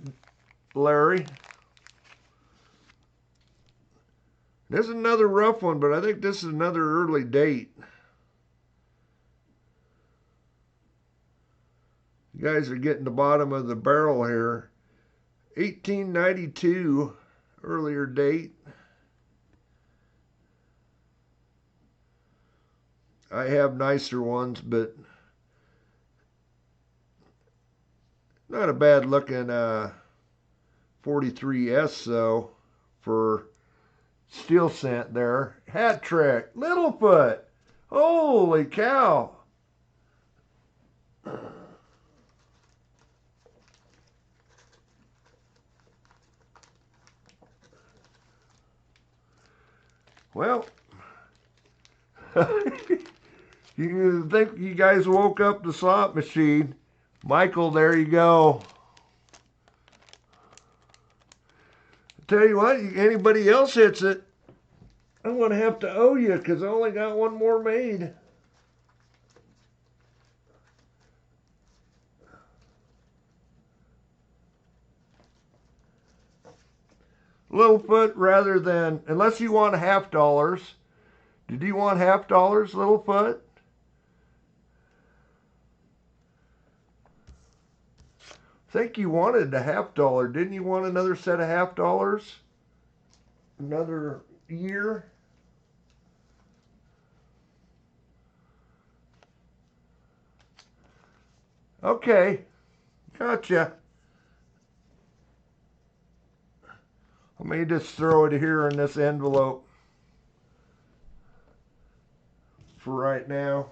Larry. This is another rough one, but I think this is another early date. You guys are getting the bottom of the barrel here. 1892, earlier date. I have nicer ones, but not a bad looking 43S though for steel scent there. Hat trick, Littlefoot. Holy cow. Well, you think you guys woke up the slot machine. Michael, there you go. Tell you what, anybody else hits it, I'm going to have to owe you because I only got one more made. Littlefoot rather than, unless you want $half. Did you want $half, Littlefoot? I think you wanted a $half. Didn't you want another set of $half? Another year? Okay. Gotcha. Let me just throw it here in this envelope for right now.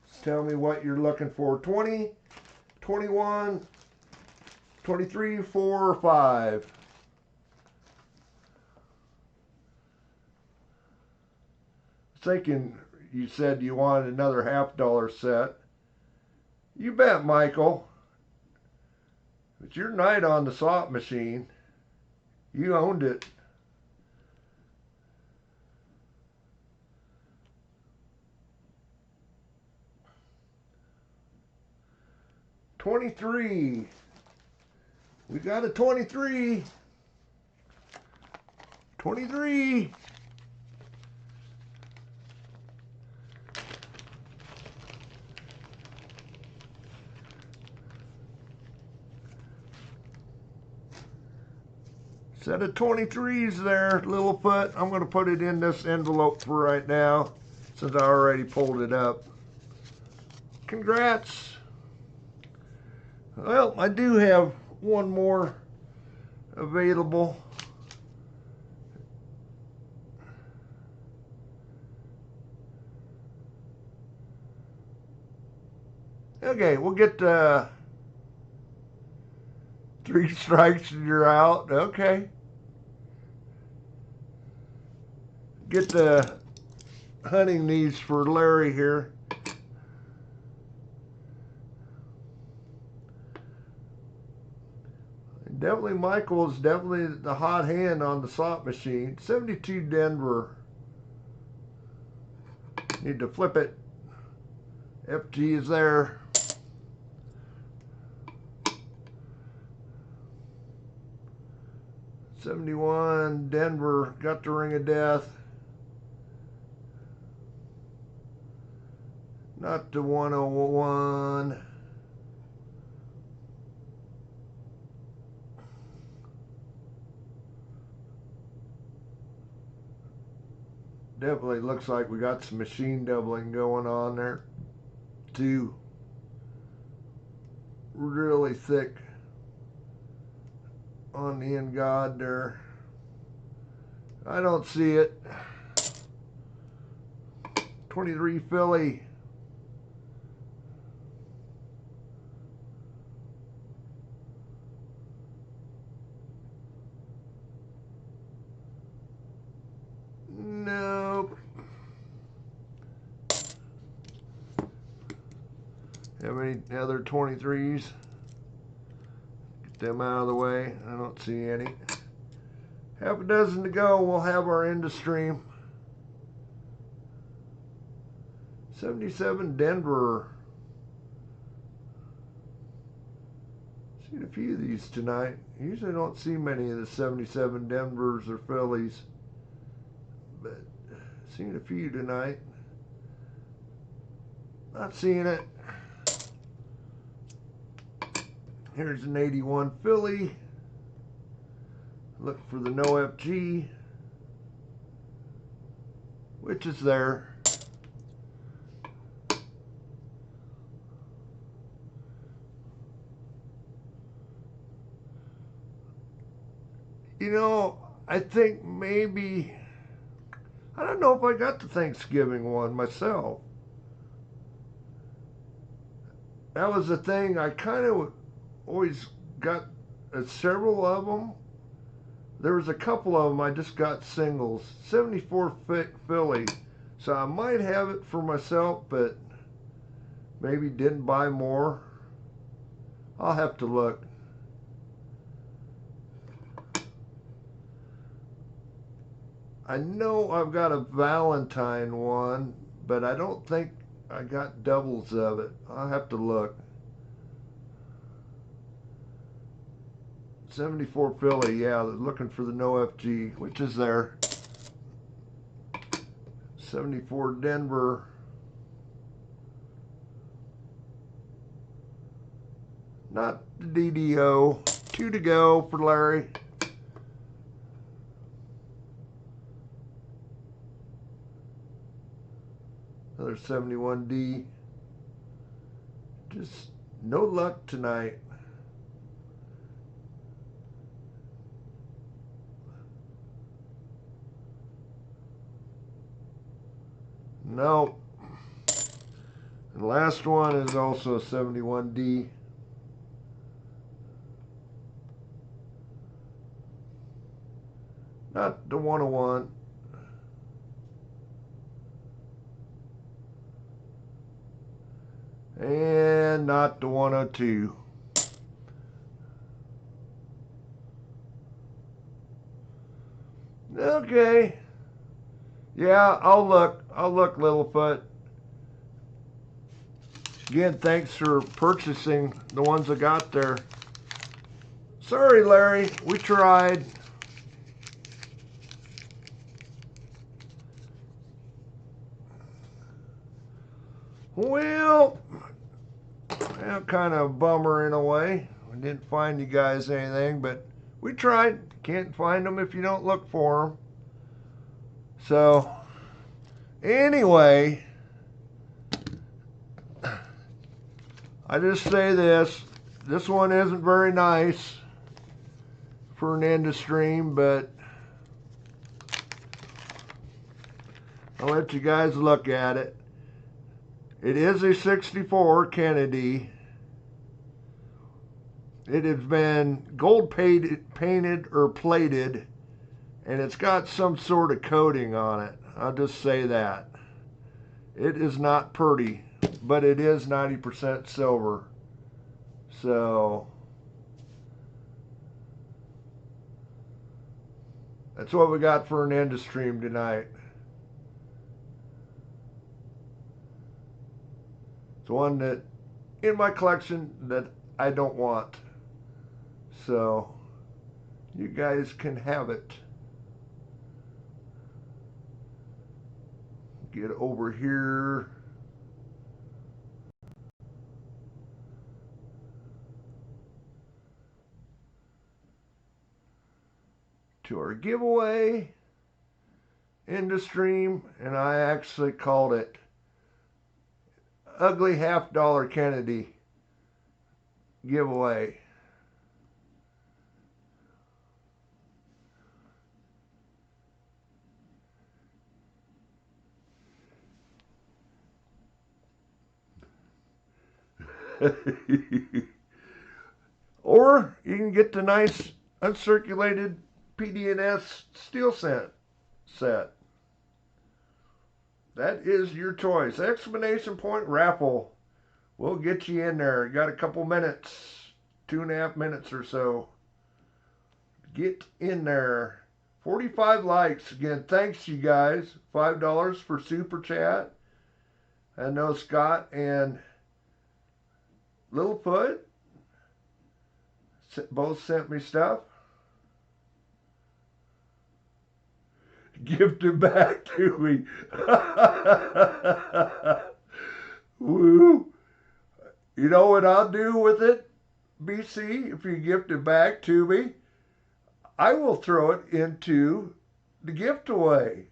Just tell me what you're looking for. 20, 21, 23, 4, or 5. Thinking you said you wanted another $half set. You bet, Michael. It's your night on the slot machine. You owned it. $23. We got a 23. 23. Set of 23s there, Littlefoot. I'm going to put it in this envelope for right now, since I already pulled it up. Congrats. Well, I do have one more available. Okay, we'll get 3 strikes and you're out. Okay. Get the hunting needs for Larry here. Definitely Michael is definitely the hot hand on the slot machine. 72 Denver. Need to flip it. FG is there. $71 Denver got the ring of death. Not the 101. Definitely looks like we got some machine doubling going on there. 2 really thick on the end god there. I don't see it. 23 Philly. Nope. Have any other 23s? Get them out of the way. I don't see any. Half a dozen to go. We'll have our end of stream. 77 Denver. Seen a few of these tonight. Usually don't see many of the 77 Denvers or Phillies, but seen a few tonight. Not seeing it. Here's an 81 Philly. Look for the no FG, which is there. You know, I think maybe, I don't know if I got the Thanksgiving one myself. That was the thing, I kind of always got several of them. There was a couple of them I just got singles. 74 Philly. So I might have it for myself, but maybe didn't buy more. I'll have to look. I know I've got a Valentine one, but I don't think I got doubles of it. I'll have to look. 74 Philly, yeah, looking for the no FG, which is there. 74 Denver. Not the DDO. 2 to go for Larry. Another 71D. Just no luck tonight. No. And the last one is also a 71D. Not the 101. And not the 102. Okay. Yeah, I'll look, Littlefoot. Again, thanks for purchasing the ones I got there. Sorry, Larry, we tried. Well, kind of a bummer in a way. We didn't find you guys anything, but We tried. Can't find them if you don't look for them. So, anyway, I just say this. This one isn't very nice for an end of stream, but I'll let you guys look at it. It is a 64 Kennedy. It has been gold painted or plated, and it's got some sort of coating on it. I'll just say that. It is not pretty, but it is 90% silver. So that's what we got for an end of stream tonight. It's one that in my collection that I don't want. So you guys can have it. Get over here. To our giveaway end of stream, and I actually called it Ugly $50 Kennedy giveaway. Or you can get the nice uncirculated PD&S steel set. That is your choice. Exclamation point raffle. We'll get you in there. You got a couple minutes, 2.5 minutes or so. Get in there. 45 likes. Again, thanks you guys. $5 for super chat. I know Scott and Littlefoot both sent me stuff. Gifted back to me. Woo. You know what I'll do with it, BC? If you gift it back to me, I will throw it into the gift away.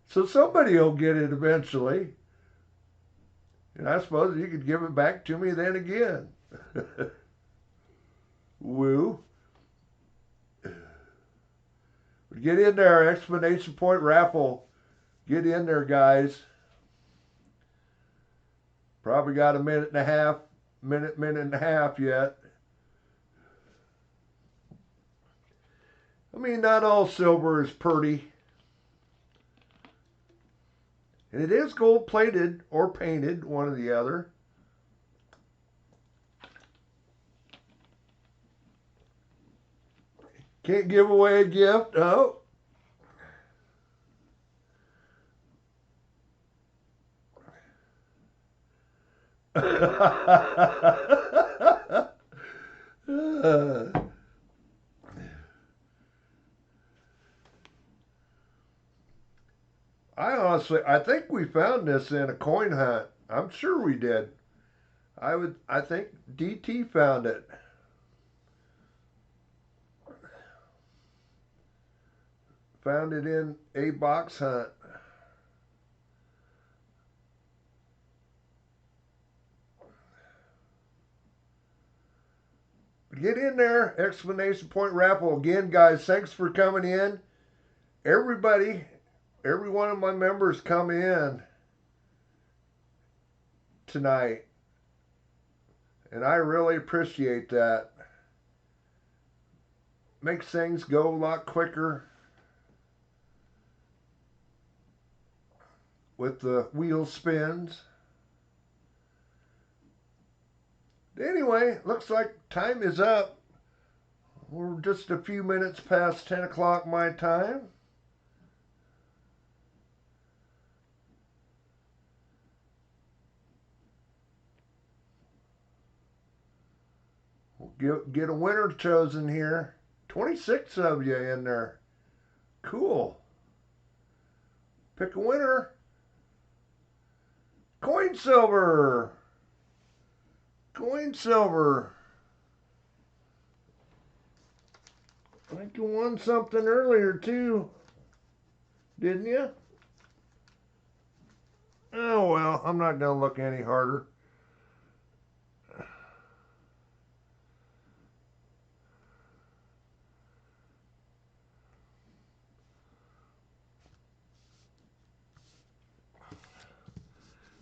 So somebody will get it eventually. And I suppose you could give it back to me then again. Woo. Get in there, exclamation point raffle. Get in there, guys. Probably got a minute and a half yet. I mean, not all silver is pretty. And it is gold plated or painted, one or the other. Can't give away a gift. Oh. I think we found this in a coin hunt. I'm sure we did. I think DT found it. Found it in a box hunt. Get in there, exclamation point raffle. Again, guys, thanks for coming in. Everybody, every one of my members come in tonight. And I really appreciate that. Makes things go a lot quicker with the wheel spins. Anyway, looks like time is up. We're just a few minutes past 10 o'clock my time. We'll get a winner chosen here. 26 of you in there. Cool. Pick a winner. Coin silver. Coin silver. I think you won something earlier too, didn't you? Oh well, I'm not gonna look any harder.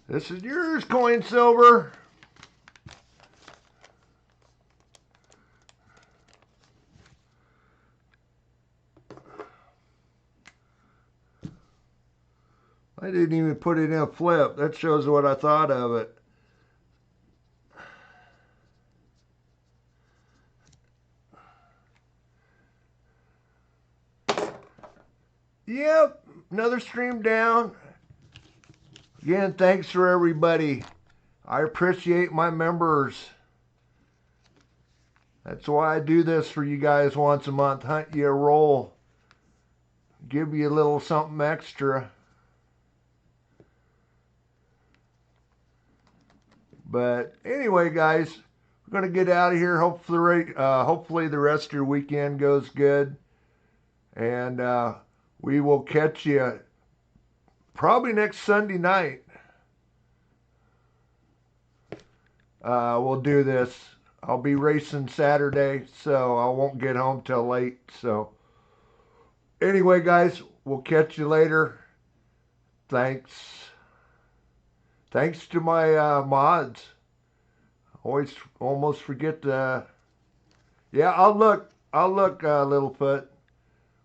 This is yours, coin silver. I didn't even put it in a flip. That shows what I thought of it. Yep, another stream down. Again, thanks for everybody. I appreciate my members. That's why I do this for you guys once a month. Hunt you a roll. Give you a little something extra. But anyway, guys, we're going to get out of here. Hopefully the rest of your weekend goes good. And we will catch you probably next Sunday night. We'll do this. I'll be racing Saturday, so I won't get home till late. So anyway, guys, we'll catch you later. Thanks. Thanks to my mods. Almost forget to. Yeah, I'll look, Littlefoot.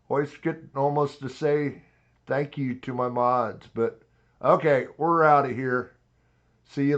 Always forget almost to say thank you to my mods. But okay, we're out of here. See you.